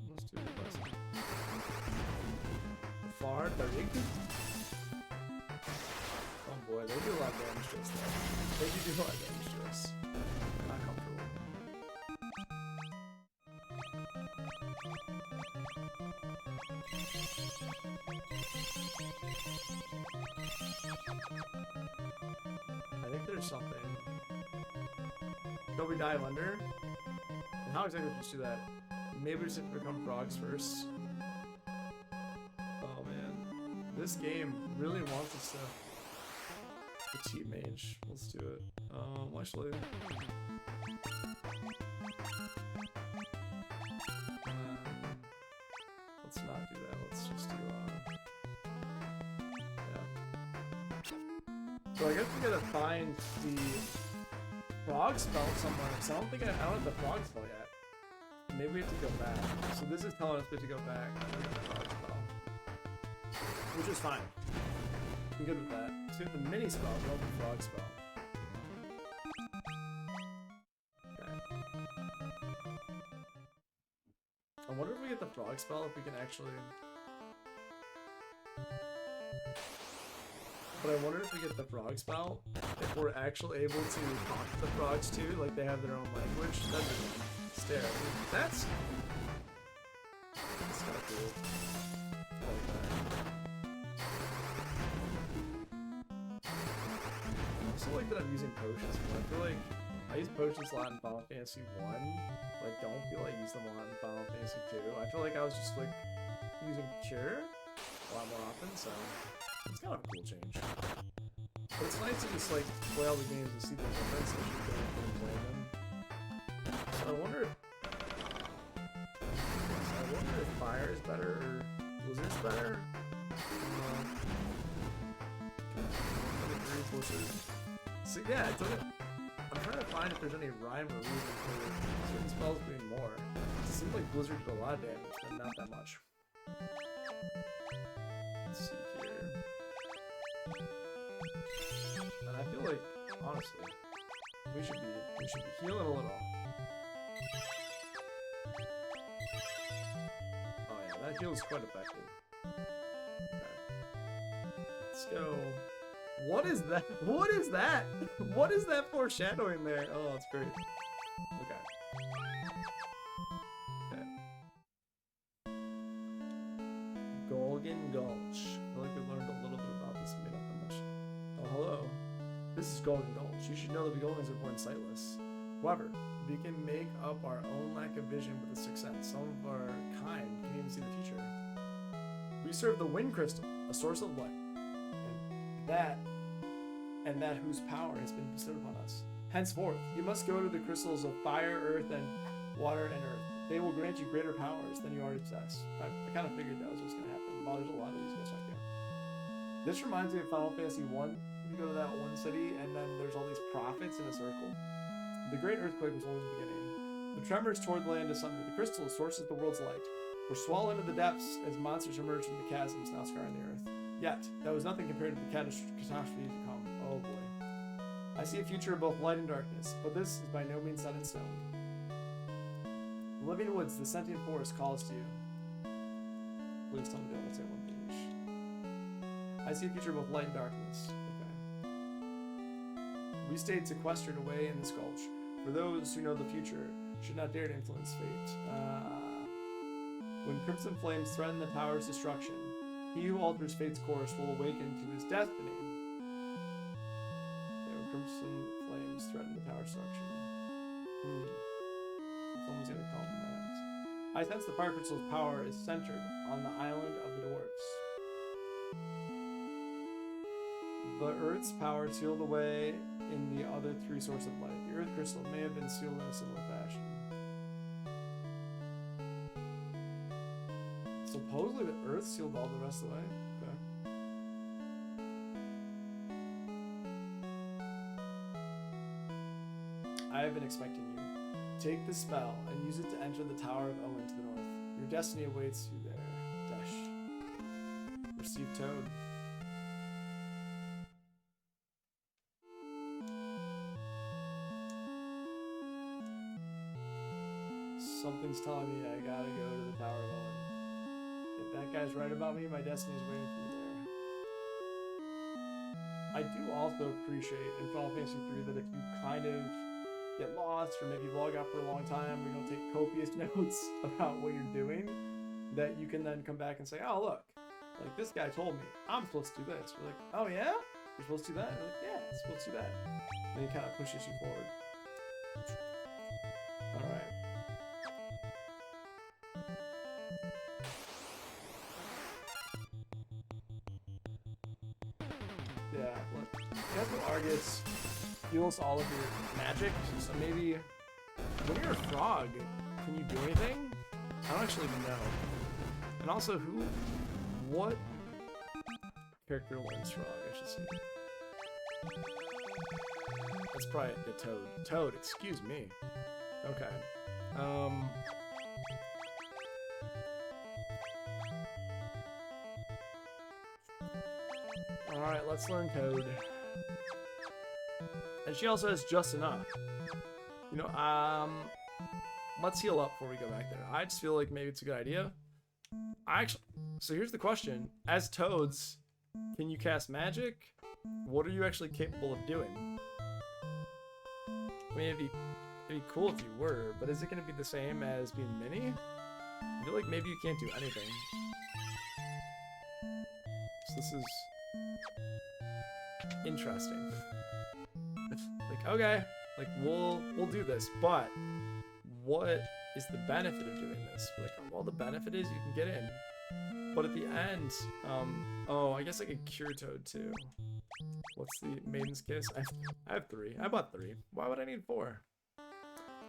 Let's do the best. Far, the rig. Oh boy, they do a lot of damage to us though. They do a lot of damage to us. Not comfortable. I think there's something. Don't we dive under? And how exactly do we do that? Maybe we just have to become frogs first. Oh man. This game really wants us to petite mage. Let's do it. Actually. Let's not do that. Let's just do yeah. So I guess we gotta find the frog spell somewhere. So I don't have the frog spell yet. Maybe we have to go back. So this is telling us we have to go back and get the frog spell. Which is fine. I'm good with that. So we have the mini spell, but not the frog spell. Okay. I wonder if we get the frog spell, if we can actually... But I wonder if we get the frog spell, if we're actually able to talk to the frogs too, like they have their own language. That'd be stare. That's kind of cool. I like that. I also like that I'm using potions, but I feel like I use potions a lot in Final Fantasy 1, but I don't feel like I use them a lot in Final Fantasy 2. I feel like I was just like using Cure a lot more often, so it's kind of a cool change. But it's nice to just like play all the games and see the difference as you go and play them. So I wonder if fire is better or blizzard's better. So yeah, I'm trying to find if there's any rhyme or reason for certain spells doing more. It seems like Blizzard did a lot of damage, but not that much. Let's see here. And I feel like, honestly, we should be healing a little. Oh yeah, that heals quite effective. Okay. Let's go. What is that? What is that? What is that foreshadowing there? Oh, that's great. Okay. Okay. Golgan Gulch. I feel like we learned a little bit about this, maybe not that much. Oh, hello. This is Golgan Gulch. You should know that the Golgans are born sightless. However, We can make up our own lack of vision with a sixth sense. Some of our kind can even see the future. We serve the wind crystal, a source of light, and that whose power has been bestowed upon us. Henceforth, you must go to the crystals of fire, earth, and water and earth. They will grant you greater powers than you already possess. I kind of figured that was what's going to happen. Well, there's a lot of these guys out there. This reminds me of Final Fantasy 1. You go to that one city, and then there's all these prophets in a circle. The great earthquake was only the beginning. The tremors tore the land asunder. The crystal sources the world's light. We're swallowed into the depths as monsters emerge from the chasms now scarring the earth. Yet, that was nothing compared to the catastrophe to come. Oh boy. I see a future of both light and darkness, but this is by no means set in stone. The living woods, the sentient forest calls to you. Please tell me don't say one page. I see a future of both light and darkness. Okay. We stayed sequestered away in this gulch. For those who know the future, should not dare to influence fate. When crimson flames threaten the tower's destruction, he who alters fate's course will awaken to his destiny. When crimson flames threaten the tower's destruction. Someone's gonna call him that. I sense the fire crystal's power is centered on the island of the dwarfs. The earth's power sealed away in the other three sources of light. The earth crystal may have been sealed in a similar fashion. Supposedly the earth sealed all the rest of the way. Okay. I have been expecting you. Take the spell and use it to enter the Tower of Owen to the north. Your destiny awaits you there. Dash. Receive Toad. Something's telling me I gotta go to the Tower of Owen. If that guy's right about me, my destiny is waiting for me there. I do also appreciate in Final Fantasy 3 that if you kind of get lost or maybe log out for a long time or you don't take copious notes about what you're doing, that you can then come back and say, oh look, like this guy told me I'm supposed to do this. You're like, oh yeah? You're supposed to do that? You're like, yeah, I'm supposed to do that. Then he kind of pushes you forward. Alright. Yeah, look. Castle Argus heals all of your magic, so maybe when you're a frog, can you do anything? I don't actually know. And also, what character learns frog, I should say. That's probably the Toad. Toad, excuse me. Okay. Alright, let's learn Toad. And she also has just enough. You know, let's heal up before we go back there. I just feel like maybe it's a good idea. So here's the question. As Toads, can you cast magic? What are you actually capable of doing? I mean, it'd be cool if you were, but is it going to be the same as being Mini? I feel like maybe you can't do anything. So this is interesting. Like, okay, like we'll do this, but what is the benefit of doing this? Like, well, the benefit is you can get in, but at the end, oh, I guess I could cure Toad too. What's the Maiden's Kiss? I have 3. I bought 3. Why would I need 4?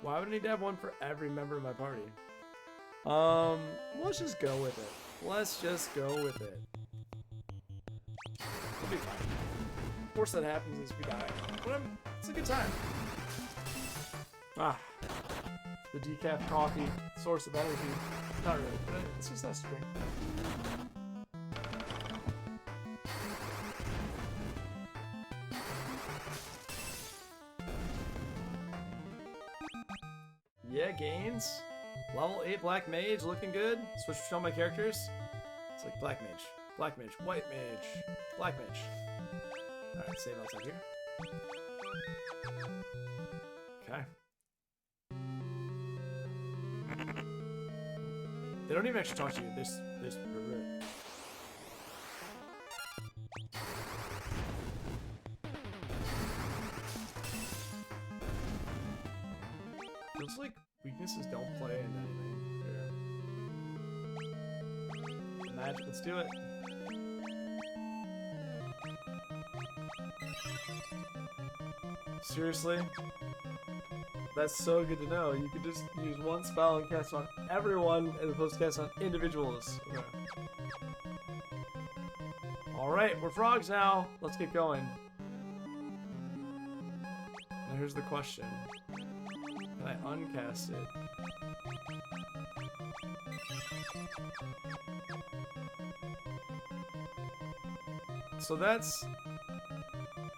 Why would I need to have 1 for every member of my party? Let's just go with it. Let's just go with it. It'll be fine. Of course, that happens is we die. But it's a good time. Ah, the decaf coffee, source of energy. Not really, but it's just nice to drink. Yeah, gains. Level 8 Black Mage, looking good. Switch between all my characters. It's like Black Mage, White Mage, Black Mage. Alright, save outside here. Okay. They don't even actually talk to you. There's looks like weaknesses don't play into anything. Here. Magic, let's do it. Seriously? That's so good to know. You could just use one spell and cast on everyone as opposed to cast on individuals. Okay. Alright, we're frogs now. Let's get going. Now here's the question. Can I uncast it? So that's...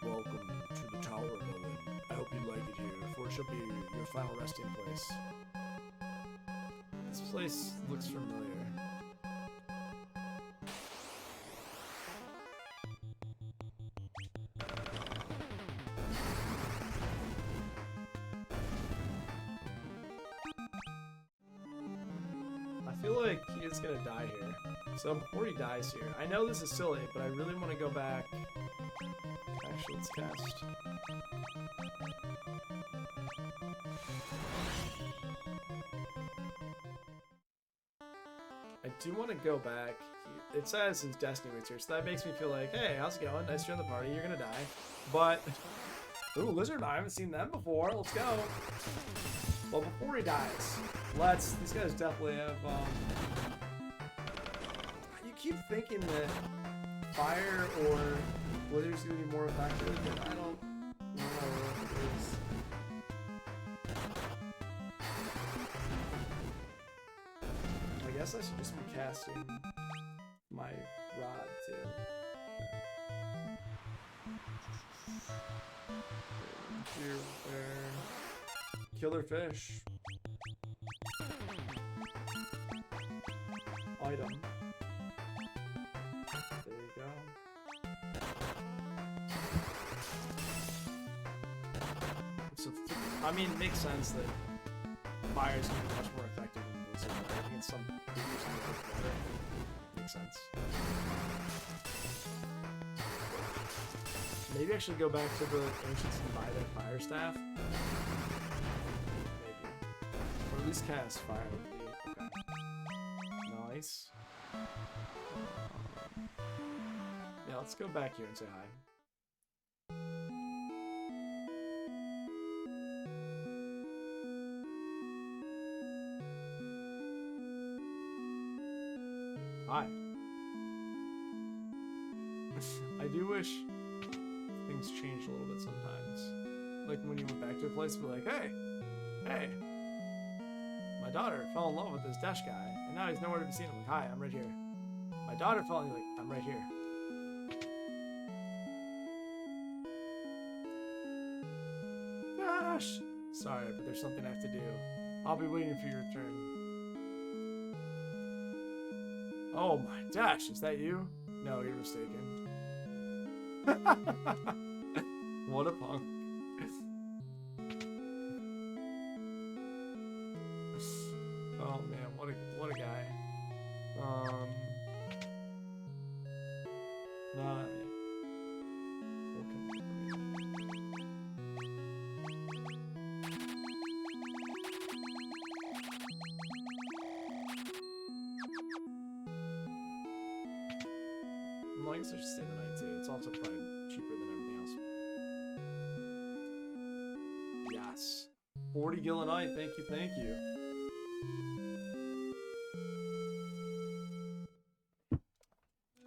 Welcome to the Tower of Owen. I hope you like it here, for it shall be your final resting place. This place looks familiar. I feel like he is gonna die here. So before he dies here, I know this is silly, but I really want to go back. Actually, let's cast. I do want to go back. It says his destiny waits here, so that makes me feel like, hey, how's it going? Nice to join the party. You're gonna die, but ooh, lizard! I haven't seen them before. Let's go. Well, before he dies, these guys definitely have. You keep thinking that fire or blizzard's gonna be more effective, but I don't know what it is. I guess I should just be casting my rod too. Here, there. Killer fish. Item. There you go. So, I mean, it makes sense that fire is going to be much more effective than blizzard. I think it's some water. Makes sense. Maybe I should go back to the ancients and buy that fire staff. Maybe. Or at least cast fire with the... Okay. Nice. Yeah, let's go back here and say hi. Hi. I do wish things changed a little bit sometimes. Like when you went back to a place, be like, hey, my daughter fell in love with this Dash guy, and now he's nowhere to be seen. I'm like, hi, I'm right here. My daughter fell in love, like, I'm right here. Dash! Sorry, but there's something I have to do. I'll be waiting for your return. Oh my Dash, is that you? No, you're mistaken. What a punk. Oh man, what a guy. Not me. I guess I should stay the night too. It's also probably cheaper than everything else. Yes. 40 gil a night. Thank you, thank you.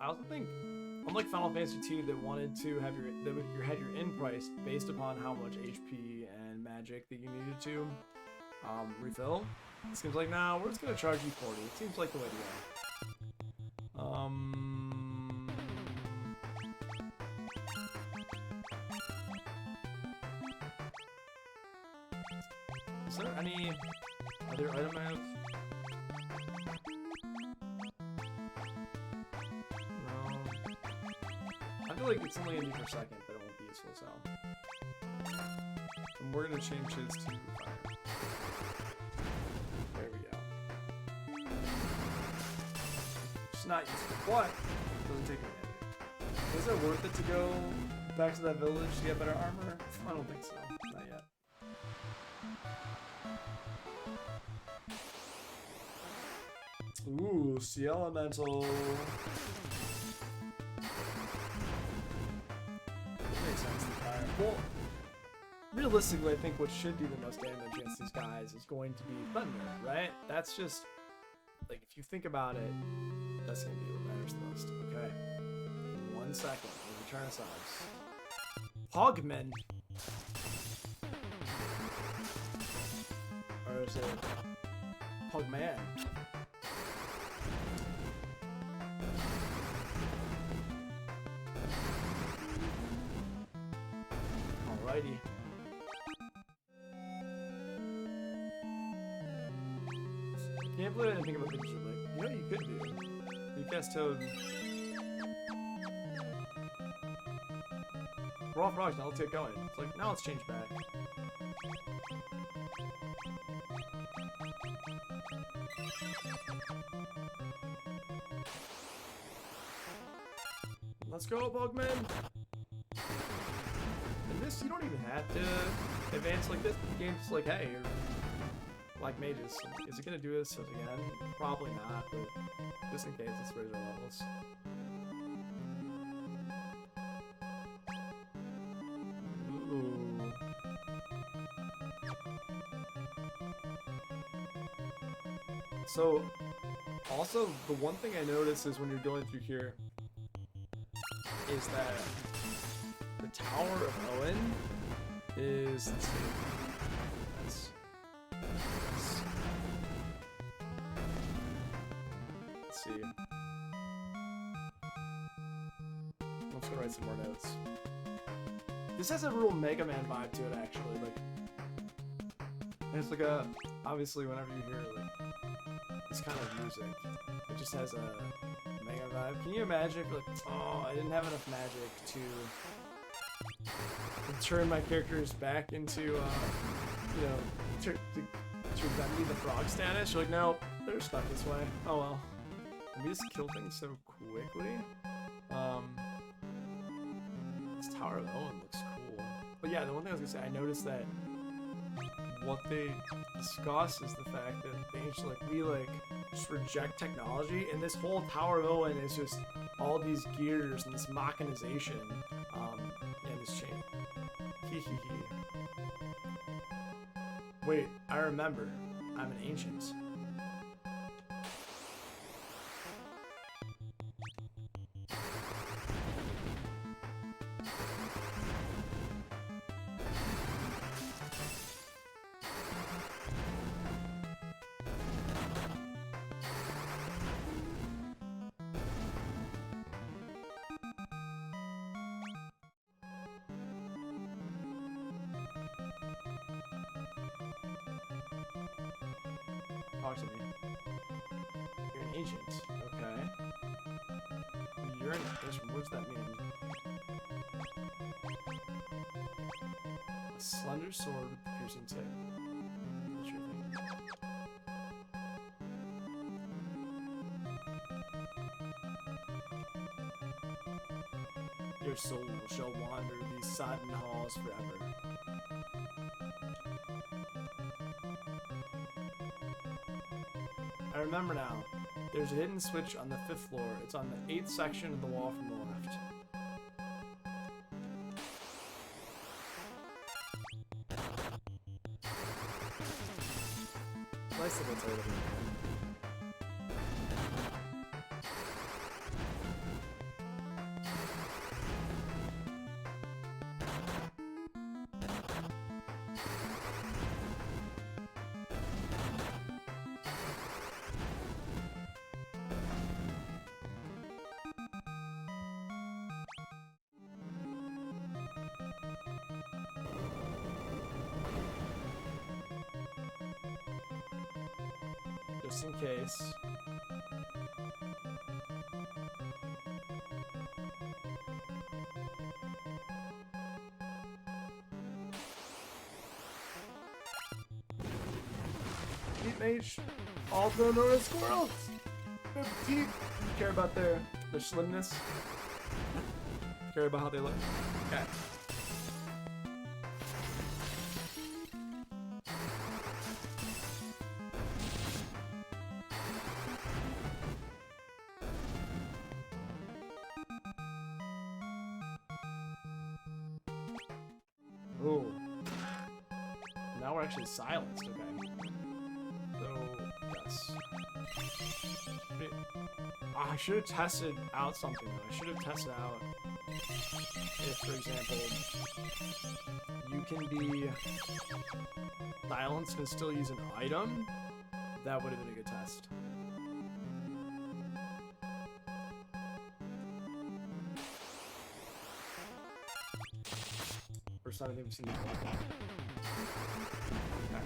I also think, unlike Final Fantasy II, that wanted to have had your in price based upon how much HP and magic that you needed to refill. It seems like now we're just gonna charge you 40. It seems like the way to go. Is there any other item I have? No. I feel like it's only a need per second, but it won't be useful, so. And we're gonna change his to fire. There we go. It's not useful, but it doesn't take a minute. Is it worth it to go back to that village to get better armor? I don't think so. Not yet. Ooh, Sea Elemental. Makes sense. Well, realistically, I think what should do the most damage against these guys is going to be Thunder, right? That's just, like, if you think about it, that's going to be what matters the most. Okay. 1 second. We'll return ourselves. Hogmen. Or is it Hogman? Alrighty. Can't believe I didn't think about things like, you know what you could do? You cast Toad. We're off rocks now, let's get going. It's like, now let's change back. Let's go, Bugman! And this, you don't even have to advance like this, but the game's like, hey, you're like mages. Is it gonna do this again? Probably not, but just in case, let's raise our levels. Ooh. So, also, the one thing I noticed is when you're going through here, is that the Tower of Owen is, let's see, let's see. Let's go write some more notes. This has a real Mega Man vibe to it, actually. Like, it's like a, obviously, whenever you hear like this kind of music, it just has a Mega vibe. Can you imagine if, like, oh, I didn't have enough magic to turn my characters back into, you know, to remedy the frog status? You're like, no, they're stuck this way. Oh well. And we just kill things so quickly. This Tower of Owen looks cool. But yeah, the one thing I was gonna say, I noticed that what they discuss is the fact that they actually, like, we, like, just reject technology, and this whole Tower of Owen is just all these gears and this mechanization, and this chain. Hee hee hee. Wait, I remember. I'm an ancient. Talk to me. You're an ancient. Okay. You're an ancient. What does that mean? A slender sword with a piercing tip. What's your thing? Your soul shall wander these sodden halls forever. I remember now. There's a hidden switch on the 5th floor. It's on the 8th section of the wall from the left. Nice little title. Just in case. Meat mage, also known as squirrels. Their teeth. Care about their slimness. Care about how they look. Okay. Oh. Now we're actually silenced, okay. So, yes. I should have tested out something though. I should have tested out if, for example, you can be silenced and still use an item. That would have been a good test. First time I think we've seen this one. Okay.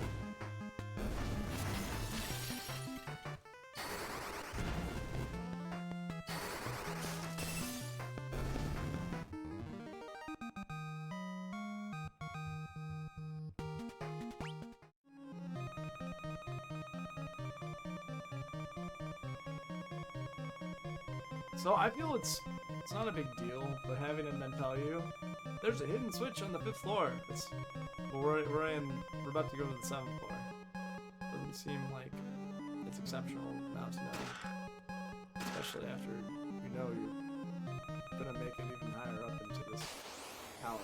So I feel it's not a big deal, but having him then tell you there's a hidden switch on the 5th floor. It's we're about to go to the 7th floor. Doesn't seem like it's exceptional now to know, especially after you know you're gonna make it even higher up into this tower.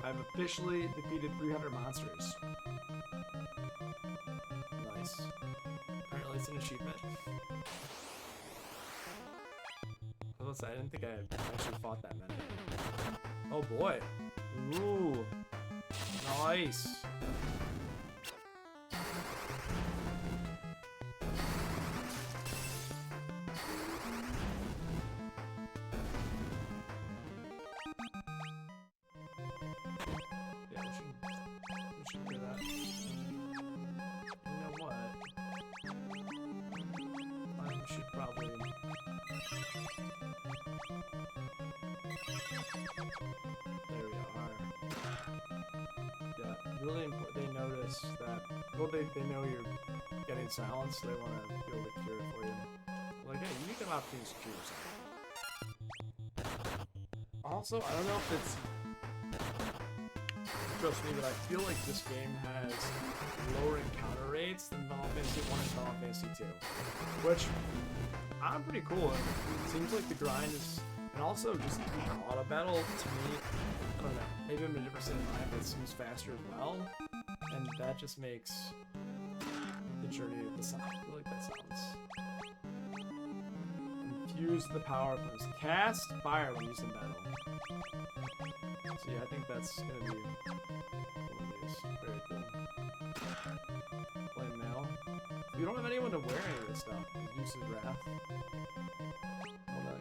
I've officially defeated 300 monsters. Nice. Apparently it's an achievement. I didn't think I actually fought that many. Oh boy. Ooh. Nice. Really important. They notice that. Well, they know you're getting silenced, so they want to be able to cure it for you. Like, hey, you can opt to cure yourself. Also, I don't know if it's just me, but I feel like this game has lower encounter rates than Final Fantasy 1 and Final Fantasy 2, which I'm pretty cool. It seems like the grind is, and also just the auto battle to me. I don't know, maybe I'm in a different state of mind, but it seems faster as well, and that just makes the journey of the sound. I feel like that sounds... Infuse the power from cast fire when used in battle. So yeah, I think that's gonna be one of these. Very cool. Flame mail. You don't have anyone to wear any of this stuff. Use his wrath. I wanna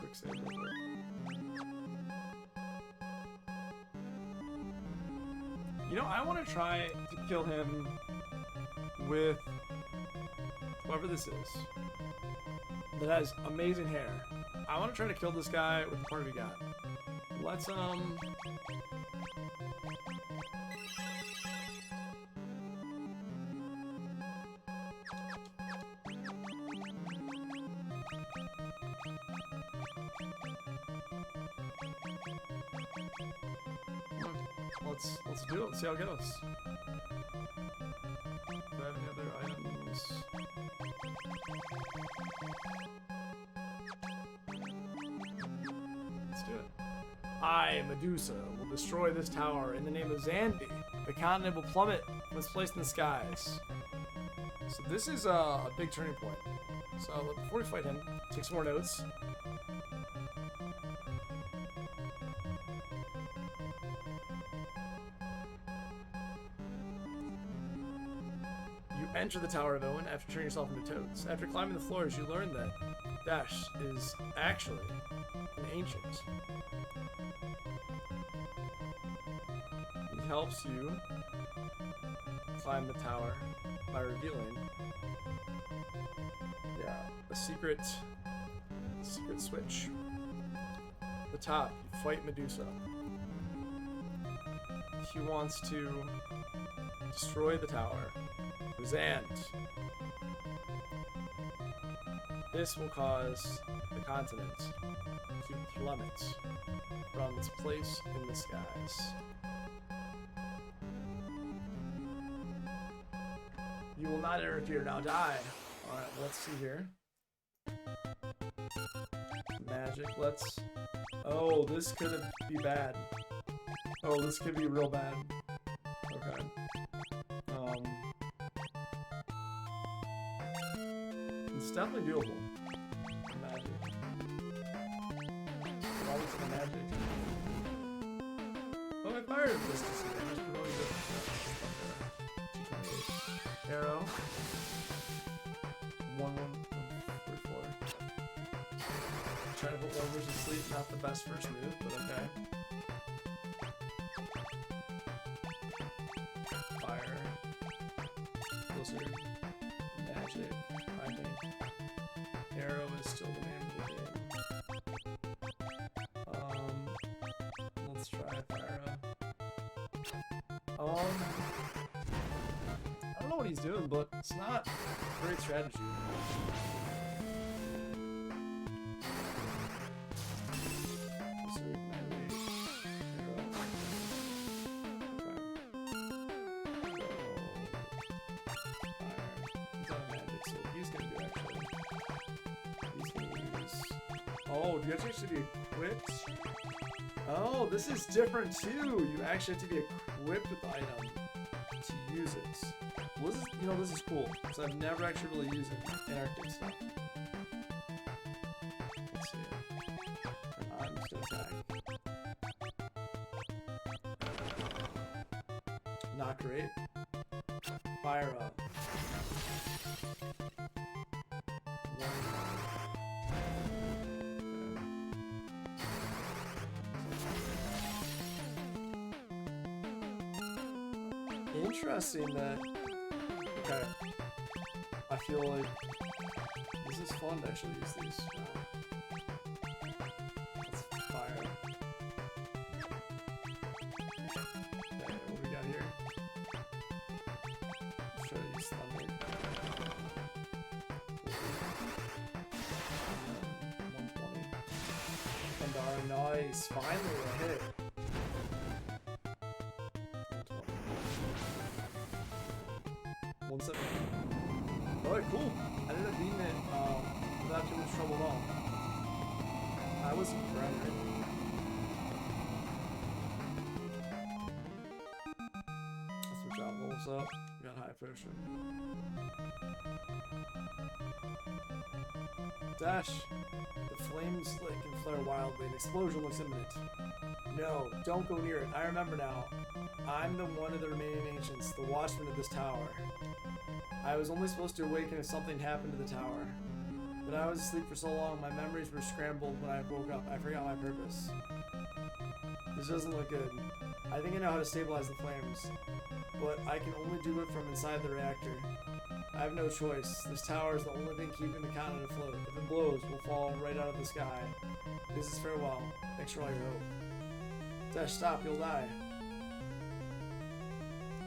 quick save real quick. You know, I want to try to kill him with whoever this is that has amazing hair. I want to try to kill this guy with the part we got. Let's let's do it. Let's see how it goes. Do I have any other items? Let's do it. I, Medusa, will destroy this tower in the name of Xande. The continent will plummet from its place in the skies. So this is a big turning point. So before we fight him, take some more notes. Enter the Tower of Owen after turning yourself into toads. After climbing the floors, you learn that Dash is actually an ancient. He helps you climb the tower by revealing, a secret switch. At the top, you fight Medusa. He wants to destroy the tower. Xande. This will cause the continent to plummet from its place in the skies. You will not interfere, now die. Alright, let's see here. Magic, let's... Oh, this could be bad. Oh, this could be real bad. Okay. It's definitely doable. Magic. Always in the magic. Oh, I fired this to see damage, but always good. Arrow. 1, 3, 4. Trying to put Warriors to sleep, not the best first move, but okay. Fire. Blizzard. Magic, I think. Arrow is still the name of the game. Let's try Fire. I don't know what he's doing, but it's not a great strategy. Oh, do you actually have to be equipped? Oh, this is different too. You actually have to be equipped with the item to use it. Well, this is, you know, this is cool because I've never actually really used it in Arctic stuff. Let's see. I'm just gonna attack. Not great. Fire up. Interesting that, okay, I feel like this is fun to actually use these. Let's fire. Okay, what do we got here? Let's try to use thunder. 120. Thundara, nice, finally a hit. Alright, cool. I ended up beating it without too much trouble at all. I was surprised. Let's switch out rolls up. We got high potion. Dash. The flames can flare wildly. An explosion looks imminent. No, don't go near it. I remember now. I'm the one of the remaining ancients, the watchman of this tower. I was only supposed to awaken if something happened to the tower. But I was asleep for so long, my memories were scrambled when I woke up. I forgot my purpose. This doesn't look good. I think I know how to stabilize the flames, but I can only do it from inside the reactor. I have no choice. This tower is the only thing keeping the continent afloat. If it blows, we'll fall right out of the sky. This is farewell. Thanks for all your hope. Dash, stop, you'll die.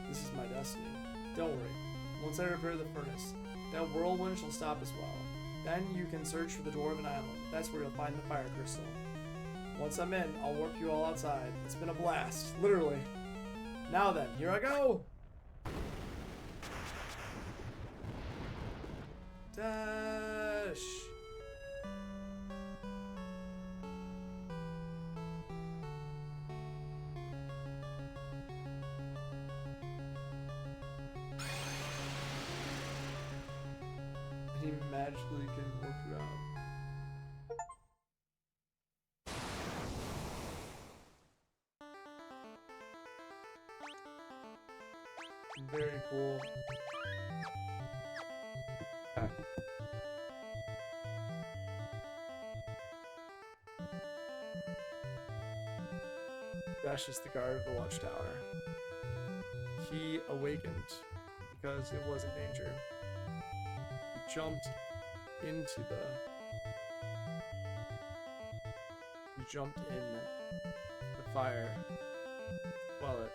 This is my destiny. Don't worry. Once I repair the furnace, that whirlwind shall stop as well. Then you can search for the Dwarven Island. That's where you'll find the fire crystal. Once I'm in, I'll warp you all outside. It's been a blast, literally. Now then, here I go! Dash! He magically can warp you out. Very cool. Dash is the guard of the watchtower. He awakened because it was in danger. He jumped into the... He jumped in the fire while it...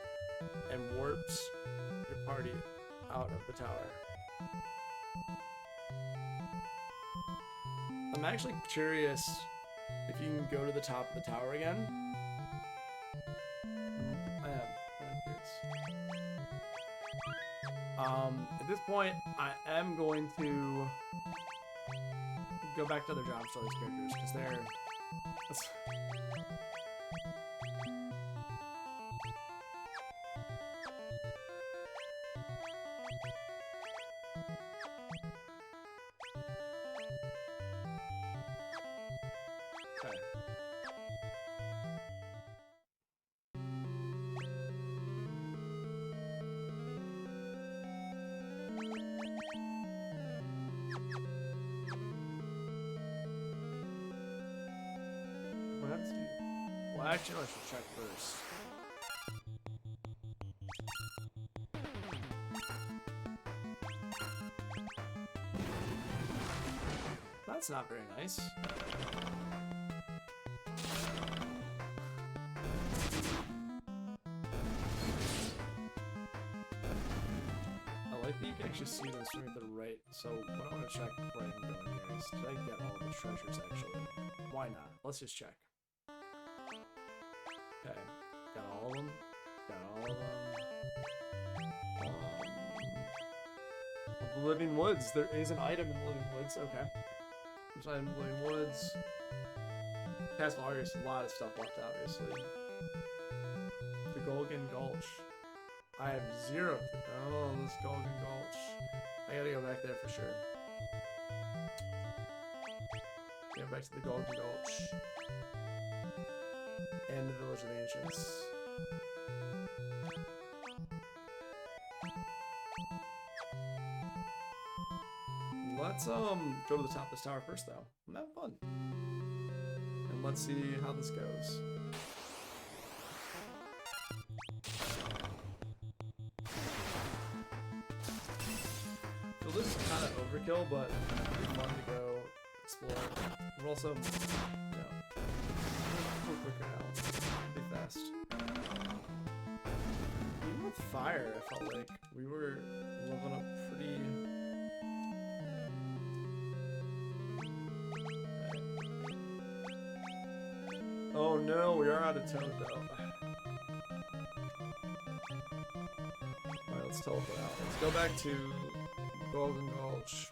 and warped your party out of the tower. I'm actually curious if you can go to the top of the tower again. I am curious. At this point, I am going to go back to other jobs for these characters because they're. Okay. What happens to you? Well, actually, I should check first. That's not very nice. I like that you can actually see them swimming to the right. So what I want to check before I even go in here is, did I get all the treasures actually? Why not? Let's just check. Okay, got all of them. Got all of them. The Living Woods. There is an item in the Living Woods. Okay. There's an item in the Living Woods. Castle Argus, a lot of stuff left, obviously. The Golgan Gulch. I have 0. Oh, this Golgan Gulch. I gotta go back there for sure. Go back to the Golgan Gulch. And the Village of the Ancients. Let's go to the top of this tower first though. I'm having fun. And let's see how this goes. So this is kind of overkill, but it'd be fun to go explore. We're also, you know, a little quicker now. Be fast. Even with fire, I felt like we were leveling up pretty. Oh no, we are out of toad though. Alright, let's teleport out. Let's go back to Golden Gulch.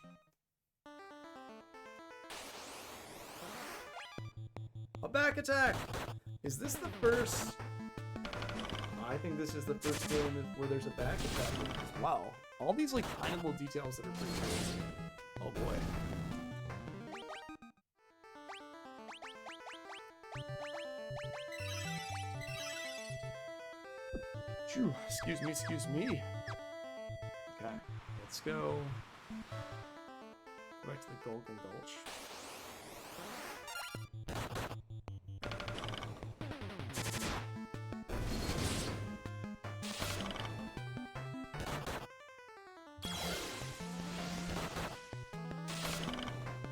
A back attack! Is this the first? I think this is the first game where there's a back attack. Wow, all these like tiny little details that are pretty crazy. Oh boy. Phew, excuse me, excuse me. Okay, let's go. Go back to the Golden Gulch.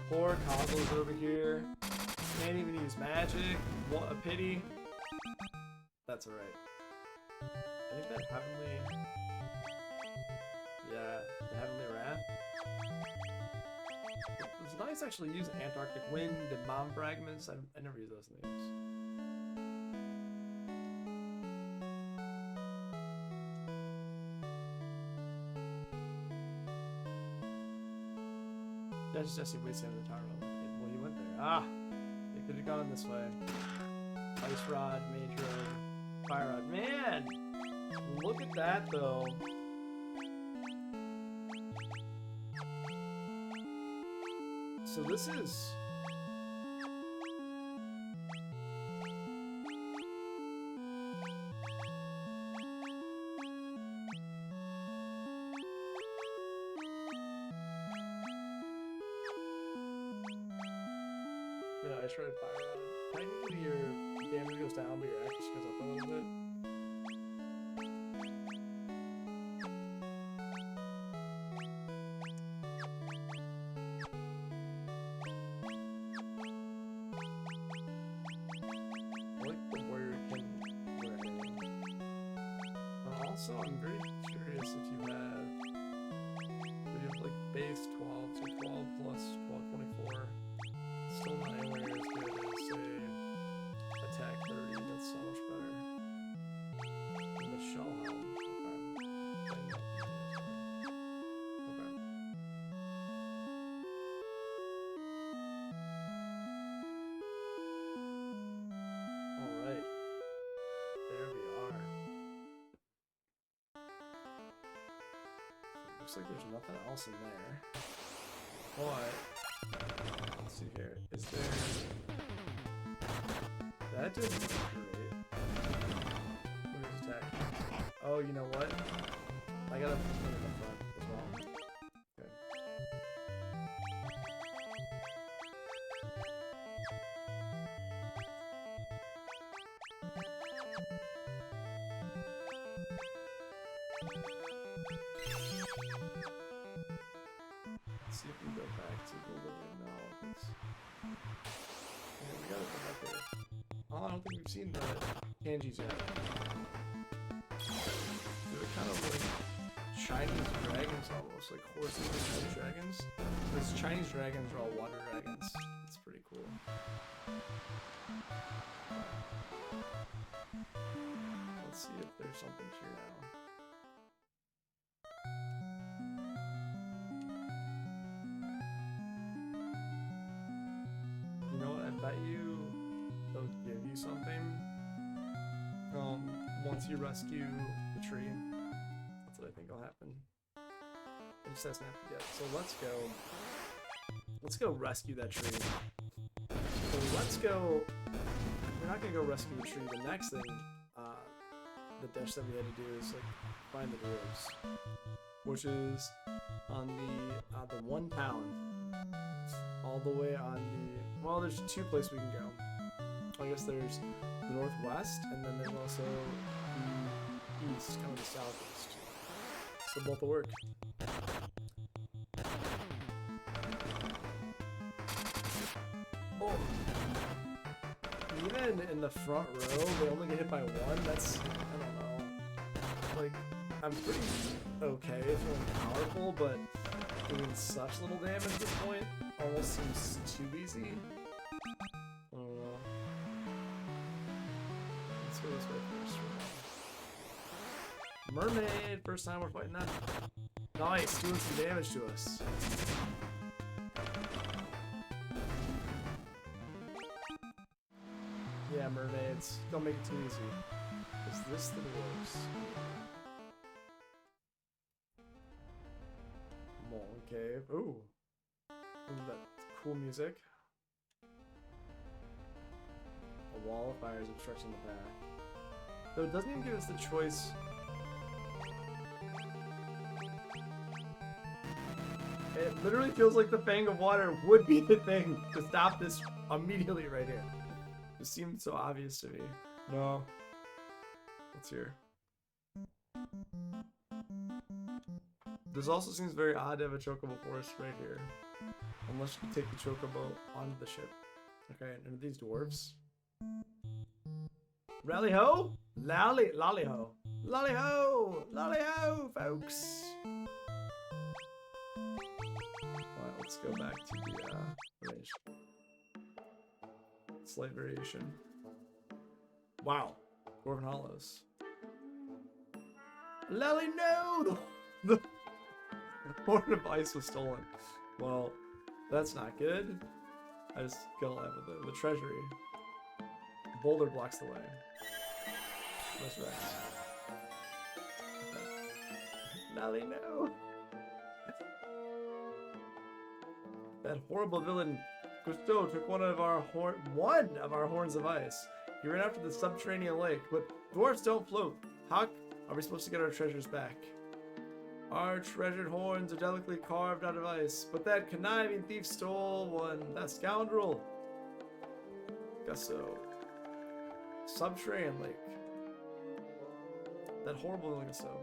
Poor Cosmo's over here. Can't even use magic. What a pity. That's alright. I think that Heavenly... Yeah, the Heavenly Wrath. It was nice actually using Antarctic Wind and Bomb Fragments. I never use those names. That's Jesse wasting on the tower. Well, he went there. Ah! They could have gone this way. Ice Rod, Mage Road, Fire Rod. Man! Look at that, though. So this is... Yeah, I tried Fire Rod. Technically your damage goes down, but your accuracy goes up a little bit. Also, I'm very curious if you have like base 12, so 12 plus 12, 24. looks like there's nothing else in there. But let's see here. Is there? That didn't look great. Who's attacking? Oh, you know what? I gotta put it in the front as well. Good. Let's see if we go back to the living now. Yeah, we gotta go back there. Oh, I don't think we've seen the kanjis yet. They're kind of like Chinese dragons almost, like horses and Chinese dragons. Those Chinese dragons are all water dragons. It's pretty cool. Let's see if there's something here now. You know what? I bet you they'll give you something. Once you rescue the tree. That's what I think will happen. It just hasn't happened yet. So let's go rescue that tree. So let's go. We're not gonna go rescue the tree. The next thing, the dash that we had to do is like find the dwarves, which is on the 1 town, all the way on the. Well, there's 2 places we can go. I guess there's the northwest, and then there's also the east, kind of the southeast. So both will work. Oh. Even in the front row, they only get hit by 1. That's, I don't know. Like, I'm pretty okay feeling powerful, but doing such little damage at this point almost seems too easy. I don't know. Let's go this way first. Mermaid! First time we're fighting that. Nice, doing some damage to us. Yeah, mermaids. Don't make it too easy. Is this the dwarves? Molten cave. Ooh. Look at that cool music. A wall of fire is obstructing the path. Though it doesn't even give us the choice. It literally feels like the Fang of Water would be the thing to stop this immediately right here. It seemed so obvious to me. No. What's here? This also seems very odd to have a chocobo forest right here. Unless you take the chocobo onto the ship. Okay, and are these dwarves? Rally ho! Lolly ho! Lolly ho! Lolly ho, folks! Alright, let's go back to the range. Slight variation. Wow. Dwarven Hollows. Lally, no! The Horn of Ice was stolen. Well, that's not good. I just gotta laugh at the treasury. Boulder blocks the way. That's right. Okay. Lally, no! That horrible villain Cousteau took one of our horns of ice. He ran after the subterranean lake, but dwarfs don't float. How are we supposed to get our treasures back? Our treasured horns are delicately carved out of ice, but that conniving thief stole one. That scoundrel. Guess so. Subterranean lake. That horrible villain Cousteau.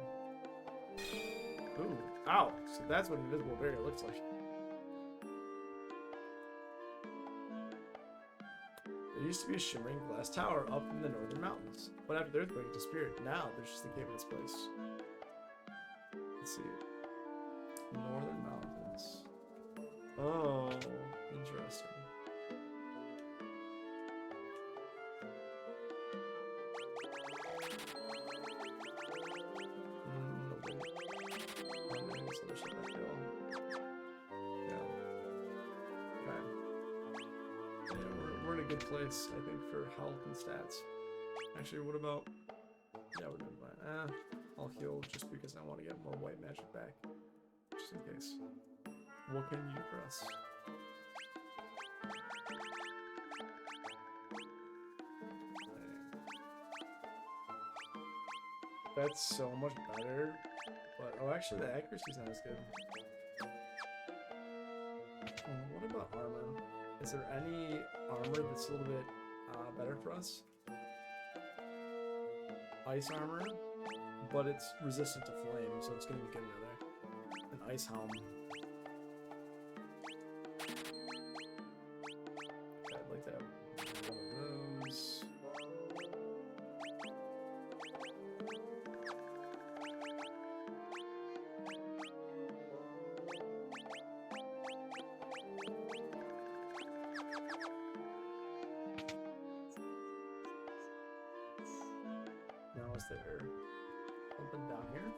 Ooh, ow! So that's what an invisible barrier looks like. There used to be a shimmering glass tower up in the northern mountains, but after the earthquake it disappeared. Now there's just a cave in its place. Let's see. Northern mountains. Oh, interesting. Good place, I think, for health and stats. Actually, what about... Yeah, we're doing that. I'll heal just because I want to get more white magic back. just in case. What can you do for us? That's so much better. But, oh, actually, the accuracy's not as good. What about armor? Is there any armor that's a little bit better for us? Ice armor, but it's resistant to flame, so it's going to be good in there. An ice helm. I'd like to have one of those. Now is there something down here?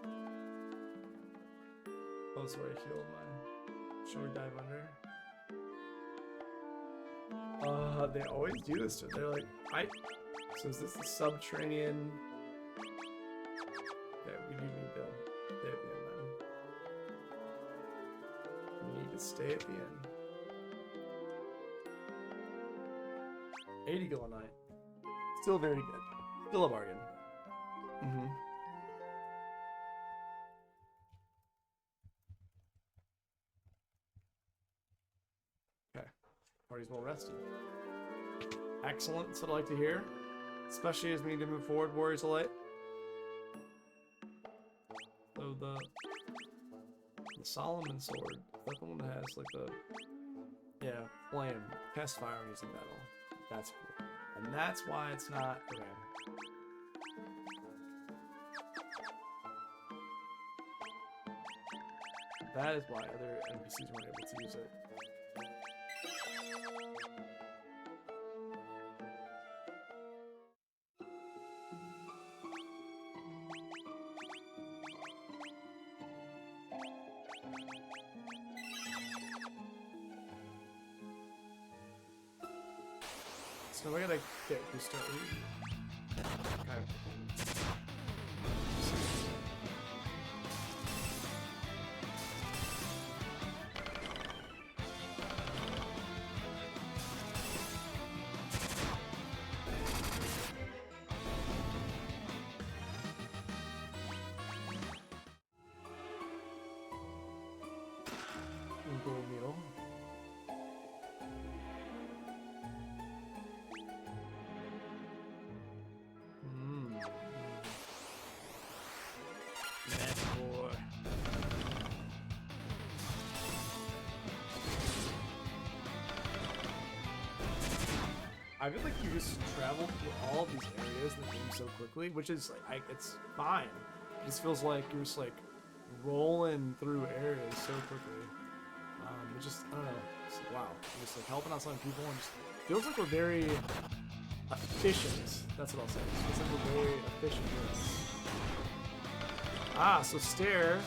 Oh, that's where I healed my short dive under. They always do this to it. They're like, so is this the subterranean? Okay, we do need to stay at the end then. We need to stay at the end. 80 Gillenite. Still very good. Still a bargain. Mm-hmm. Okay. Party's well rested. Excellent. That's what I like to hear. Especially as we need to move forward, Warriors of Light. So the Solomon sword, that's the one that has like the flame, cast fire when using metal. That's cool. And that's why it's not okay. That is why other NPCs weren't able to use it. So I gotta get Gusto. Okay. Gold needle. Boy. I feel like you just travel through all of these areas in the game so quickly, which is like, it's fine. It just feels like you're just like rolling through areas so quickly. It just, I don't know, it's like, wow, you're just like helping out some people and just feels like we're very efficient. That's what I'll say. It feels like we're very efficient here. Ah, so stare.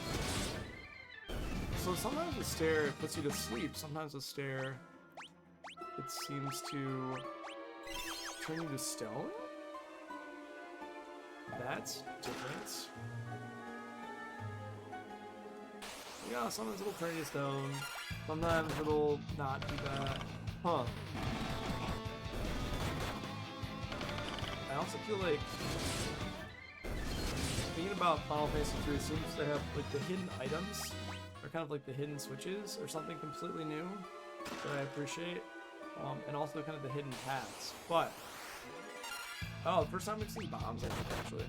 So sometimes the stare puts you to sleep. Sometimes the stare, it seems to turn you to stone. That's different. Yeah, sometimes it'll turn you to stone. Sometimes it'll not do that. Huh. I also feel like thinking about Final Fantasy 3 seems to have like the hidden items are kind of like the hidden switches or something completely new that I appreciate. And also kind of the hidden paths. But oh, first time we've seen bombs, I think, actually.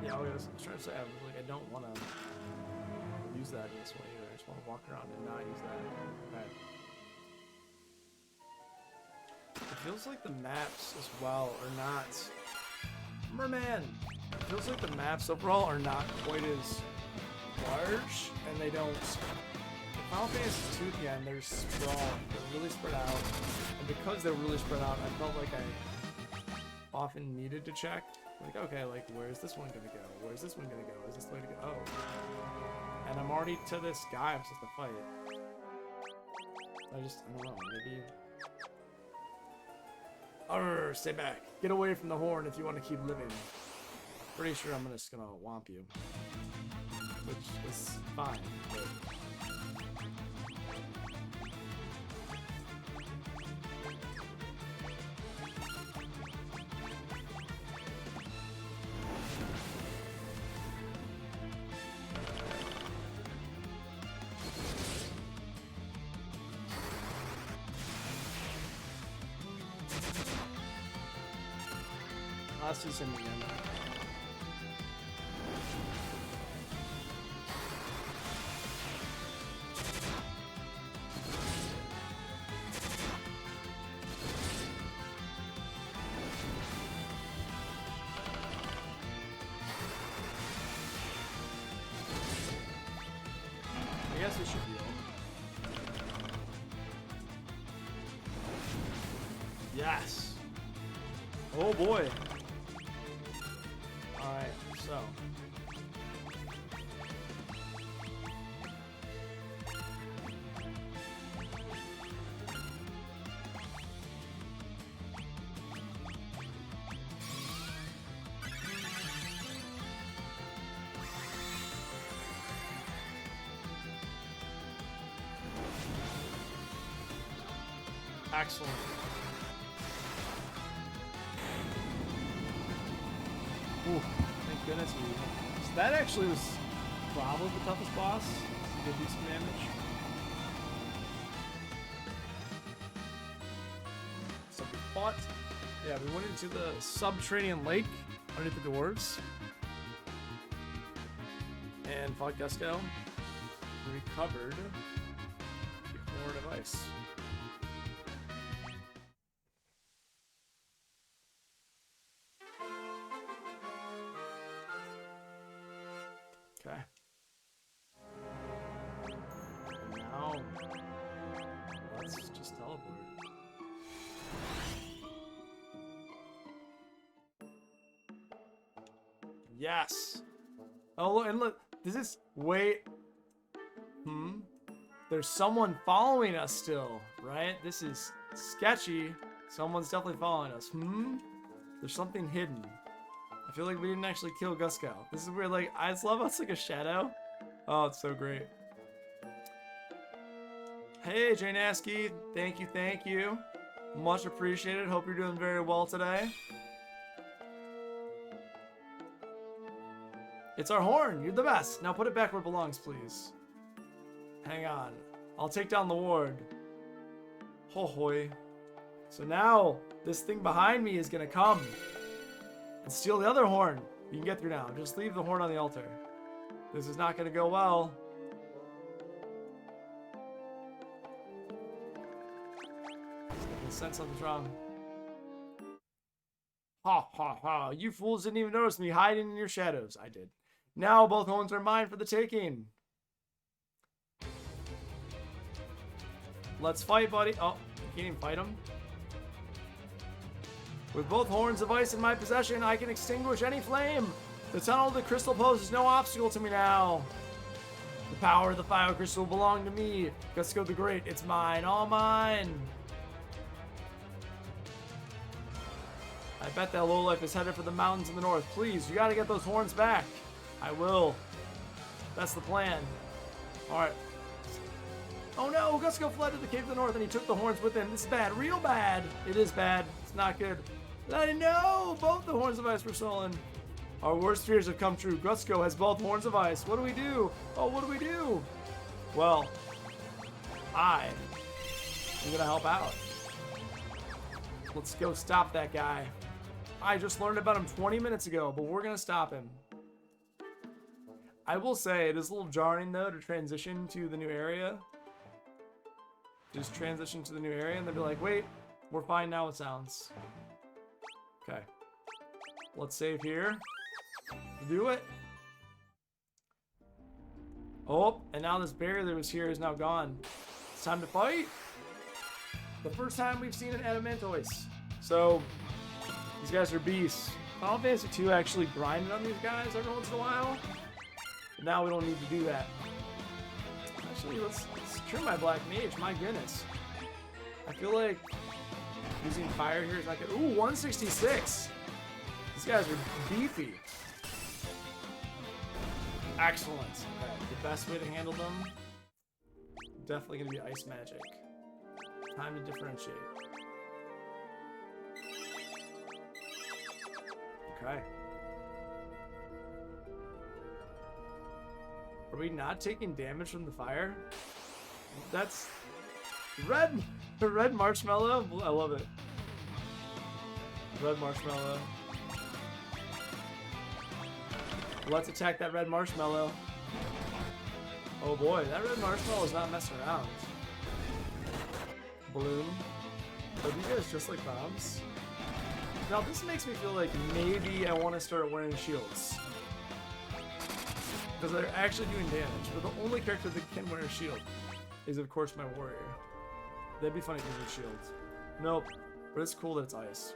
Yeah, I was trying to say, I was like, I don't want to use that in this way either. I just want to walk around and not use that. Okay. It feels like the maps as well are not... Merman! It feels like the maps overall are not quite as large, and they don't. The Final Fantasy 2 at the end, they're sprawled. They're really spread out, and because they're really spread out, I felt like I often needed to check. Like, okay, like, where's this one gonna go? Where's this one gonna go? Is this the way to go? Oh. And I'm already to this guy I'm supposed to fight. I don't know, maybe... Arrgh, stay back. Get away from the horn if you want to keep living. Pretty sure I'm just gonna whomp you. Which is fine, but... Let's do some again. I guess we should heal. Yes. Oh boy. Alright, so. Excellent. Ooh, thank goodness we... So that actually was probably the toughest boss. He did do some damage. So we fought... Yeah, we went into the subterranean lake underneath the dwarves. And fought Gusco. Recovered the Horn of Ice. Okay. And now, let's just teleport. Yes! Oh, and look, this is... Wait. There's someone following us still, right? This is sketchy. Someone's definitely following us. There's something hidden. I feel like we didn't actually kill Gusco. This is weird, like, I just love how it's like a shadow. Oh, it's so great. Hey, Jane Askey, thank you, thank you. Much appreciated, hope you're doing very well today. It's our horn, you're the best. Now put it back where it belongs, please. Hang on, I'll take down the ward. Ho hoy. So now, this thing behind me is gonna come and steal the other horn. You can get through now. Just leave the horn on the altar. This is not going to go well. I can sense something's wrong. Ha ha ha. You fools didn't even notice me hiding in your shadows. I did. Now both horns are mine for the taking. Let's fight, buddy. Oh, you can't even fight him. With both horns of ice in my possession, I can extinguish any flame. The tunnel of the crystal poses no obstacle to me now. The power of the fire crystal belong to me. Gusco the Great, it's mine, all mine. I bet that lowlife is headed for the mountains in the north. Please, you gotta get those horns back. I will. That's the plan. Alright. Oh no, Gusco fled to the cave to the north and he took the horns with him. This is bad, real bad. It is bad. It's not good. I know! Both the horns of ice were stolen. Our worst fears have come true. Gusco has both horns of ice. What do we do? Oh, what do we do? Well, I'm gonna help out. Let's go stop that guy. I just learned about him 20 minutes ago, but we're gonna stop him. I will say, it is a little jarring though to transition to the new area. Just transition to the new area and they'll be like, wait, we're fine now with sounds. Okay. Let's save here. Do it. Oh, and now this barrier that was here is now gone. It's time to fight. The first time we've seen an Adamantoise. So, these guys are beasts. Final Fantasy 2 actually grinded on these guys every once in a while. But now we don't need to do that. Actually, let's trim my Black Mage. My goodness. I feel like using fire here is not good. Ooh, 166. These guys are beefy. Excellent. Okay, the best way to handle them, definitely gonna be Ice Magic. Time to differentiate. Okay. Are we not taking damage from the fire? That's the red marshmallow. I love it. Red marshmallow. Let's attack that red marshmallow. Oh boy, that red marshmallow is not messing around. Bloom. Are these guys just like bombs? Now this makes me feel like maybe I want to start wearing shields. Because they're actually doing damage, but the only character that can wear a shield is of course my warrior. That'd be funny if it was shields. Nope, but it's cool that it's ice.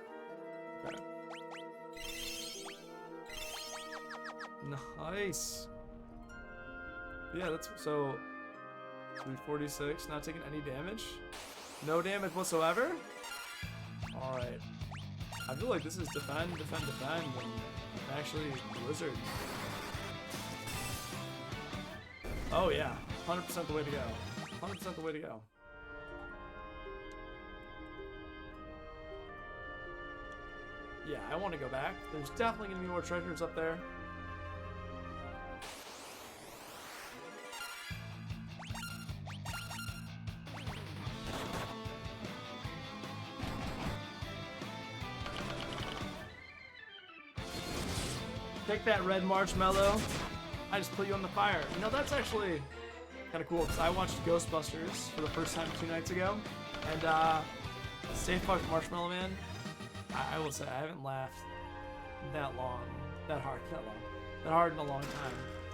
Okay. Nice. Yeah, that's so 346, not taking any damage. No damage whatsoever. Alright. I feel like this is defend, and actually Blizzard. Oh yeah, 100% the way to go. 100% the way to go. Yeah, I want to go back. There's definitely going to be more treasures up there. Take that red marshmallow. I just put you on the fire. You know, that's actually kind of cool because I watched Ghostbusters for the first time 2 nights ago. And, Stay Fucked Marshmallow Man, I will say I haven't laughed that hard in a long time.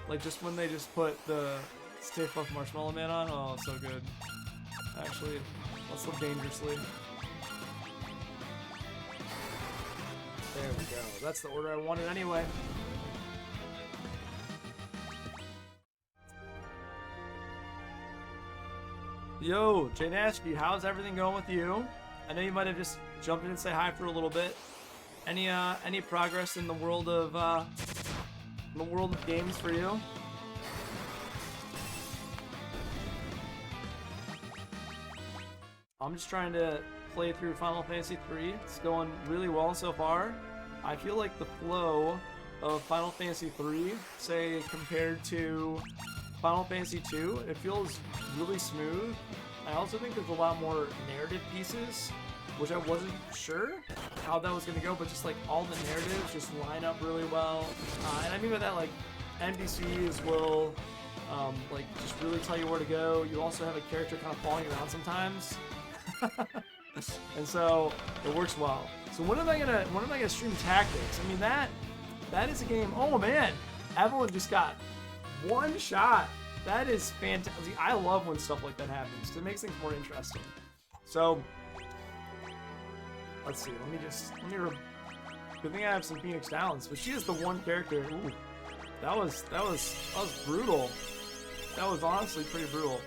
Like just when they just put the Stay Fucked Marshmallow Man on, oh, so good. Actually, let's live dangerously. There we go. That's the order I wanted anyway. Yo, Janashki, how's everything going with you? I know you might have just jumped in and say hi for a little bit. Any progress in the world of games for you? I'm just trying to play through Final Fantasy 3. It's going really well so far. I feel like the flow of Final Fantasy 3, say compared to Final Fantasy 2, it feels really smooth. I also think there's a lot more narrative pieces, which I wasn't sure how that was going to go, but just like all the narratives just line up really well. And I mean by that, like NPCs will like just really tell you where to go. You also have a character kind of following you around sometimes. And so it works well. So when am I gonna stream Tactics? I mean that is a game. Oh man, Evelyn just got one shot. That is fantastic. I love when stuff like that happens. It makes things more interesting. So let's see. Good thing I have some Phoenix Downs, but she is the one character. Ooh, that was brutal. That was honestly pretty brutal.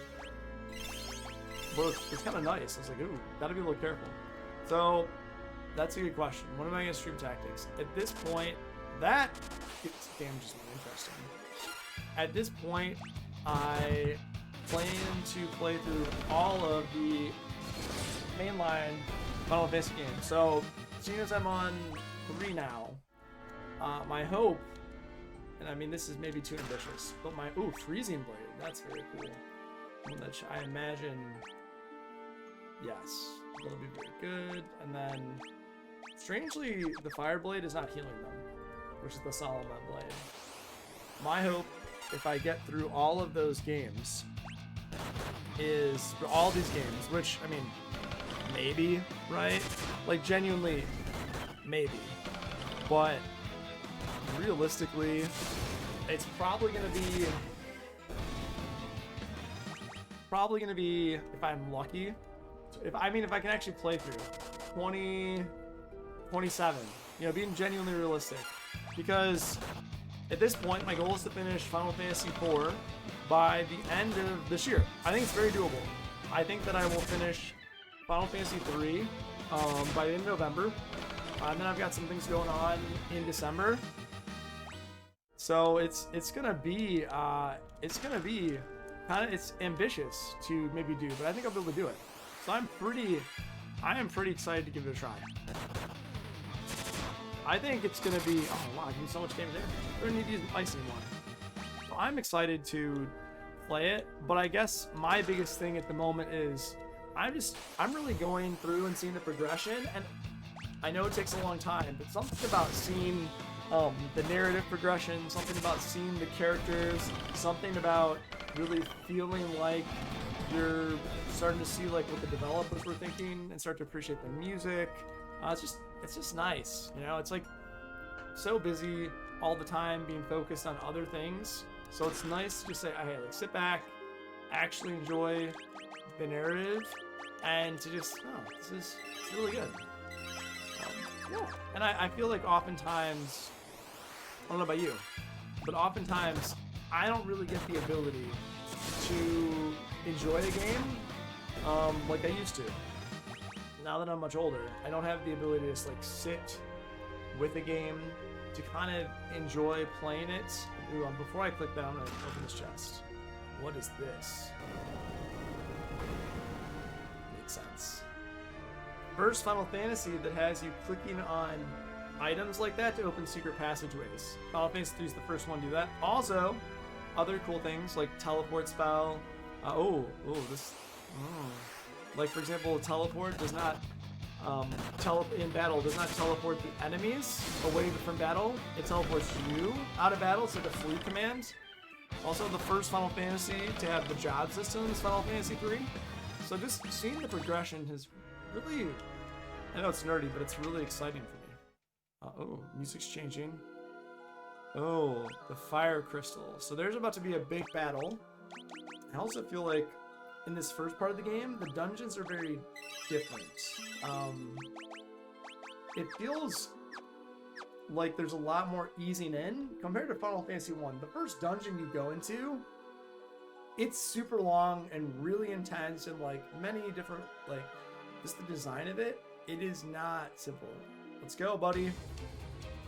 But it's kind of nice. I was like, ooh, gotta be a little careful. So that's a good question. When am I gonna stream Tactics? At this point, that game just been interesting. At this point, I plan to play through all of the mainline Final Fantasy games. So, seeing as I'm on 3 now, my hope, and I mean this is maybe too ambitious, but Freezing Blade, that's very cool. Which I imagine, yes, that'll be very good. And then, strangely, the Fire Blade is not healing them, which is the Solomon Blade. My hope, if I get through all of those games, is for all these games, which, I mean, maybe, right? Like, genuinely, maybe. But, realistically, it's probably going to be probably going to be, if I'm lucky, if I can actually play through 27, you know, being genuinely realistic, because at this point my goal is to finish Final Fantasy IV by the end of this year. I think it's very doable. I think that I will finish Final Fantasy III by the end of November, and then I've got some things going on in December. So it's gonna be kind of, it's ambitious to maybe do, but I think I'll be able to do it. So I am pretty excited to give it a try. I think it's gonna be, oh wow, I do so much damage there. We're gonna need to use ice anymore. So I'm excited to play it, but I guess my biggest thing at the moment is I'm really going through and seeing the progression, and I know it takes a long time, but something about seeing the narrative progression, something about seeing the characters, something about really feeling like you're starting to see like what the developers were thinking and start to appreciate the music. It's just nice, you know. It's like so busy all the time being focused on other things, so it's nice to just say, hey, like sit back, actually enjoy the narrative, and to just, oh, it's really good. Yeah, and I feel like oftentimes, I don't know about you, but oftentimes I don't really get the ability to enjoy a game like I used to. Now that I'm much older, I don't have the ability to just like sit with a game to kind of enjoy playing it. Ooh, before I click that, I'm gonna open this chest. What is this? Makes sense. First Final Fantasy that has you clicking on items like that to open secret passageways. Final Fantasy 3 is the first one to do that. Also, other cool things like teleport spell. Like for example, teleport does not in battle does not teleport the enemies away from battle. It teleports you out of battle. It's like a flee command. Also, the first Final Fantasy to have the job system is Final Fantasy 3. So just seeing the progression has really, I know it's nerdy, but it's really exciting for me. Oh, music's changing. Oh, the fire crystal. So there's about to be a big battle. I also feel like in this first part of the game, the dungeons are very different. It feels like there's a lot more easing in compared to Final Fantasy 1. The first dungeon you go into, it's super long and really intense, and like many different, like just the design of it, it is not simple. Let's go, buddy.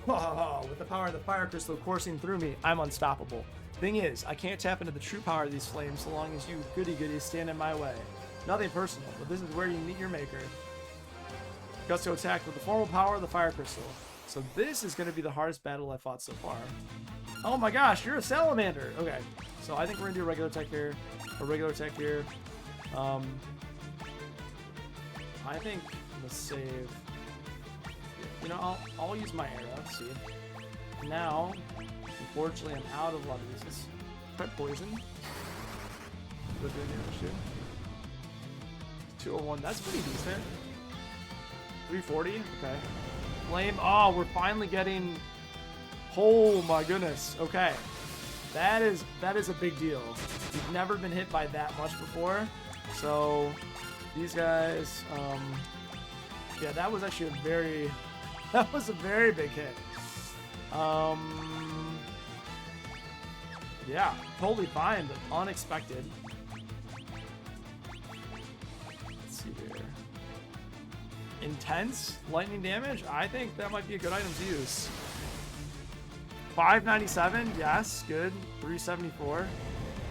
Whoa, with the power of the fire crystal coursing through me, I'm unstoppable. Thing is, I can't tap into the true power of these flames so long as you goody-goodies stand in my way. Nothing personal, but this is where you meet your maker. Gusto attacked with the formal power of the fire crystal. So this is going to be the hardest battle I've fought so far. Oh my gosh, you're a salamander! Okay, so I think we're going to do a regular attack here. I think let's save. You know, I'll use my arrow. See. Now, unfortunately, I'm out of a lot of these. Let's try poison. Good damage too. 201. That's pretty decent. 340. Okay. Flame. Oh, we're finally getting. Oh my goodness. Okay. That is a big deal. We've never been hit by that much before. So these guys. Yeah, that was actually a very. That was a very big hit. Yeah, totally fine, but unexpected. Let's see here. Intense lightning damage? I think that might be a good item to use. 597, yes, good. 374.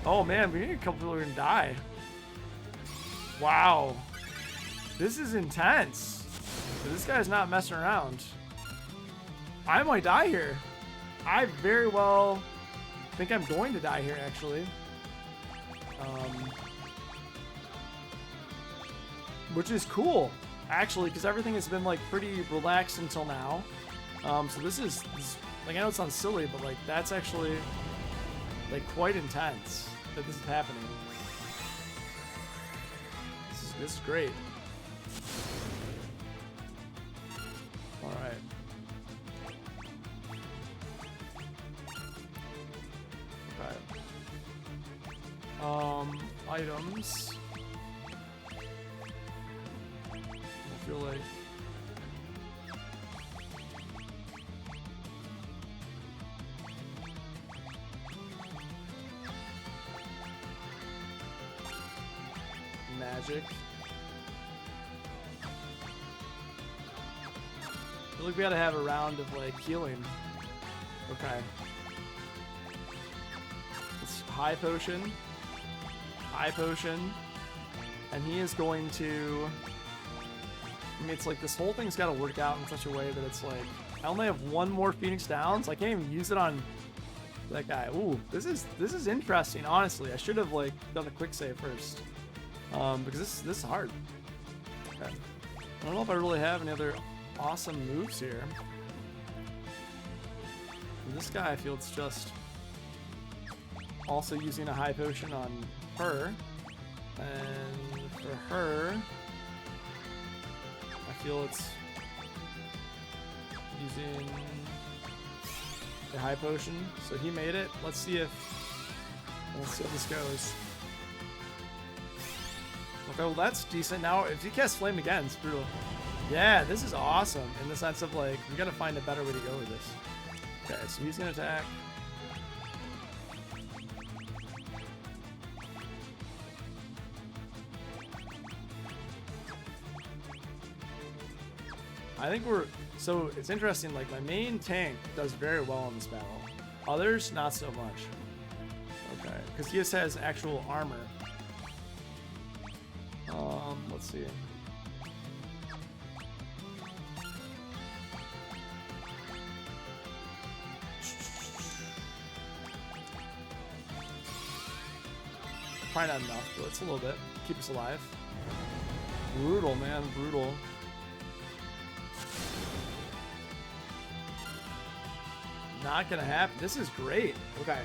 Oh man, we need a couple people who are gonna die. Wow. This is intense. So this guy's not messing around. I might die here. I very well think I'm going to die here, actually. Which is cool, actually, because everything has been like pretty relaxed until now. So this is like, I know it sounds silly, but like that's actually like quite intense that this is happening. This is great. All right. items. I feel like magic. I feel like we gotta have a round of like healing. Okay. It's high potion, and he is going to. I mean, it's like this whole thing's got to work out in such a way that it's like I only have one more Phoenix Downs. I can't even use it on that guy. Ooh, this is interesting. Honestly, I should have like done a quick save first, because this is hard. Okay. I don't know if I really have any other awesome moves here. This guy, I feel it's just also using a high potion on her, and for her, I feel it's using the high potion. So he made it. Let's see how this goes. Okay, well that's decent. Now, if he casts Flame again, it's brutal. Yeah, this is awesome in the sense of like we gotta find a better way to go with this. Okay, so he's gonna attack. I think so it's interesting, like my main tank does very well in this battle. Others, not so much. Okay, because he just has actual armor. Let's see. Probably not enough, but it's a little bit. Keep us alive. Brutal, man, brutal. Not gonna happen. This is great. Okay.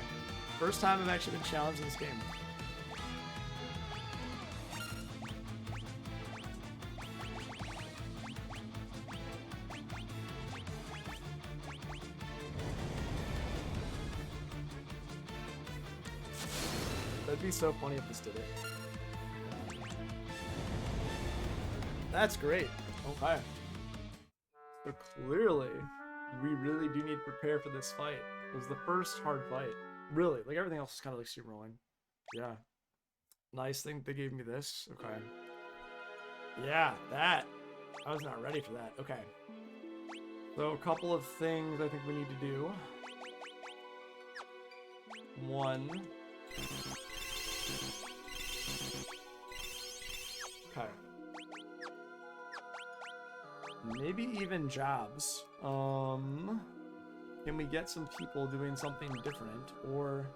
First time I've actually been challenged in this game. That'd be so funny if this did it. That's great. Okay. So clearly, we really do need to prepare for this fight. It was the first hard fight. Really. Like everything else is kind of like steamrolling. Yeah. Nice thing they gave me this. Okay. Yeah, that. I was not ready for that. Okay. So a couple of things I think we need to do. One. Okay. Maybe even jobs. Can we get some people doing something different, or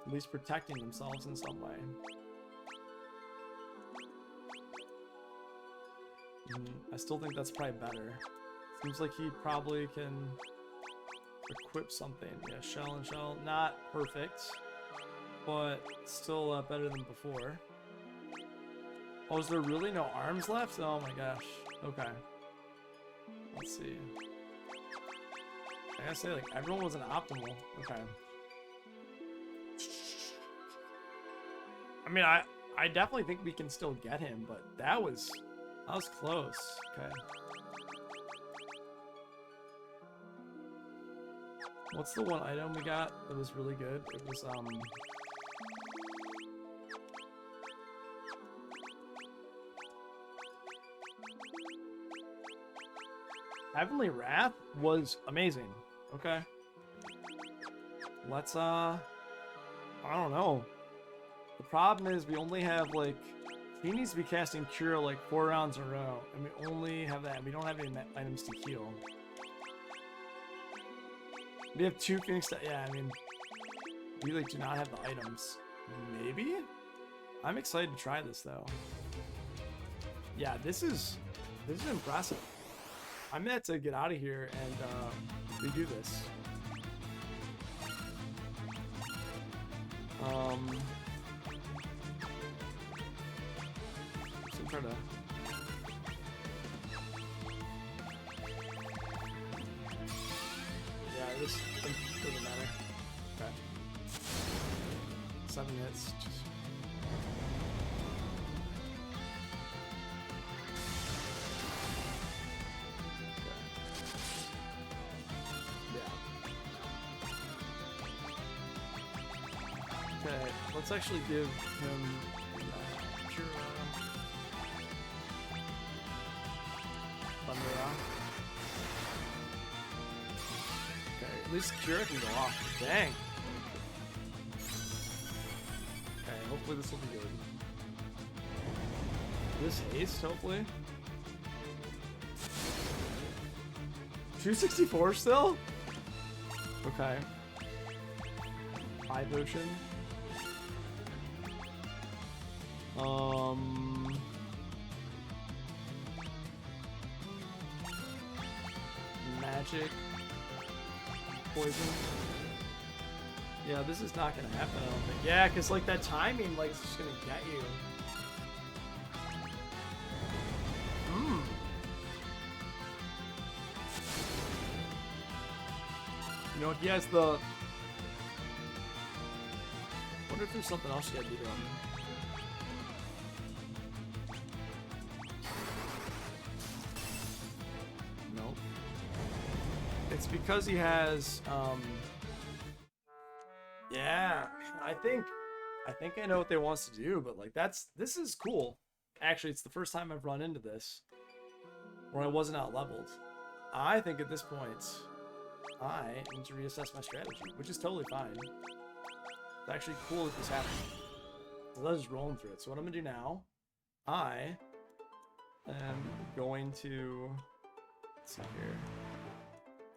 at least protecting themselves in some way? I still think that's probably better. Seems like he probably can equip something. Yeah, shell and shell. Not perfect, but still better than before. Oh, is there really no arms left? Oh my gosh. Okay. Let's see. I gotta say, like, everyone wasn't optimal. Okay. I mean, I definitely think we can still get him, but that was close. Okay. What's the one item we got that was really good? It was, Heavenly Wrath was amazing. Okay. Let's, I don't know. The problem is we only have, like, he needs to be casting Cure, like, 4 rounds in a row. And we only have that. We don't have any items to heal. We have 2 Phoenix, yeah, I mean, we, like, do not have the items. Maybe? I'm excited to try this, though. Yeah, this is impressive. I meant to get out of here and redo this. So I'm trying to. Yeah, this doesn't matter. Okay. 7 hits. Just... Let's actually give him Thundera. Okay, at least Kira can go off. Dang. Okay, hopefully this will be good. This haste, hopefully. 264 still? Okay. 5 potion. Magic. Poison. Yeah, this is not gonna happen, I don't think. Yeah, because like that timing, like, it's just gonna get you. You know, he has the... wonder if there's something else you gotta do to him. Nope. It's because he has, yeah, I think I know what they wants to do, but like this is cool. Actually, it's the first time I've run into this where I wasn't out leveled. I think at this point I need to reassess my strategy, which is totally fine. It's actually cool that this happened. I was just rolling through it. So what I'm gonna do now, I am going to, let's see here.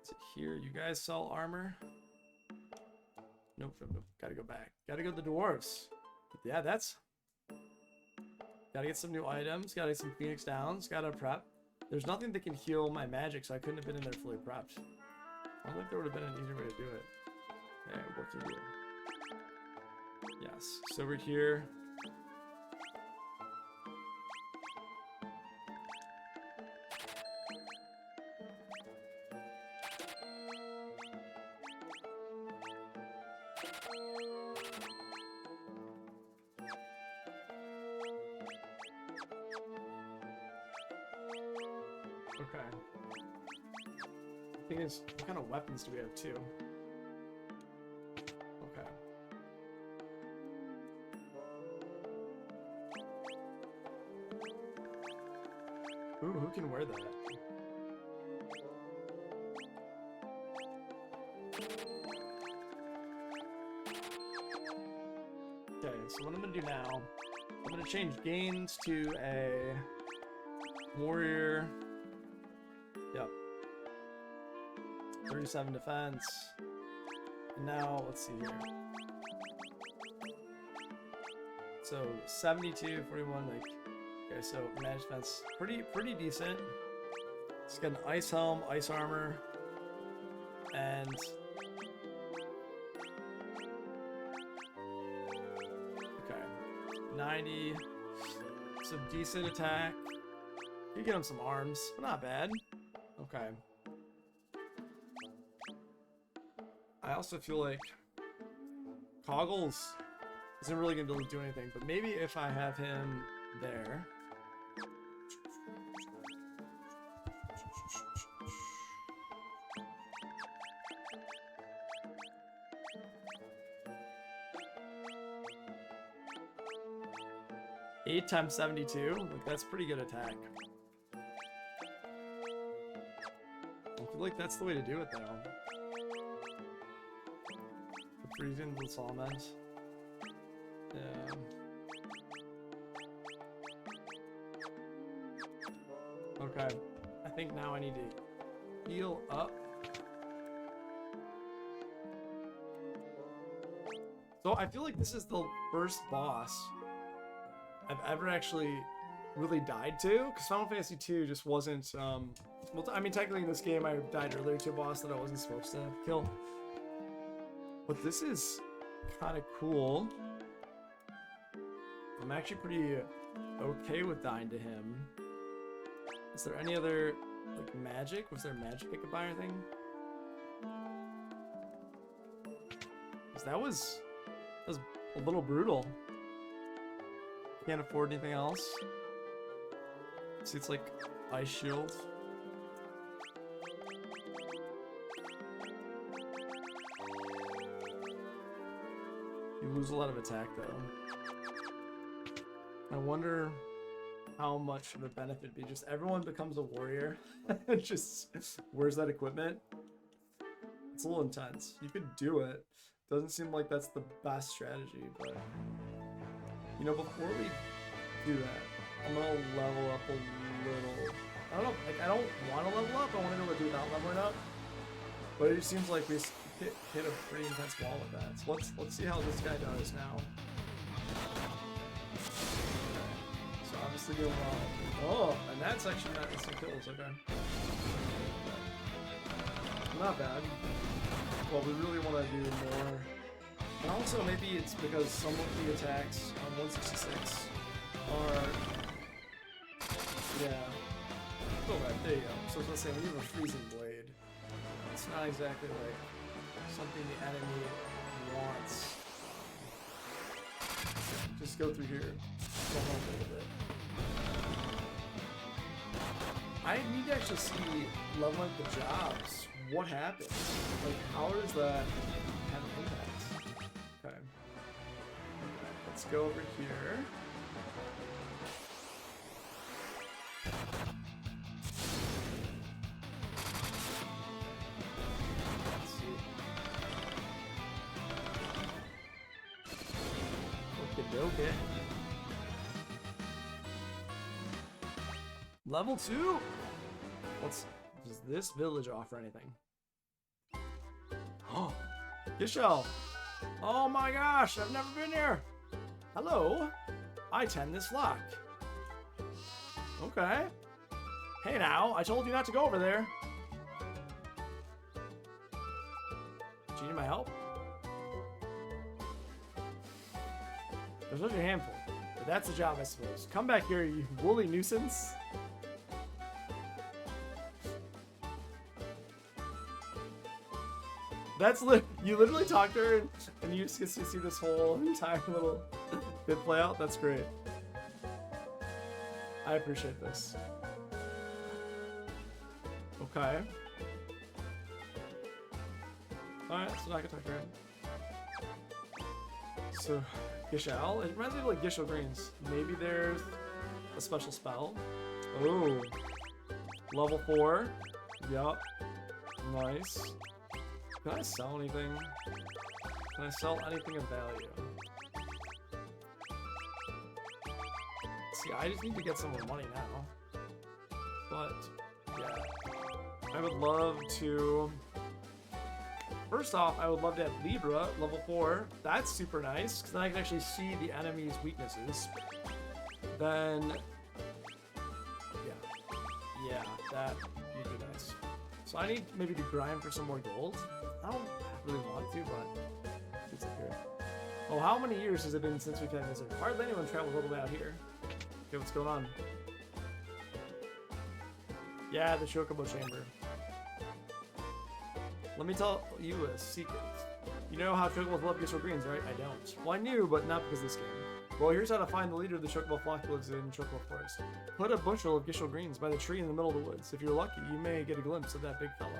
Is it here? You guys sell armor? Nope, nope, nope. Gotta go back. Gotta go to the dwarves. Yeah, that's... Gotta get some new items. Gotta get some Phoenix Downs. Gotta prep. There's nothing that can heal my magic, so I couldn't have been in there fully prepped. I don't think there would have been an easier way to do it. Okay, what can you do? Yes. So we're here. Okay. The thing is, what kind of weapons do we have too? Okay. Ooh, who can wear that? Okay, so what I'm gonna do now, I'm gonna change gains to a warrior. Yep. 37 defense. And now, let's see here. So 72, 41, like, okay, so magic defense, pretty decent. It's got an ice helm, ice armor, and okay, 90, some decent attack. You get him some arms, but not bad. Okay. I also feel like Coggles isn't really gonna be able to do anything, but maybe if I have him there. Eight times 72, like that's pretty good attack. I feel like that's the way to do it though. The freezing and Salmons. Yeah. Okay. I think now I need to heal up. So I feel like this is the first boss I've ever actually really died to, because Final Fantasy II just wasn't, well, I mean, technically in this game I died earlier to a boss that I wasn't supposed to kill. But this is kind of cool. I'm actually pretty okay with dying to him. Is there any other, like, magic? Was there magic I could buy or anything? Because that was a little brutal. Can't afford anything else. See, it's like ice shield. You lose a lot of attack though. I wonder how much of a benefit be just everyone becomes a warrior. Just where's that equipment? It's a little intense. You could do it. Doesn't seem like that's the best strategy, but you know, before we do that, I'm gonna level up a little. I don't know, like I don't want to level up. I want to be able to do without leveling up. But it just seems like we hit a pretty intense wall with that. So let's see how this guy does now. So obviously doing well. Oh, and that's actually not instant kills. Okay. Not bad. Well, we really want to do more. And also, maybe it's because some of the attacks on 166 are... Yeah. Oh, right, there you go. So let's say when you have a freezing blade, it's not exactly like something the enemy wants. Just go through here. Go home a little bit. I need to actually see leveling the jobs. What happens? Like, how does that have an impact? Okay. Let's go over here. Let's see. Okay. Level 2? Does this village offer anything? Oh, Gishel! Oh my gosh, I've never been here! Hello? I tend this flock. Okay. Hey now, I told you not to go over there. Do you need my help? There's such a handful, but that's the job, I suppose. Come back here, you woolly nuisance. That's you literally talk to her and you just get to see this whole entire little bit play out. That's great. I appreciate this. Okay. Alright, so now I can talk to her. So, Gishel. It reminds me of like Gishel Greens. Maybe there's a special spell. Oh. Level 4. Yup. Nice. Can I sell anything? Can I sell anything of value? See, I just need to get some more money now. But, yeah. I would love to... First off, I would love to have Libra, level 4. That's super nice, because then I can actually see the enemy's weaknesses. Then... Yeah, that would be nice. So I need maybe to grind for some more gold. I don't really want to, but it's up here. Oh, how many years has it been since we've had this? Hardly anyone traveled all the way out here. Okay, what's going on? Yeah, the Chocobo Chamber. Let me tell you a secret. You know how Chocobos love Gishel Greens, right? I don't. Well, I knew, but not because of this game. Well, here's how to find the leader of the Chocobo flock that lives in Chocobo Forest. Put a bushel of Gishel Greens by the tree in the middle of the woods. If you're lucky, you may get a glimpse of that big fella.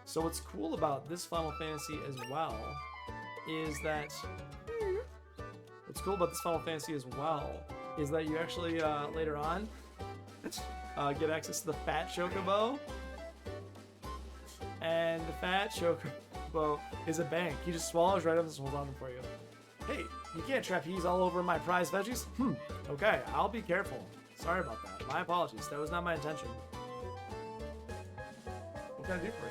So what's cool about this Final Fantasy as well is that... What's cool about this Final Fantasy as well is that you actually, later on, get access to the Fat Chocobo. And the Fat Chocobo is a bank. He just swallows right up and holds on for you. Hey, you can't trapeze all over my prized veggies? Okay, I'll be careful. Sorry about that. My apologies. That was not my intention. What can I do for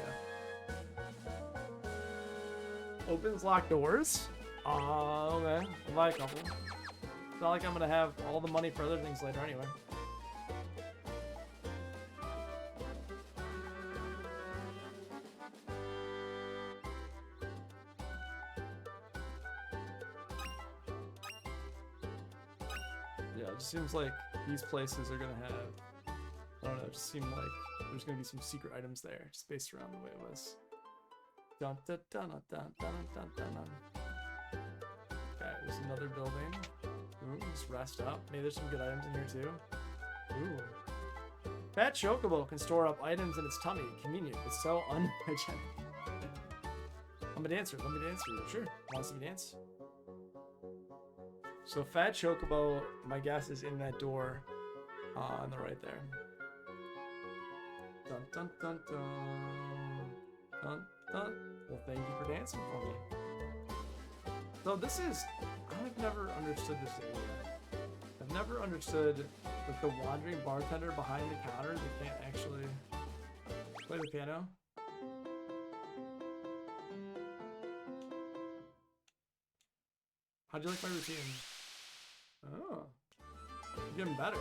you? Opens locked doors? Okay. I'll buy a couple. It's not like I'm gonna have all the money for other things later anyway. Yeah, it just seems like these places are gonna have, I don't know, it just seemed like there's gonna be some secret items there, just based around the way it was. Dun, dun, dun, dun, dun, dun, dun, dun. Okay, there's another building. Ooh, just rest up. Maybe there's some good items in here too. Ooh. Fat Chocobo can store up items in its tummy. Convenient, but so unhygienic. I'm a dancer. Let me dance for you. Sure. Want to see me dance? So Fat Chocobo, my guess, is in that door on the right there. Dun dun dun dun. Dun dun. Well, thank you for dancing for me. So this is... I've never understood this area. I've never understood that the wandering bartender behind the counter that can't actually play the piano. How'd you like my routine? Oh. You're getting better.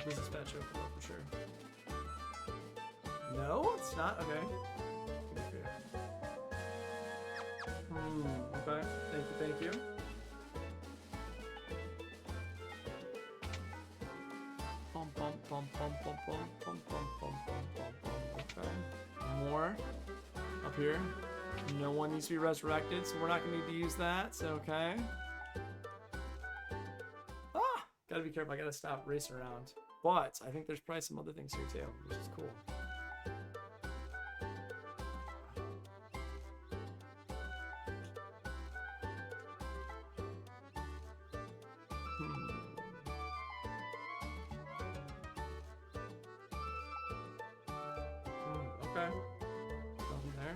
This is Fat Chocobo for sure. No, it's not? Okay. Okay. Thank you. Bum bum bum bum bum bum bum bum bum bum bum. Okay. More up here. No one needs to be resurrected, so we're not gonna need to use that. So okay. Ah, gotta be careful. I gotta stop racing around. But I think there's probably some other things here too, which is cool. Okay. Nothing there.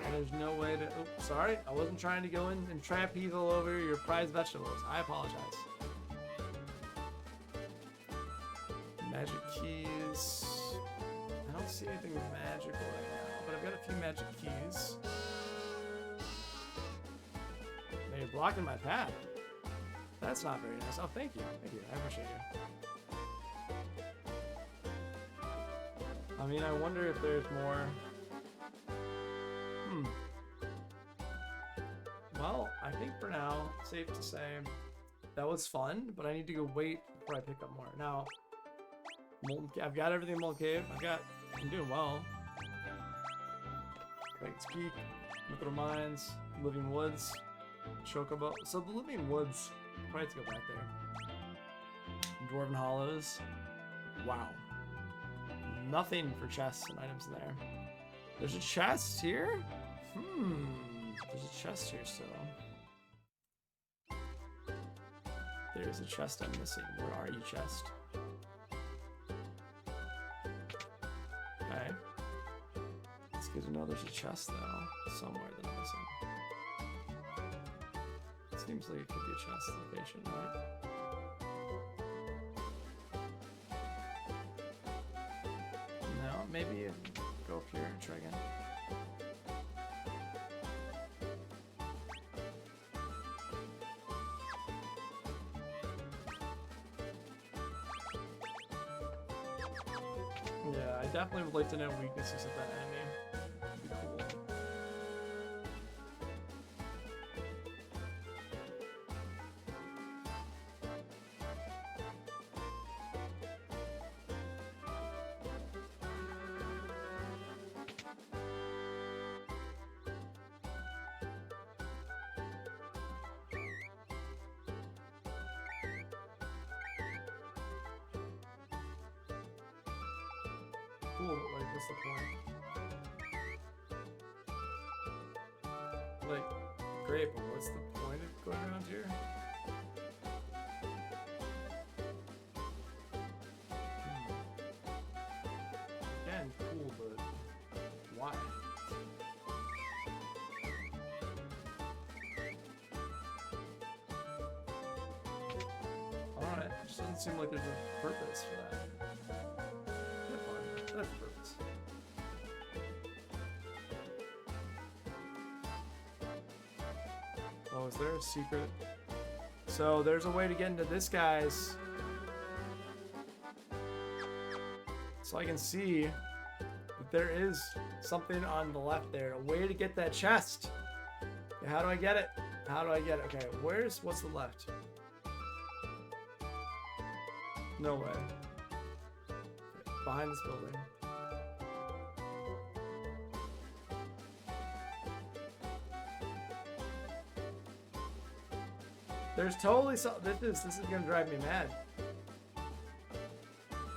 And there's no way to... Oh, sorry. I wasn't trying to go in and trapeze all over your prized vegetables. I apologize. Magic keys. I don't see anything magical right now, but I've got a few magic keys. You're blocking my path. That's not very nice. Oh, thank you. Thank you. I appreciate you. I mean, I wonder if there's more... Well, I think for now, safe to say, that was fun, but I need to go wait before I pick up more. Now, I've got everything in Molten Cave. I'm doing well. Dragon's Peak, Mythical Mines, Living Woods, Chocobo. So the Living Woods... Probably have to go back there. Dwarven Hollows. Wow. Nothing for chests and items in there. There's a chest here? There's a chest here still. There's a chest I'm missing. Where are you, chest? Okay. It's good to know there's a chest, though, somewhere that I'm missing. Seems like it could be a chest location, right? No, maybe go up here and try again. Yeah, I definitely would like to know weaknesses of that enemy. That'd be cool. Cool, but like, what's the point? Like, great, but what's the point of going around here? Again, cool, but why? Alright, just doesn't seem like there's a purpose for that. That's the purpose. Oh, is there a secret? So there's a way to get into this guy's. So I can see that there is something on the left there. A way to get that chest. Okay, how do I get it? How do I get it? Okay, what's the left? No way. Okay, behind this building. There's totally so. This is gonna drive me mad.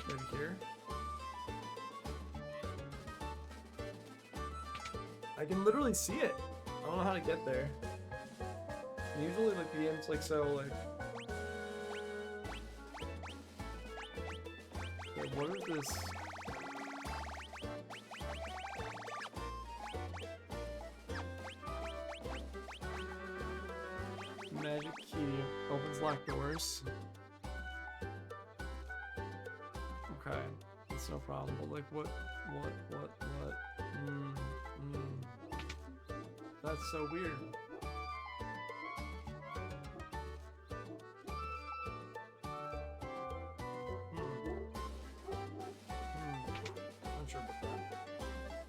Maybe here. can literally see it. I don't know how to get there. Usually, like, the game's, like, so, like... Okay, what is this? Magic key. Opens locked doors. Okay. That's no problem. But, like, what? That's so weird. Unsure about that.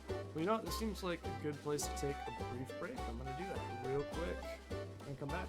Well, you know what? This seems like a good place to take a brief break. I'm gonna do that real quick and come back.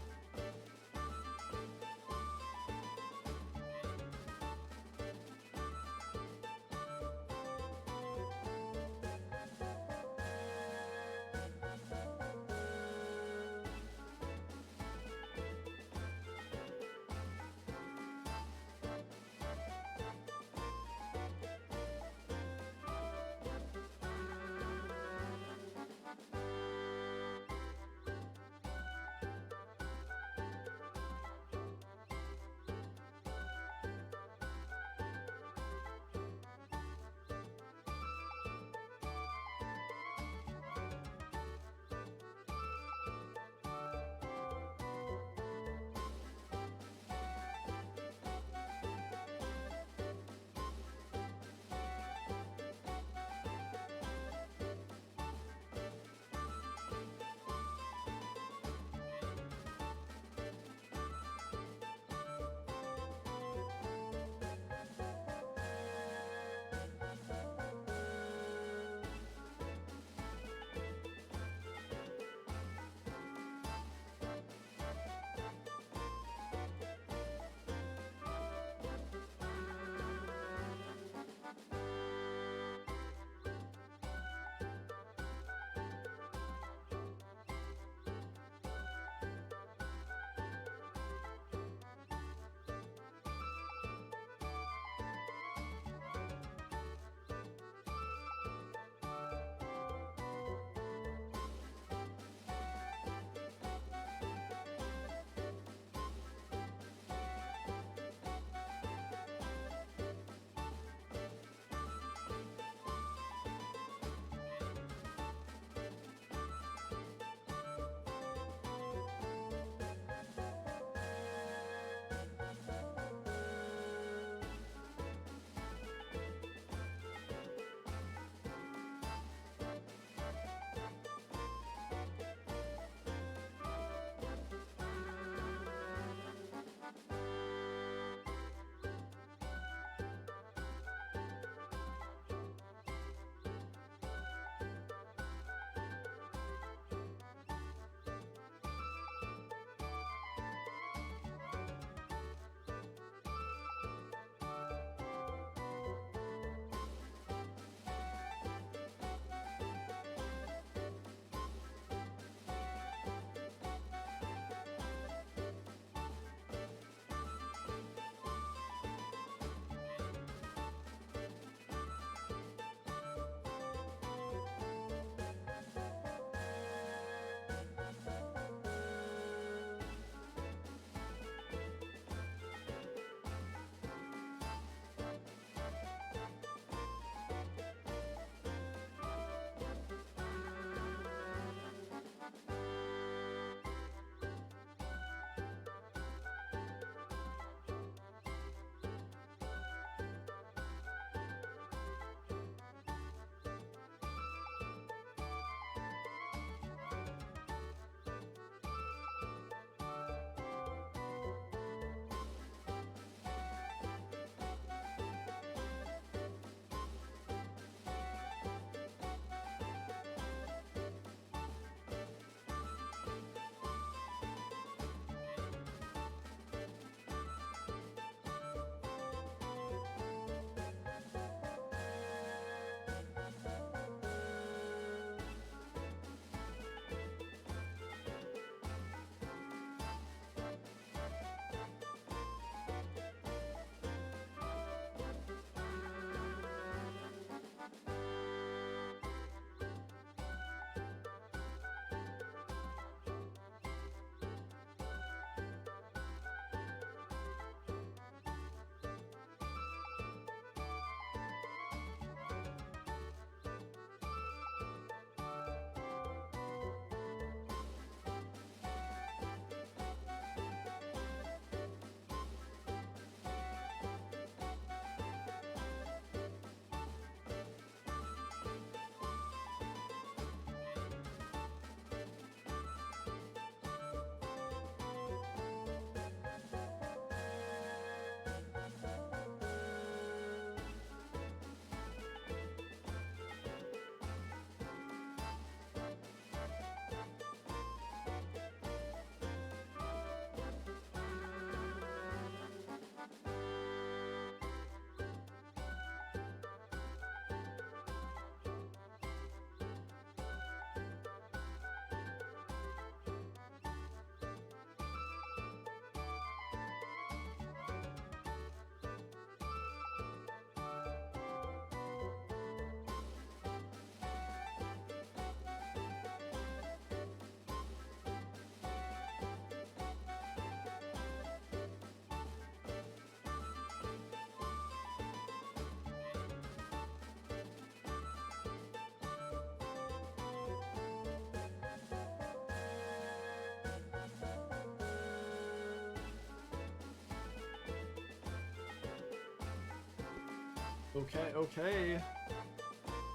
Okay, okay.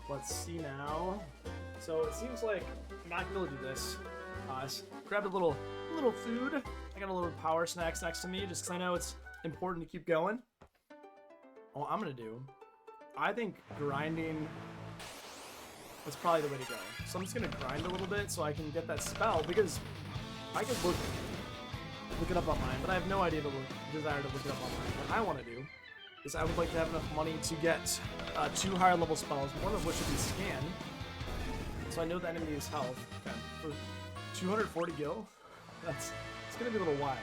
Let's see now. So it seems like I'm not gonna be able to do this. Grabbed a little food. I got a little power snacks next to me just because I know it's important to keep going. What I'm gonna do, I think grinding is probably the way to go. So I'm just gonna grind a little bit so I can get that spell, because I could look it up online, but I have no idea the desire to look it up online. What I want to do is I would like to have enough money to get 2 higher level spells, one of which would be scan. So I know the enemy's health. Okay. For 240 gil, it's gonna be a little while.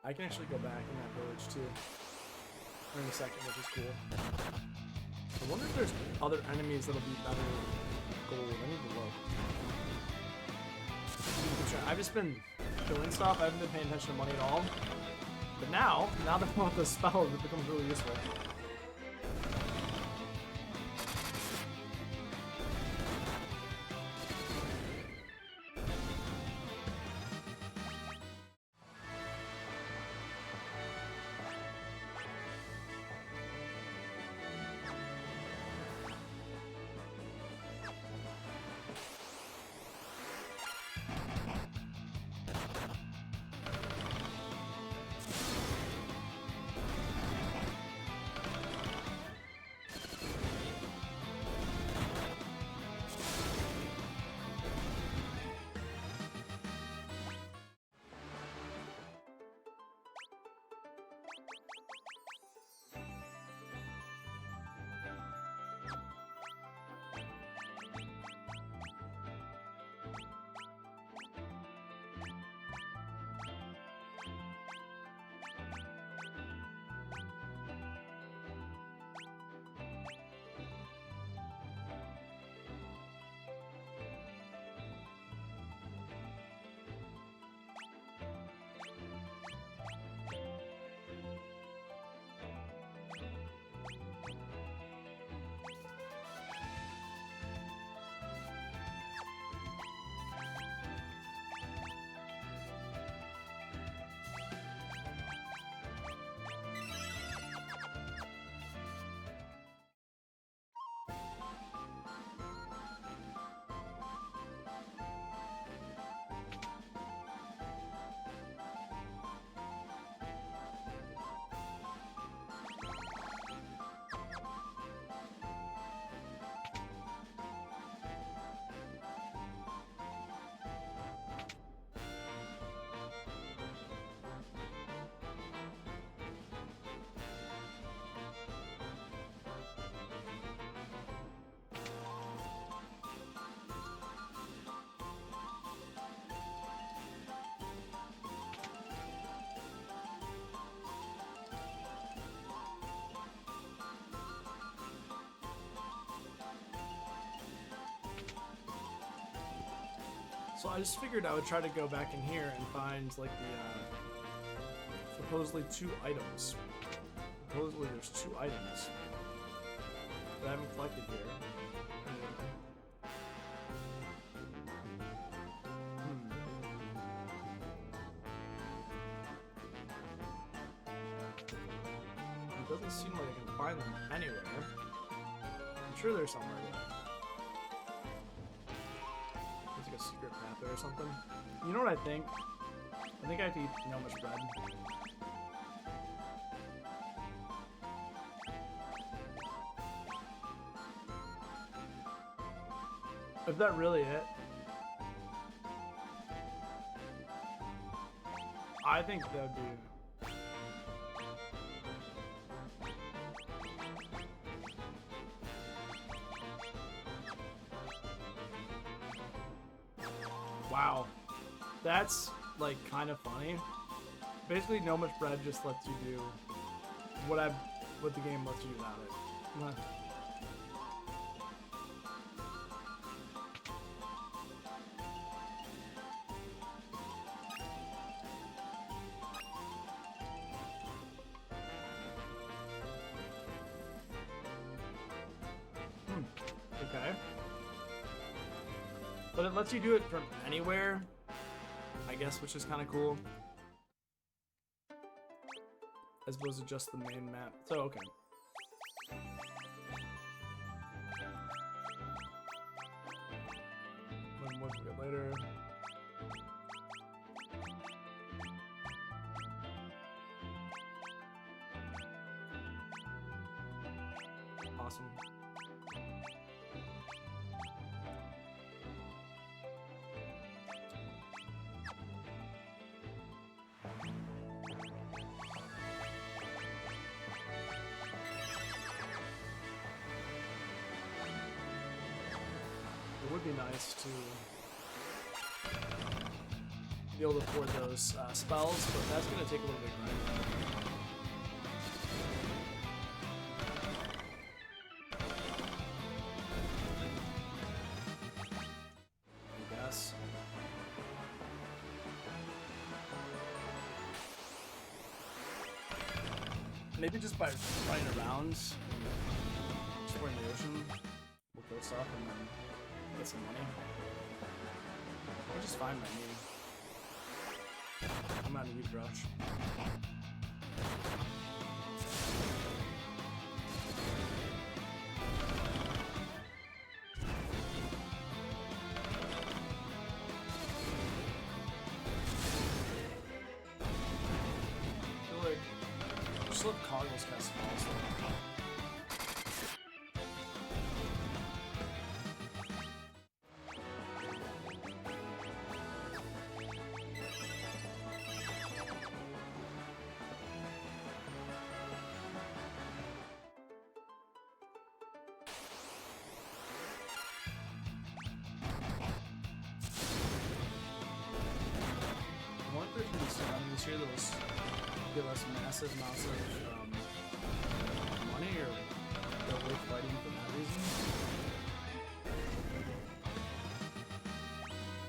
I can actually go back in that village too in a second, which is cool. I wonder if there's other enemies that'll be better gold. I need to look. I've just been killing stuff. I haven't been paying attention to money at all. But now that I'm with the spells, it becomes really useful. So I just figured I would try to go back in here and find like the supposedly 2 items. Supposedly there's 2 items that I haven't collected here. It doesn't seem like I can find them anywhere. I'm sure they're somewhere though. A secret path there or something. You know what I think? I think I have to eat Gnomish bread. Is that really it? I think that would be... Wow, that's like kind of funny. Basically, Gnomish bread just lets you do what the game lets you do without it. Okay. But it lets you do it from anywhere, I guess, which is kind of cool. as opposed to just the main map. So okay. One more bit later. Awesome. It would be nice to be able to afford those spells, but that's going to take a little bit of time. I guess. Maybe just by running around, exploring the ocean, we'll kill stuff and then get some money. Or just find my need. I'm not in a huge rush. I feel like just let Coggles cast spells. I wonder if these this year those give us massive amounts of money, or they're worth fighting for that reason.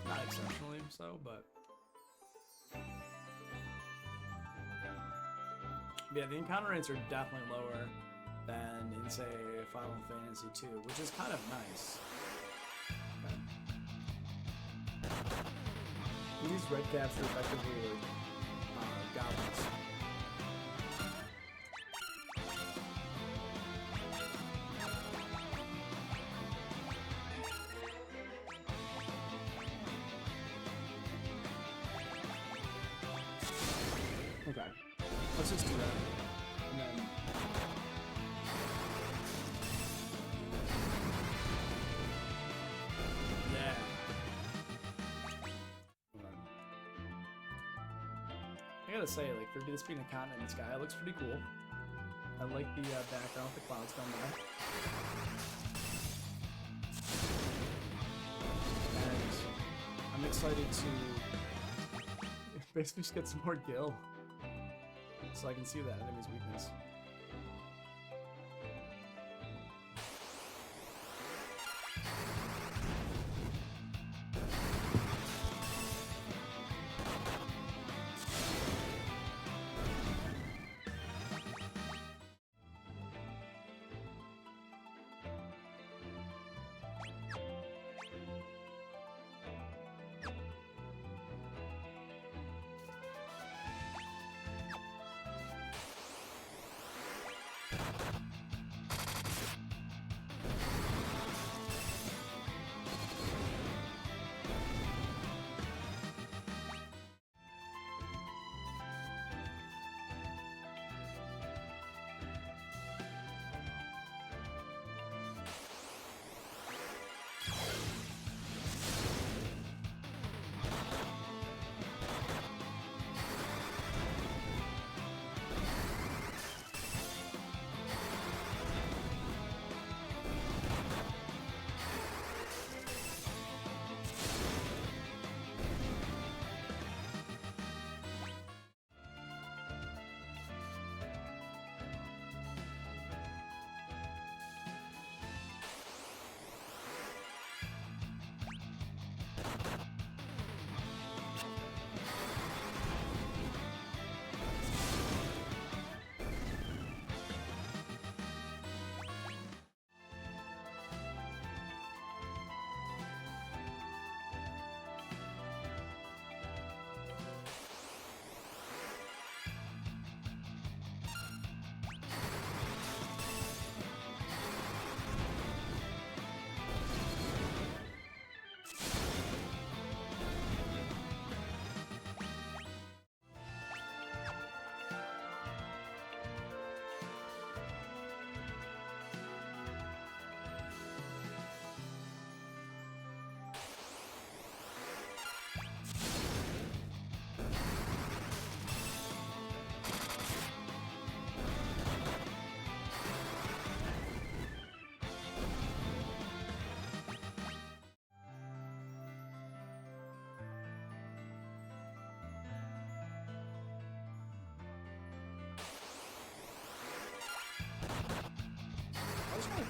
Not exceptionally so, but yeah, the encounter rates are definitely lower than in, say, Final Fantasy II, which is kind of nice. Okay. These red caps are effectively like goblins. Okay, let's just do that. And then yeah. I gotta say, like, for this being a continent in the sky, it looks pretty cool. I like the background with the clouds going by. And I'm excited to basically just get some more gil, so I can see that enemy's weakness.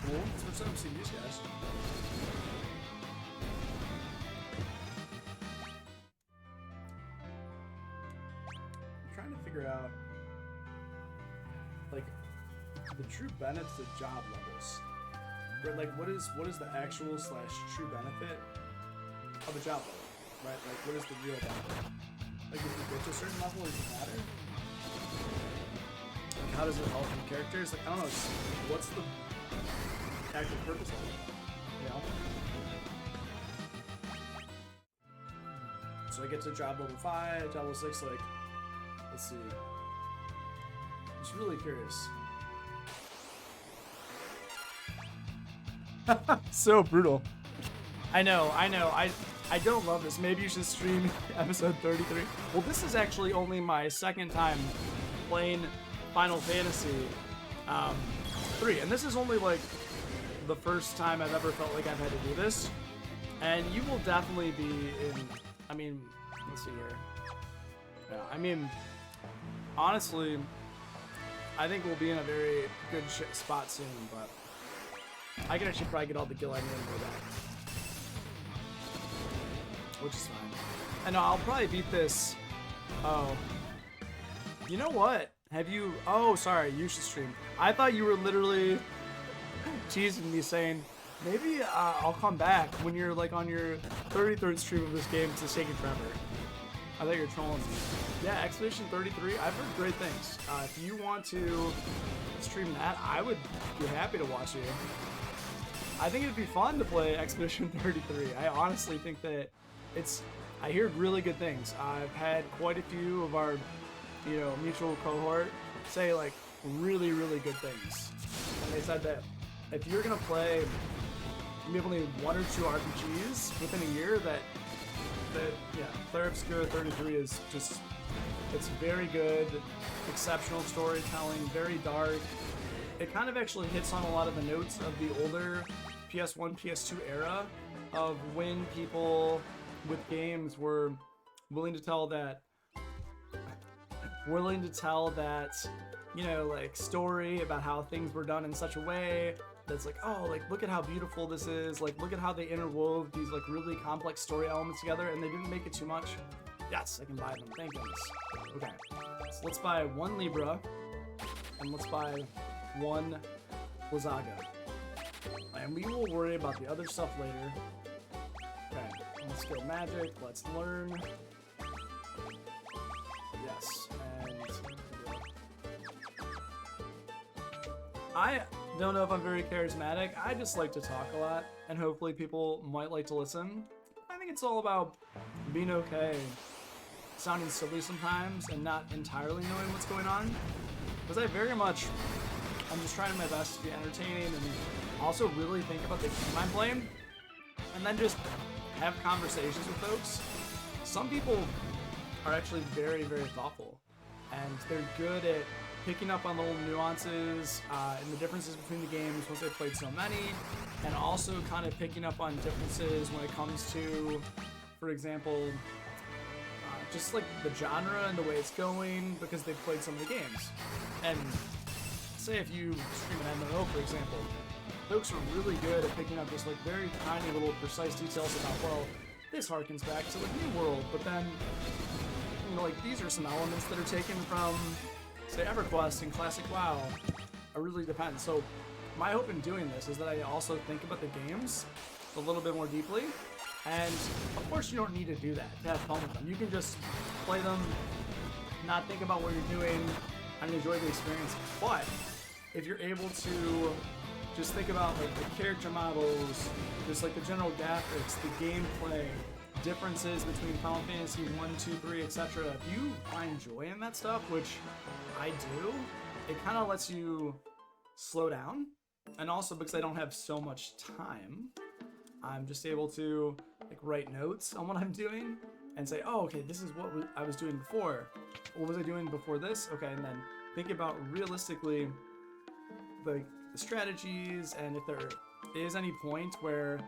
cool. Switch up CDs, guys. I'm trying to figure out, like, the true benefits of job levels. Or, like, what is the actual / true benefit of a job level, right? Like, what is the real benefit? Like, if you get to a certain level, does it matter? Like, how does it help your characters? Like, I don't know, what's the actual purpose of it? You know? So I get to job level 5, job level 6, like, let's see. I'm just really curious. So brutal. I know. I don't love this. Maybe you should stream episode 33. Well, this is actually only my second time playing Final Fantasy 3, and this is only like the first time I've ever felt like I've had to do this. And you will definitely be in. I mean, let's see here. Yeah, I mean, honestly, I think we'll be in a very good spot soon, but I can actually probably get all the gil I need for that, which is fine. And I'll probably beat this. Oh, you know what? Have you? Oh, sorry, you should stream. I thought you were literally teasing me, saying maybe I'll come back when you're like on your 33rd stream of this game to take it forever. I thought you were trolling me. Yeah, Expedition 33. I've heard great things. If you want to stream that, I would be happy to watch you. I think it'd be fun to play Expedition 33. I honestly think that I hear really good things. I've had quite a few of our, mutual cohort say like really, really good things. And they said that if you're gonna play maybe only 1 or 2 RPGs within a year, that Clair Obscur 33 is just, it's very good, exceptional storytelling, very dark. It kind of actually hits on a lot of the notes of the older PS1, PS2 era of when people with games were willing to tell that, like story about how things were done in such a way that's like, oh, like look at how beautiful this is, like look at how they interwove these like really complex story elements together, and they didn't make it too much. Yes, I can buy them, thank goodness. Okay, so let's buy 1 Libra, and let's buy 1 Blizzaga. And we will worry about the other stuff later. Okay, let's go magic, let's learn. Yes, and I don't know if I'm very charismatic. I just like to talk a lot, and hopefully people might like to listen. I think it's all about being okay, sounding silly sometimes, and not entirely knowing what's going on. Because I'm just trying my best to be entertaining and also really think about the game I'm playing, and then just have conversations with folks. Some people are actually very, very thoughtful, and they're good at picking up on little nuances and the differences between the games once they've played so many, and also kind of picking up on differences when it comes to, for example, just like the genre and the way it's going because they've played so many games. And say if you stream an MMO, for example, folks are really good at picking up just like very tiny little precise details about, well, this harkens back to like New World, but then, like these are some elements that are taken from, say, EverQuest and Classic WoW. It really depends. So my hope in doing this is that I also think about the games a little bit more deeply. And of course you don't need to do that to have fun with them. You can just play them, not think about what you're doing, and enjoy the experience. But if you're able to just think about like the character models, just like the general graphics, the gameplay, differences between Final Fantasy 1, 2, 3, etc. If you find joy in that stuff, which I do, it kind of lets you slow down. And also because I don't have so much time, I'm just able to like write notes on what I'm doing and say, oh, okay, this is what I was doing before. What was I doing before this? Okay, and then think about realistically the strategies, and if there is any point where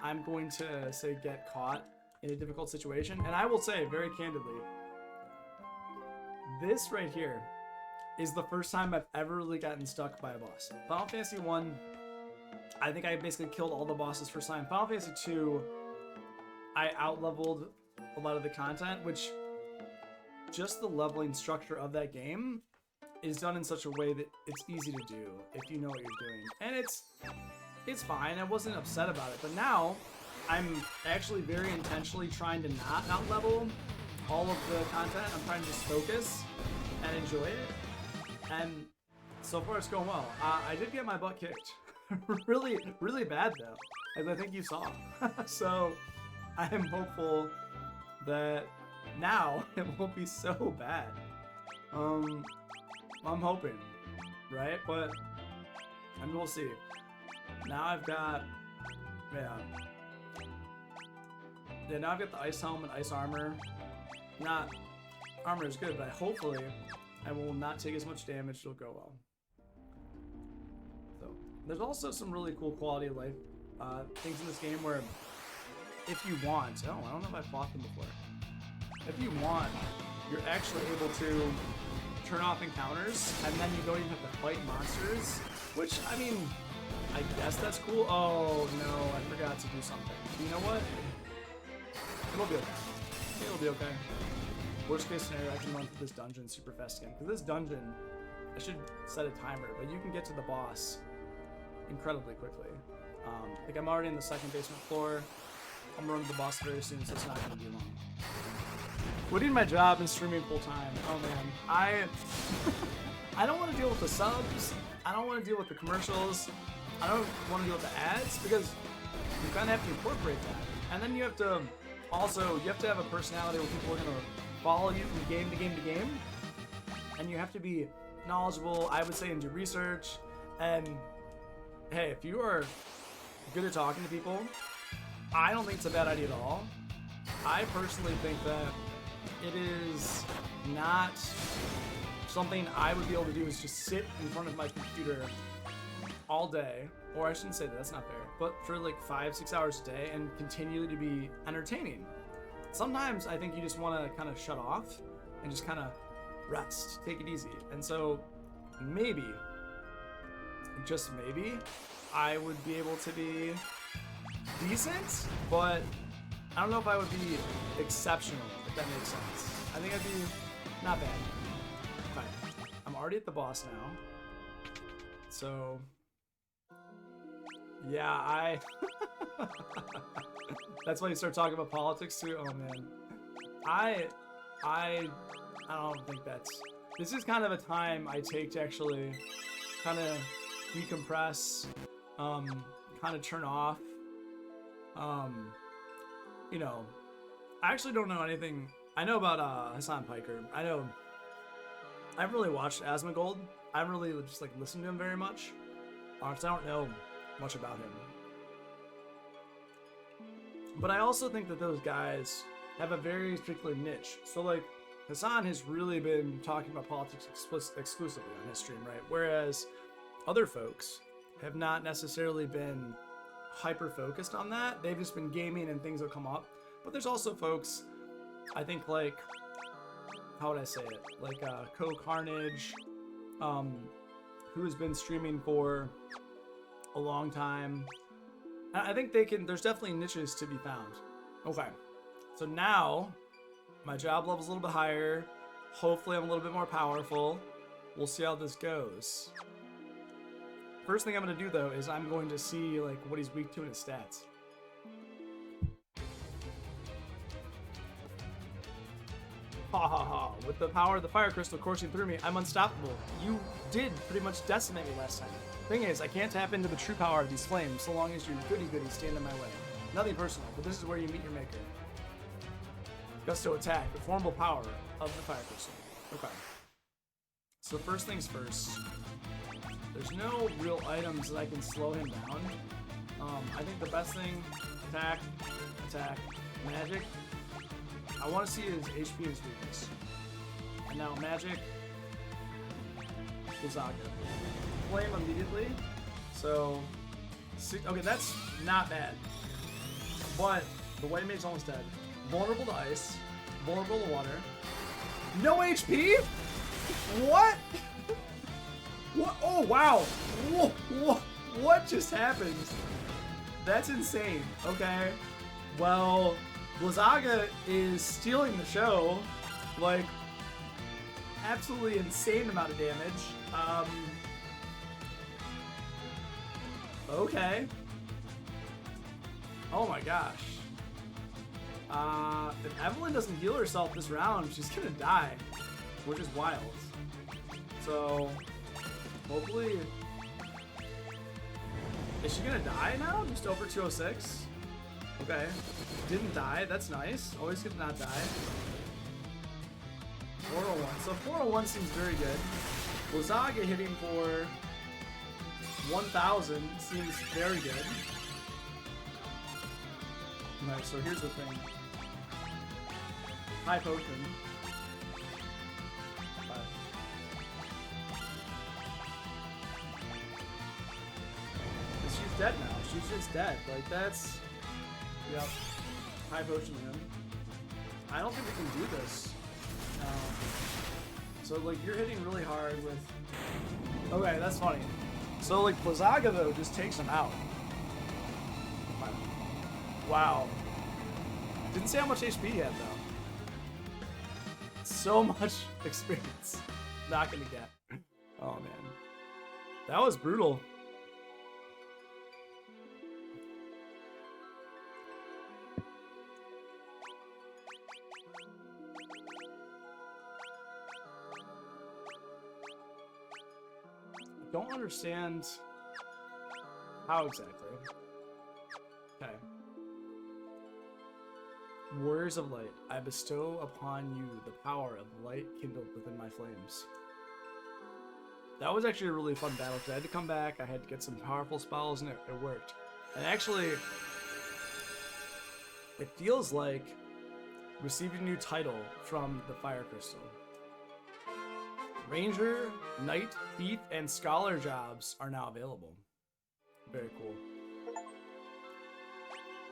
I'm going to, say, get caught in a difficult situation. And I will say very candidly, this right here is the first time I've ever really gotten stuck by a boss. Final Fantasy 1, I think I basically killed all the bosses for Slime. Final Fantasy 2, I out-leveled a lot of the content, which just the leveling structure of that game is done in such a way that it's easy to do if you know what you're doing. And it's fine. I wasn't upset about it. But now I'm actually very intentionally trying to not out-level all of the content. I'm trying to just focus and enjoy it. And so far it's going well. I did get my butt kicked. really, really bad though, as I think you saw. So I am hopeful that now it won't be so bad. I'm hoping, right? But I mean, we'll see. Now I've got, now I've got the ice helmet, ice armor. Not armor is good, but hopefully I will not take as much damage. It'll go well. So there's also some really cool quality of life things in this game where, if you want, I don't know if I've fought them before. If you want, you're actually able to turn off encounters, and then you don't even have to fight monsters, which, I mean, I guess that's cool. Oh, no, I forgot to do something. You know what? It'll be okay. It'll be okay. Worst case scenario, I can run through this dungeon super fast again. Because this dungeon, I should set a timer, but you can get to the boss incredibly quickly. Like, I'm already in the second basement floor. I'm running the boss very soon, so it's not going to be long. Quitting my job and streaming full time. Oh man, I don't want to deal with the subs. I don't want to deal with the commercials. I don't want to deal with the ads because you kind of have to incorporate that. And then you have to have a personality where people are going to follow you from game to game to game. And you have to be knowledgeable, I would say, and do research. And hey, if you are good at talking to people, I don't think it's a bad idea at all. I personally think that it is not something I would be able to do is just sit in front of my computer all day, or I shouldn't say that, that's not fair, but for like 5-6 hours a day and continually to be entertaining. Sometimes I think you just want to kind of shut off and just kind of rest, take it easy. And so maybe, just maybe, I would be able to be decent, but I don't know if I would be exceptional, if that makes sense. I think I'd be not bad. Okay. I'm already at the boss now. So, yeah, that's why you start talking about politics too? Oh man. I don't think this is kind of a time I take to actually kind of decompress, kind of turn off. You know, I actually don't know anything. I know about Hassan Piker. I haven't really watched Asmongold. I haven't really just like listened to him very much. Because I don't know much about him. But I also think that those guys have a very particular niche. So like, Hassan has really been talking about politics exclusively on his stream, right? Whereas other folks have not necessarily been hyper focused on that. They've just been gaming and things will come up. But there's also folks, I think, like, how would I say it? Like Co-Carnage, who has been streaming for a long time. I think there's definitely niches to be found. Okay, so now my job level's a little bit higher. Hopefully I'm a little bit more powerful. We'll see how this goes. First thing I'm going to do, though, is I'm going to see like what he's weak to in his stats. Ha ha ha. With the power of the fire crystal coursing through me, I'm unstoppable. You did pretty much decimate me last time. Thing is, I can't tap into the true power of these flames so long as your goody-goody stand in my way. Nothing personal, but this is where you meet your maker. Gusto attack, the formable power of the fire crystal. Okay. So first things first. There's no real items that I can slow him down. I think the best thing, attack, magic. I want to see his HP and his weakness. And now magic, Blizzaga. Flame immediately. So, okay, that's not bad. But the White Mage's almost dead. Vulnerable to ice, vulnerable to water. No HP? What? What? Oh, wow. Whoa, whoa. What just happened? That's insane. Okay. Well, Blizzaga is stealing the show. Like, absolutely insane amount of damage. Okay. Oh my gosh. If Evelyn doesn't heal herself this round, she's gonna die, which is wild. So, hopefully... Is she gonna die now? Just over 206? Okay. Didn't die, that's nice. Always good to not die. 401. So 401 seems very good. Blizzaga hitting for 1,000 seems very good. Nice, so here's the thing. High potion. She's dead now. She's just dead. Like, that's... Yep. High potion him. I don't think we can do this. So, like, you're hitting really hard with... Okay, that's funny. So, like, Blizzaga, though, just takes him out. Wow. Didn't say how much HP he had, though. So much experience. Not gonna get. Oh, man. That was brutal. Don't understand how exactly. Okay. Warriors of Light, I bestow upon you the power of light kindled within my flames. That was actually a really fun battle because I had to come back, I had to get some powerful spells, and it worked. And actually, it feels like receiving a new title from the Fire Crystal. Ranger, Knight, Thief, and Scholar jobs are now available. Very cool.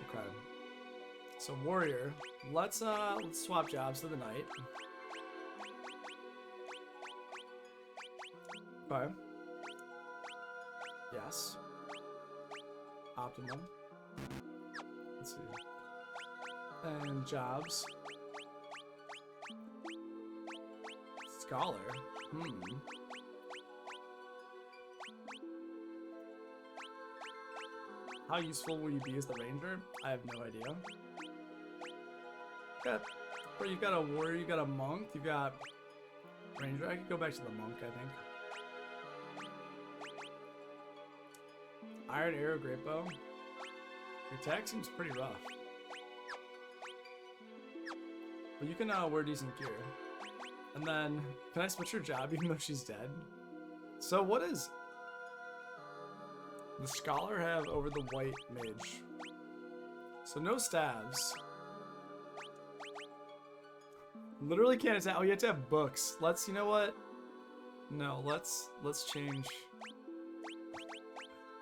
Okay. So Warrior, let's swap jobs to the Knight. Okay. Yes. Optimum. Let's see. And jobs. Scholar. How useful will you be as the Ranger? I have no idea. But you've got a warrior, you've got a monk, you've got Ranger. I could go back to the monk, I think. Iron Arrow, Great Bow. Your attack seems pretty rough. But you can wear decent gear. And then, can I switch her job even though she's dead? So what does the Scholar have over the White Mage? So no stabs. Literally can't attack. Oh, you have to have books. Let's, you know what? No, let's change.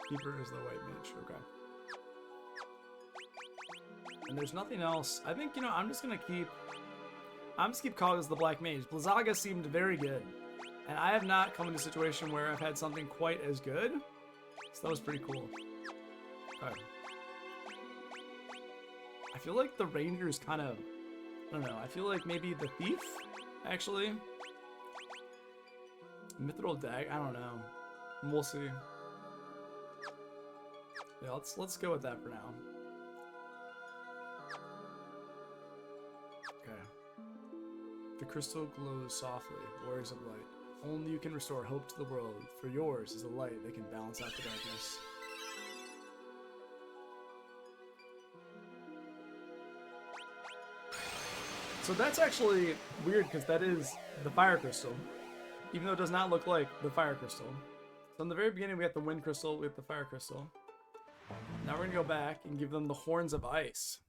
Keeper is the White Mage. Okay. And there's nothing else. I think, you know, I'm just keep Cog as the Black Mage. Blizzaga seemed very good. And I have not come into a situation where I've had something quite as good. So that was pretty cool. Okay. I feel like the Ranger is kind of... I don't know. I feel like maybe the Thief, actually. Mithril Dag. I don't know. We'll see. Yeah, let's go with that for now. Okay. The crystal glows softly, warriors of light. Only you can restore hope to the world, for yours is the light that can balance out the darkness. So that's actually weird, because that is the Fire Crystal, even though it does not look like the Fire Crystal. So in the very beginning we got the Wind Crystal, we have the Fire Crystal. Now we're going to go back and give them the Horns of Ice.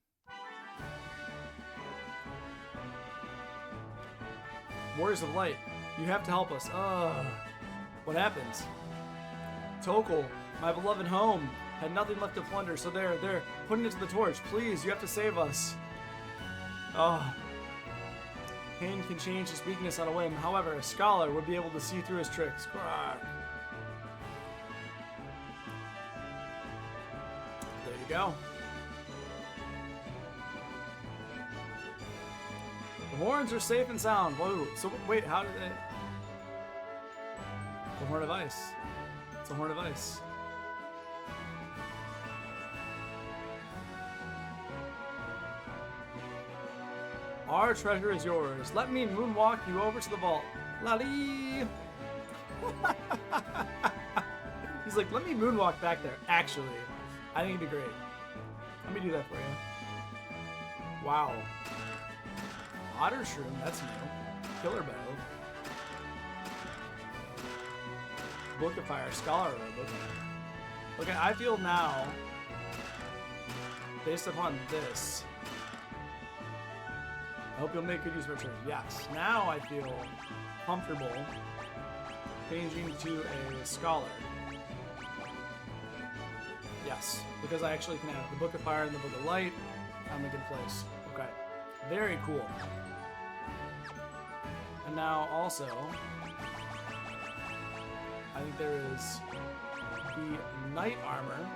Warriors of Light, you have to help us. What happens? Tokul, my beloved home, had nothing left to plunder, so they're putting it to the torch. Please, you have to save us. Pain can change his weakness on a whim. However, a scholar would be able to see through his tricks. go. The horns are safe and sound. Whoa. So wait, how did they? The Horn of Ice. It's a Horn of Ice. Our treasure is yours. Let me moonwalk you over to the vault. Lali. He's like, let me moonwalk back there. Actually, I think it'd be great. Let me do that for you. Wow. Otter Shroom, that's new. Killer Bow. Book of Fire, Scholar Robe. Okay, I feel now, based upon this, I hope you'll make good use of return. Yes. Now I feel comfortable changing to a Scholar. Yes, because I actually can have the Book of Fire and the Book of Light. I'm in a good place. Okay. Very cool. And now also, I think there is the Knight Armor.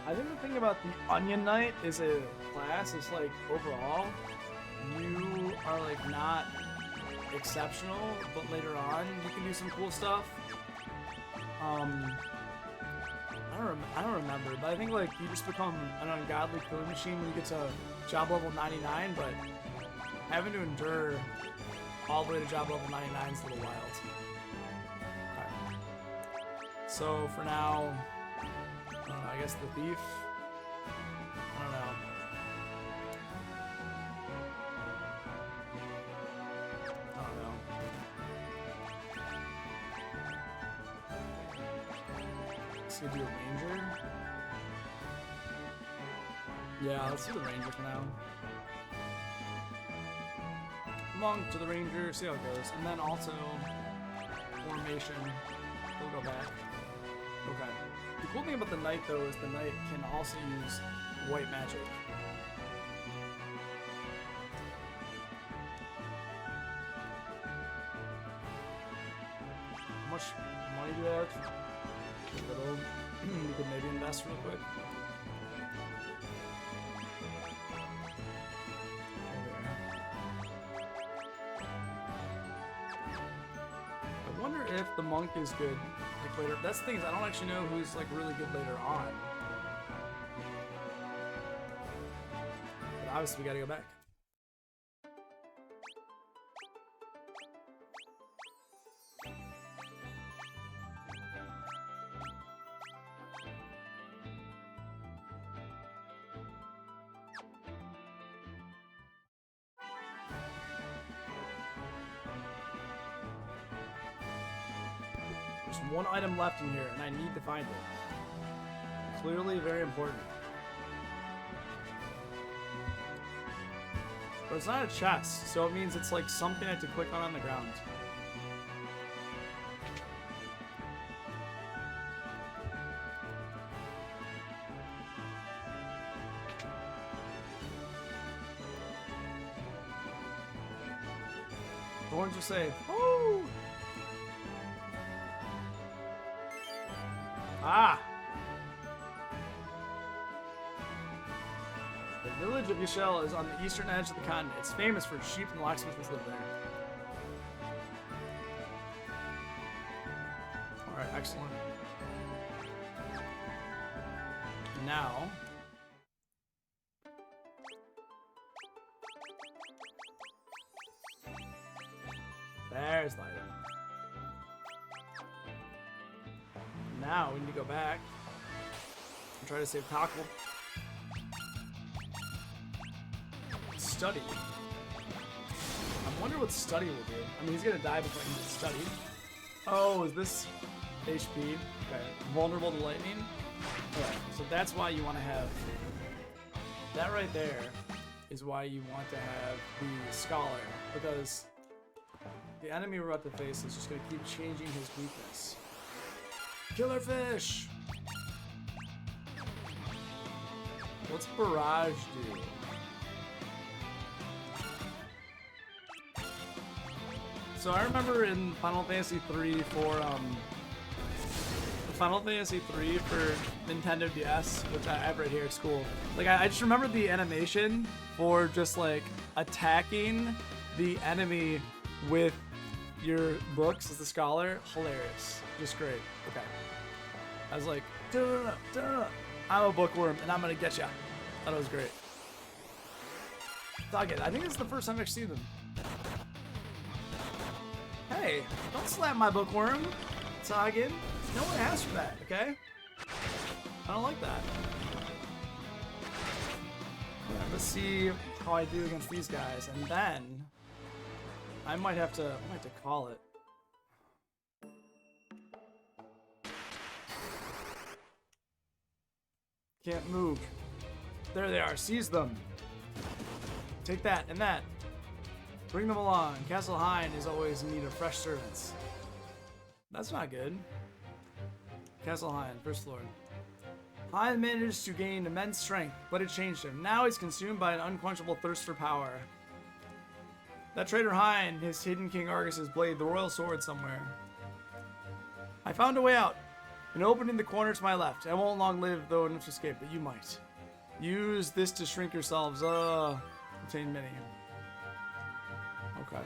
I think the thing about the Onion Knight is a class is like overall, you are like not exceptional, but later on you can do some cool stuff. I don't remember, but I think like you just become an ungodly killing machine when you get to job level 99, but having to endure all the way to job level 99 is a little wild. Okay. So for now, I guess the Thief. I don't know. Let's do a Ranger. Yeah, let's do the Ranger for now. Monk to the Ranger, see how it goes. And then also, Formation. We'll go back. Okay. The cool thing about the Knight, though, is the Knight can also use white magic. How much money do we have? A little. We could maybe invest real quick. I wonder if the Monk is good. Like later, that's the thing is I don't actually know who's like really good later on. But obviously we gotta go back. There's one item left in here, and I need to find it. Clearly very important. But it's not a chest, so it means it's like something I have to click on the ground. Thorns are safe. Woo! Ah! The village of Yashel is on the eastern edge of the continent. It's famous for sheep and locksmiths live there. Alright, excellent. Now... there's the item. Now we need to go back and try to save Cockle. Study. I wonder what Study will do. I mean, he's gonna die before he gets Studied. Oh, is this HP? Okay. Vulnerable to lightning? Okay, so that's why you want to have... that right there is why you want to have the Scholar, because the enemy we're about to face is just gonna keep changing his weakness. Killer Fish! What's Barrage do? So I remember in Final Fantasy 3 for Final Fantasy 3 for Nintendo DS, which I have right here at school. Like I just remember the animation for just like attacking the enemy with your books as the scholar. Hilarious. Just great. Okay. I was like, I'm a bookworm and I'm gonna get ya. Thought it was great. Dog it. I think it's the first time I've seen them. Hey, don't slap my bookworm, Toggin. No one asked for that, okay? I don't like that. Yeah, let's see how I do against these guys, and then I might have to call it. Can't move. There they are. Seize them. Take that and that. Bring them along. Castle Hein is always in need of fresh servants. That's not good. Castle Hein, first floor. Hein managed to gain immense strength, but it changed him. Now he's consumed by an unquenchable thirst for power. That traitor Hein has hidden King Argus's blade, the royal sword, somewhere. I found a way out. An opening in the corner to my left. I won't long live, though, enough to escape, but you might. Use this to shrink yourselves. Obtain many. Okay.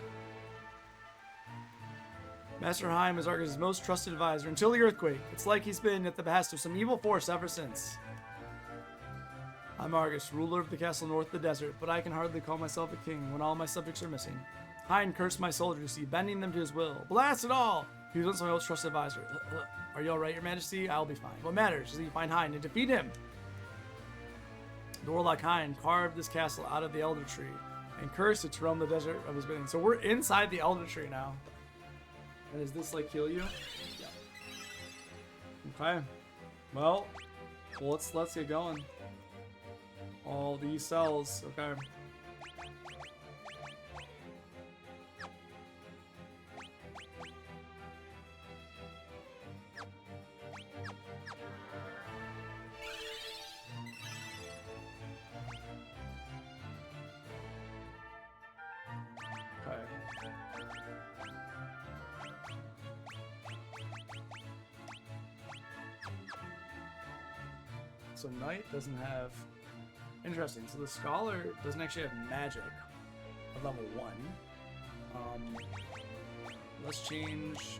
Master Hein is Argus's most trusted advisor until the earthquake. It's like he's been at the behest of some evil force ever since. I'm Argus, ruler of the castle north of the desert, but I can hardly call myself a king when all my subjects are missing. Hein cursed my soldiers, bending them to his will. Blast it all! He was once my most trusted advisor. Are you alright, your majesty? I'll be fine. What matters is that you find Hein and defeat him. The warlock Hein carved this castle out of the Elder Tree and cursed it to roam the desert of his bidding. So we're inside the Elder Tree now. And does this like heal you? Yeah. Okay. Well, let's get going. All these cells. Okay. So Knight doesn't have... Interesting. So the Scholar doesn't actually have magic at level 1. Let's change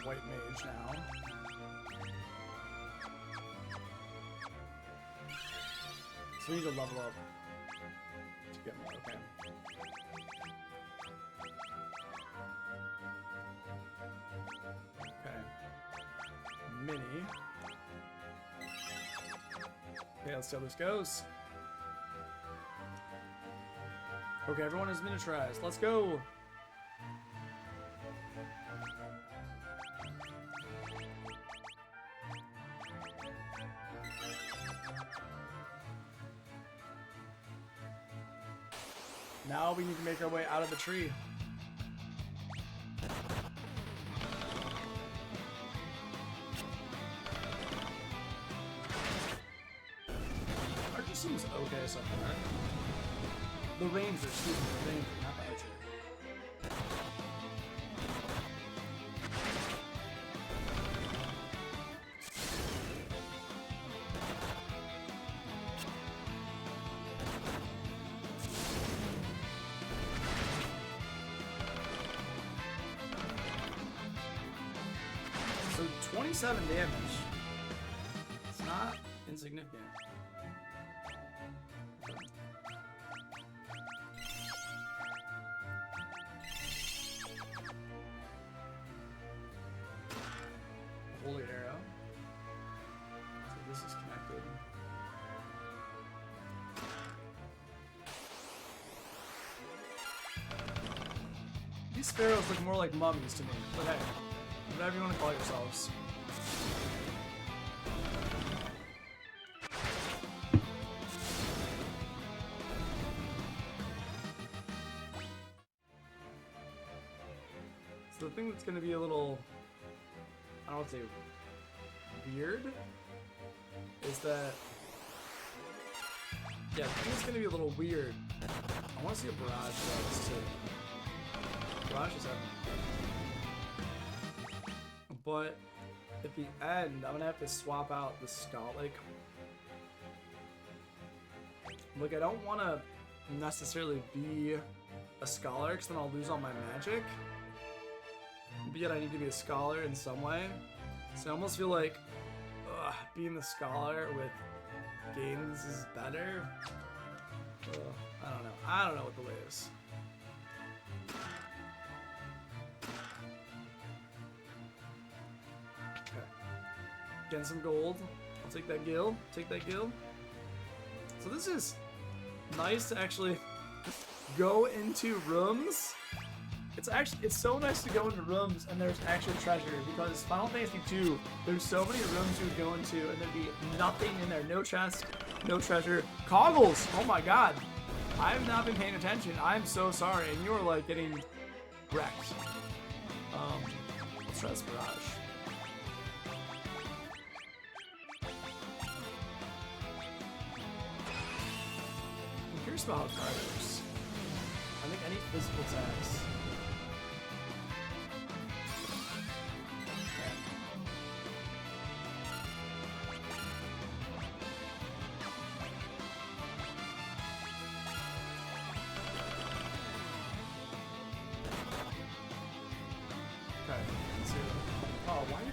White Mage now. So we need to level up to get more. Okay. Okay. Mini. Okay, let's see how this goes. Okay, everyone is miniaturized. Let's go! Now we need to make our way out of the tree. Archer seems okay so far. The Ranger, excuse me, the Ranger, not the Archer. So 27 damage. It's not insignificant. Holy arrow. So this is connected. These sparrows look more like mummies to me, but hey, whatever you want to call yourselves. So the thing that's going to be a little, I don't want to say weird, is that Yeah, I think it's gonna be a little weird. I want to see a barrage though, too. Barrage is everything. But at the end, I'm gonna have to swap out the skull. Like I don't want to necessarily be a scholar, because then I'll lose all my magic. But yet I need to be a scholar in some way. So I almost feel like being the scholar with gains is better. I don't know. I don't know what the way is. Okay. Getting some gold. I'll take that gil. Take that gil. So this is nice to actually go into rooms. It's so nice to go into rooms and there's actual treasure, because Final Fantasy 2, there's so many rooms you would go into and there'd be nothing in there. No chest, no treasure. Coggles! Oh my god. I have not been paying attention. I'm so sorry. And you're like getting wrecked. Let's try this barrage. I'm curious about how card works. I think any physical attacks.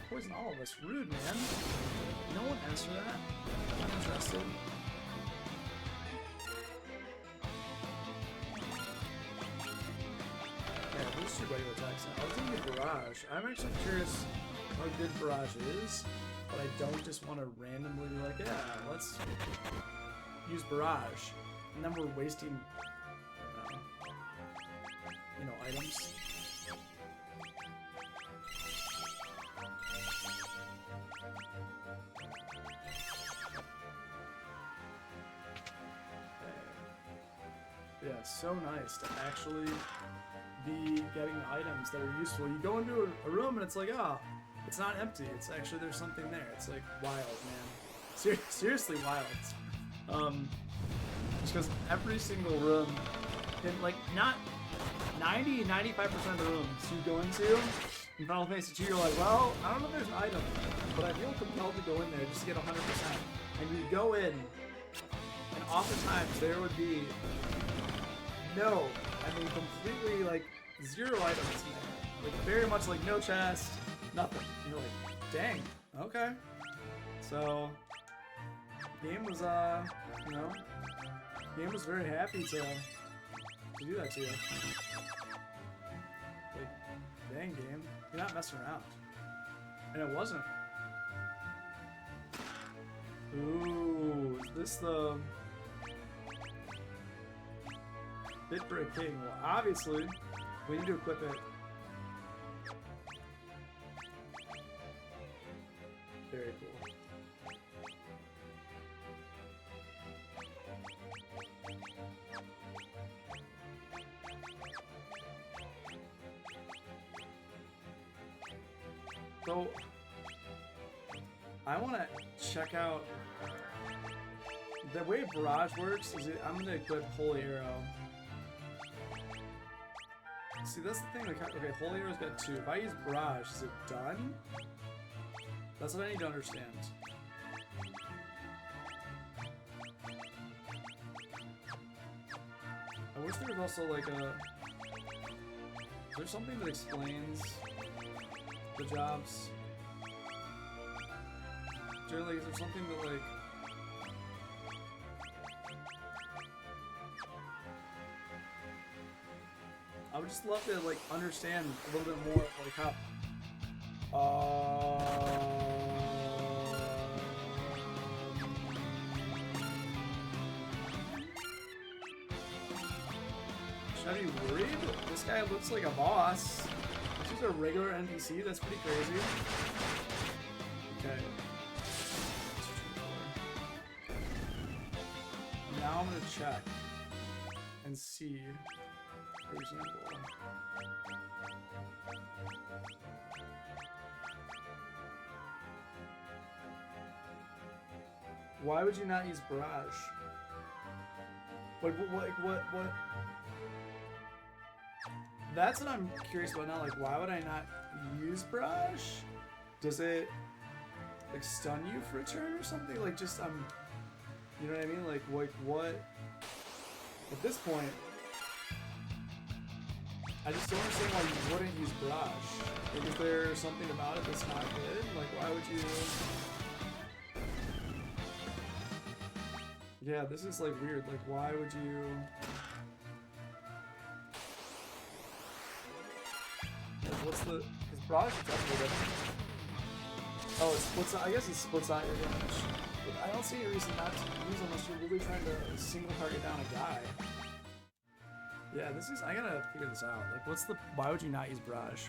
Poison all of us. Rude, man. No one asked for that. I'm not interested. Yeah, those two regular attacks now. I was thinking barrage. I'm actually curious how good barrage is, but I don't just want to randomly be like, yeah, let's use barrage. And then we're wasting, items. Yeah, so nice to actually be getting items that are useful. You go into a room and it's like, it's not empty. It's actually, there's something there. It's like wild, man. Seriously wild. Just because every single room, like not 90, 95% of the rooms you go into in Final Fantasy 2, you're like, well, I don't know if there's an item, but I feel compelled to go in there just to get 100%. And you go in, and oftentimes there would be completely like zero items in there. Like very much like no chest, nothing. You're like, dang, okay. So game was game was very happy to do that to you. Like, dang game, you're not messing around. And it wasn't. Ooh, is this the Fit for a king? Well, obviously, we need to equip it. Very cool. So, I want to check out the way Barrage works. I'm going to equip Holy Arrow. See, that's the thing. Like, okay, Holy Arrow's got 2. If I use Barrage, is it done? That's what I need to understand. I wish there was also like there's something that explains the jobs. Generally, is there something that like I would just love to like understand a little bit more like how should I be worried? This guy looks like a boss. This is a regular NPC, that's pretty crazy. Okay. Now I'm gonna check and see. For example, why would you not use Barrage? What? That's what I'm curious about now. Like, why would I not use brush? Does it like stun you for a turn or something? Like, just you know what I mean? Like what? At this point, I just don't understand why you wouldn't use brush. Like, is there something about it that's not good? Like, why would you? Yeah, this is like weird. Like, why would you? Like, what's the? Because brush is definitely different. Oh, it splits. I guess it splits out your damage. But I don't see a reason not to use unless you're really trying to single target down a guy. Yeah, this is. I gotta figure this out. Like, what's the? Why would you not use brush?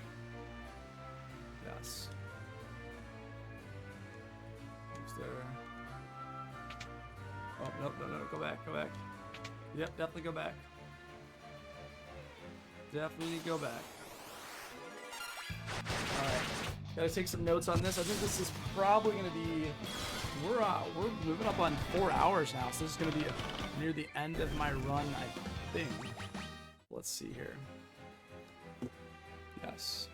Yes. Is there? Oh no! Go back. Go back. Yep, definitely go back. Definitely go back. All right. Gotta take some notes on this. I think this is probably gonna be. We're moving up on 4 hours now, so this is gonna be near the end of my run, I think. Let's see here. Yes.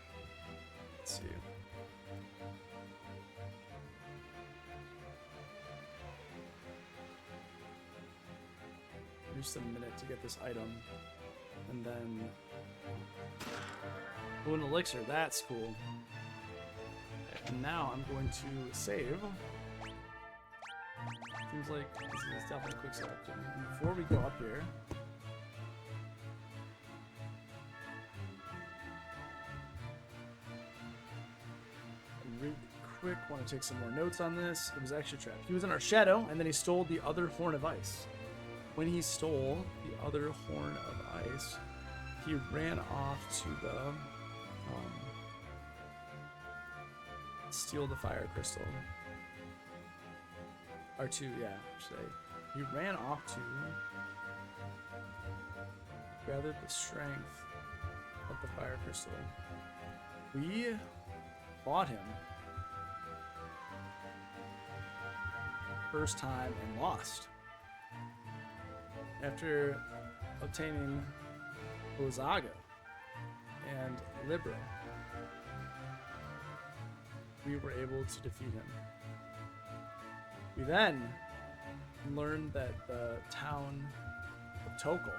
Let's see. Just a minute to get this item, and then an elixir. That's cool. And now I'm going to save. Seems like this is definitely a quick setup. Before we go up here. Really quick, want to take some more notes on this. It was actually trapped. He was in our shadow, and then he stole the other horn of ice. When he stole the other horn of ice, he ran off to the steal the fire crystal. Or to, yeah, say. He ran off to gather the strength of the fire crystal. We fought him first time and lost. After obtaining Ozaga and Libra, we were able to defeat him. We then learned that the town of Tokal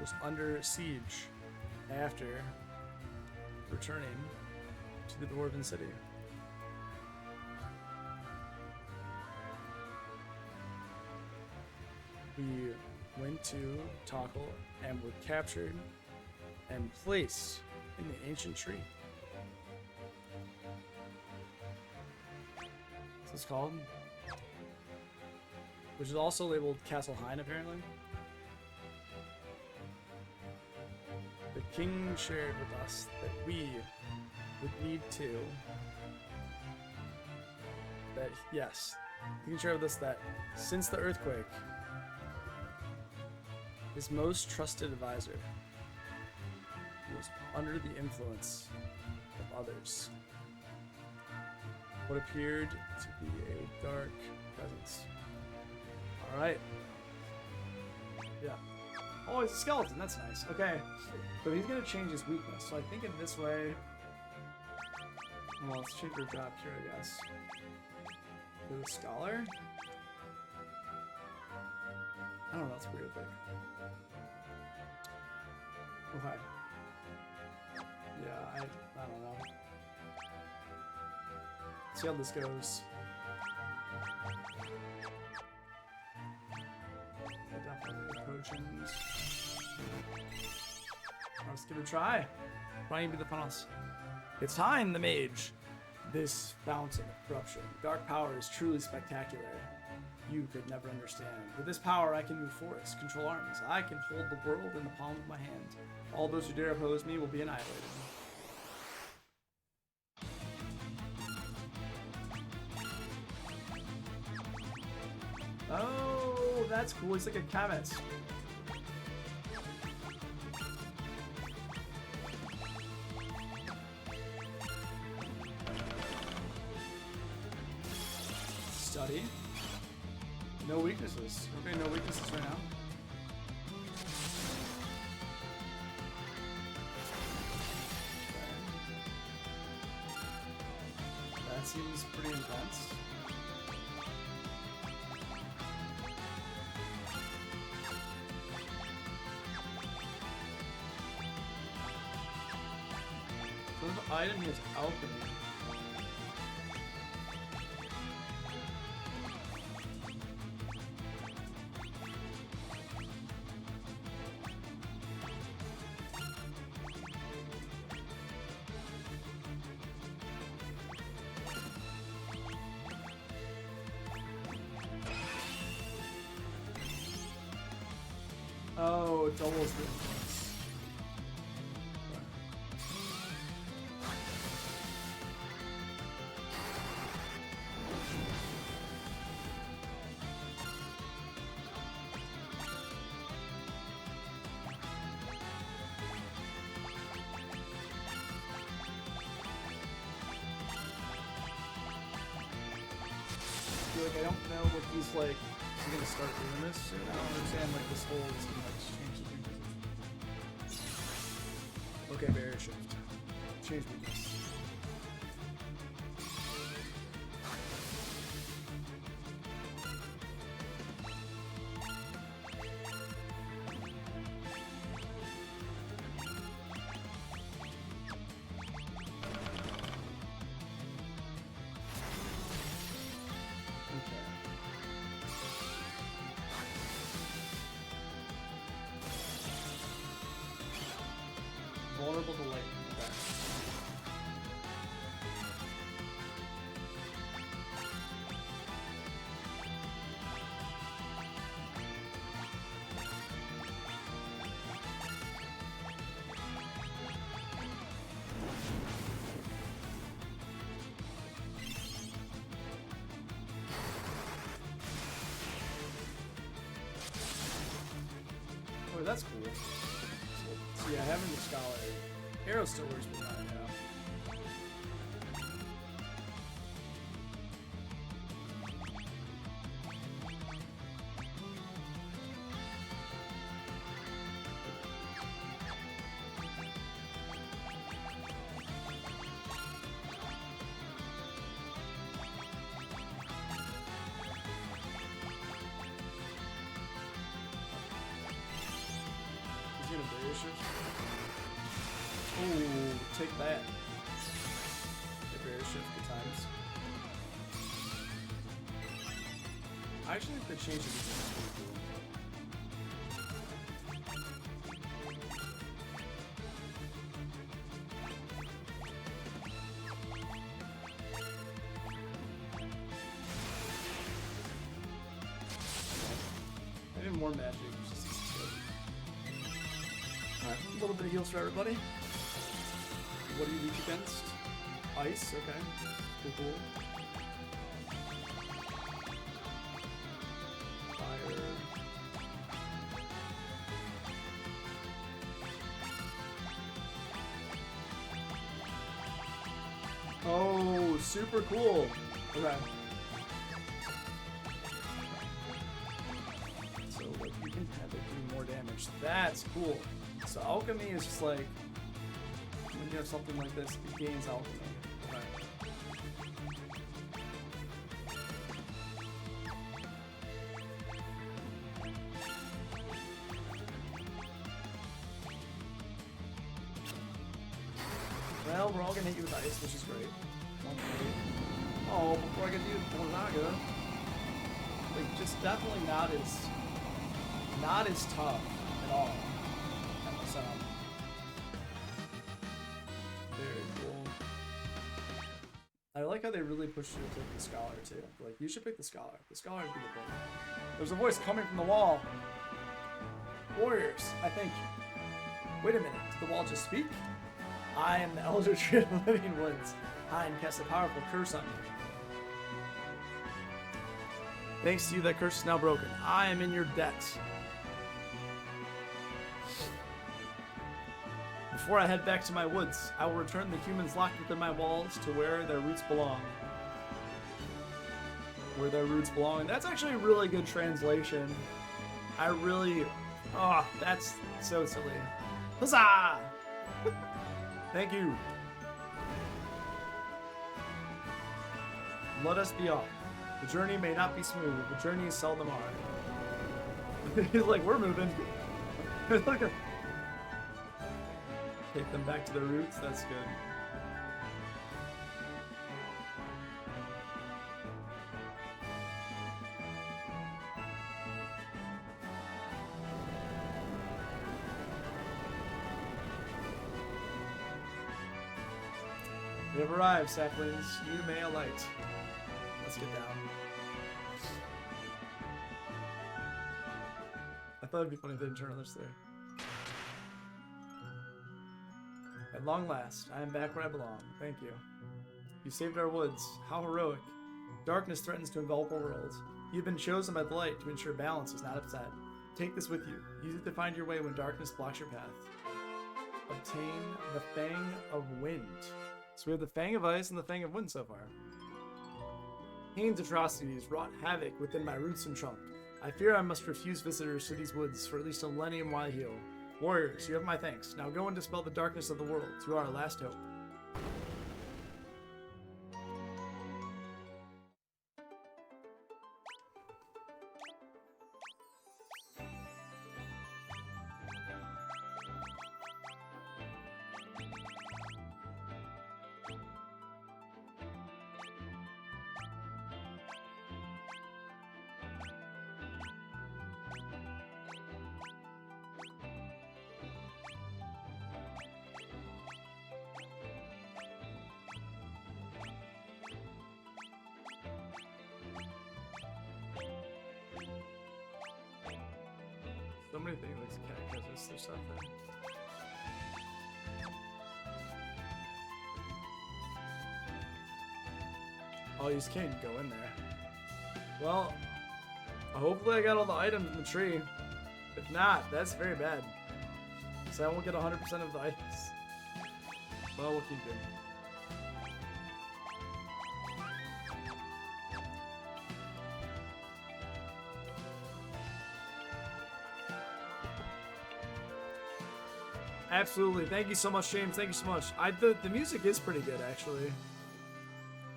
was under siege after returning to the Dwarven City. We went to Tokal and were captured and placed in the ancient tree. What's this called? Which is also labeled Castle Hein, apparently. The king shared with us that we would need to. That, yes, the king shared with us that since the earthquake, his most trusted advisor was under the influence of others. What appeared to be a dark presence. Alright. Yeah. Oh, it's a skeleton. That's nice. Okay. So he's going to change his weakness. So I think in this way... Well, let's change our drop here, I guess. To the scholar? I don't know. That's weird. Like... Okay. Yeah, I don't know. Let's see how this goes. Definitely potions. Let's give it a try. Trying to be the funnels. It's time, the mage. This fountain of corruption. Dark power is truly spectacular. You could never understand. With this power, I can move forests, control armies. I can hold the world in the palm of my hand. All those who dare oppose me will be annihilated. Oh, that's cool. He's like a comet. Study. No weaknesses. Okay, no weaknesses right now. That seems pretty intense. So the item is alchemy. Oh, it doubles the influence. I feel like I don't know what he's like. Is he gonna start doing this soon? I don't understand like this whole is gonna like change the thing. Okay, barrier shift. Change weakness. Vulnerable to light. Okay. Oh, that's cool. So yeah, having the scholar. Arrow still works with mine, yeah. He's gonna barrier shift. Ooh, take that. The barrier shift good times. I actually think the change of this is pretty cool. Maybe more magic. Alright, a little bit of heals for everybody. What do you weak against? Ice, okay. Cool, cool. Fire. Oh, super cool. Okay. So, like, you can have it do more damage. That's cool. So, alchemy is just like, when you have something like this, it gains alchemy. Okay. Well, we're all gonna hit you with ice, which is great. Oh, before I get to you, Bolaga. Like, just definitely not as tough at all. That must sound very cool. I like how they really pushed you to pick the scholar too. Like, you should pick the scholar. The scholar would be the thing. There's a voice coming from the wall. Warriors, I thank you. Wait a minute, did the wall just speak? I am the Elder Tree of the Living Woods. I cast a powerful curse on you. Thanks to you, that curse is now broken. I am in your debt. Before I head back to my woods, I will return the humans locked within my walls to where their roots belong. Where their roots belong. That's actually a really good translation. I really... Oh, that's so silly. Huzzah! Thank you. let us be off. The journey may not be smooth, but journeys seldom are. He's like, we're moving. Look at. Take them back to their roots. That's good. We have arrived, saplings. You may alight. Let's get down. I thought it'd be funny if they didn't turn on this there. At long last, I am back where I belong. Thank you. You saved our woods. How heroic. Darkness threatens to envelop our world. You've been chosen by the light to ensure balance is not upset. Take this with you. Use it to find your way when darkness blocks your path. Obtain the Fang of Wind. So we have the Fang of Ice and the Fang of Wind so far. Hane's atrocities wrought havoc within my roots and trunk. I fear I must refuse visitors to these woods for at least a millennium while I heal. Warriors, you have my thanks. Now go and dispel the darkness of the world. You are our last hope. So many things like catechisms, there's something. Oh, you just can't go in there. Well, hopefully I got all the items in the tree. If not, that's very bad. So I won't get 100% of the items. Well, we'll keep it. Absolutely. Thank you so much, James. Thank you so much. The music is pretty good, actually.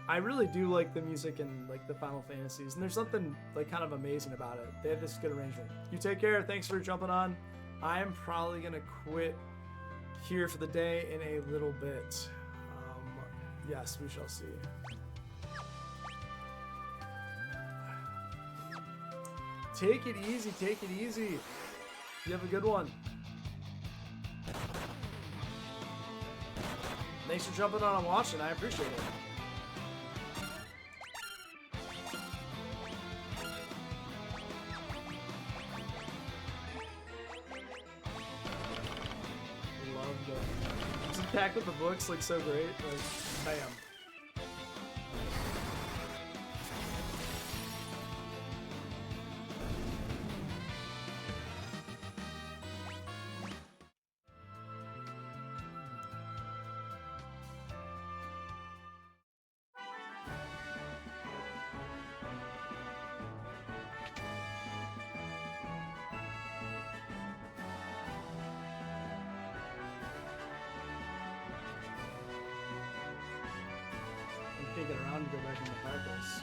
I really do like the music in like the Final Fantasies, and there's something like kind of amazing about it. They have this good arrangement. You take care. Thanks for jumping on. I am probably gonna quit here for the day in a little bit. Yes, we shall see. Take it easy. Take it easy. You have a good one. Thanks for jumping on and watching. I appreciate it. Love the just attack with the books, like so great. Like, bam. Can't get around to go back in the fireplace.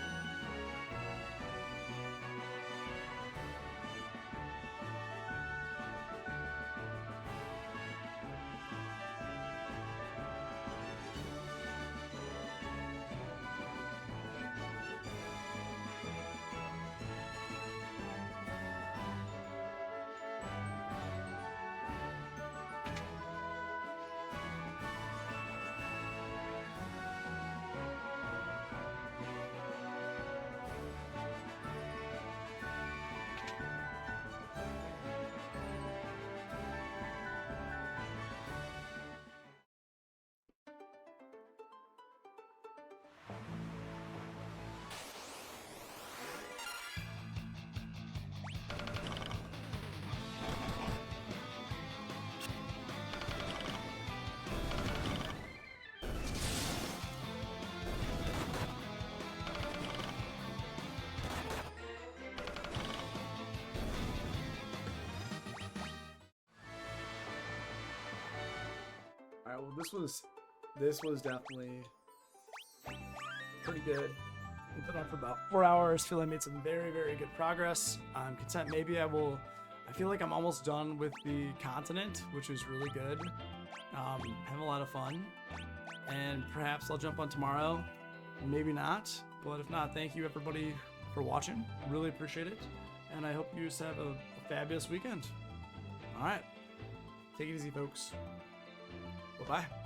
Well, this was definitely pretty good. I've been on for about 4 hours. Feel I made some very, very good progress. I'm content. Maybe I feel like I'm almost done with the continent, which is really good. Have a lot of fun. And perhaps I'll jump on tomorrow. Maybe not. But if not, thank you everybody for watching. Really appreciate it. And I hope you just have a fabulous weekend. All right. Take it easy, folks. Bye-bye.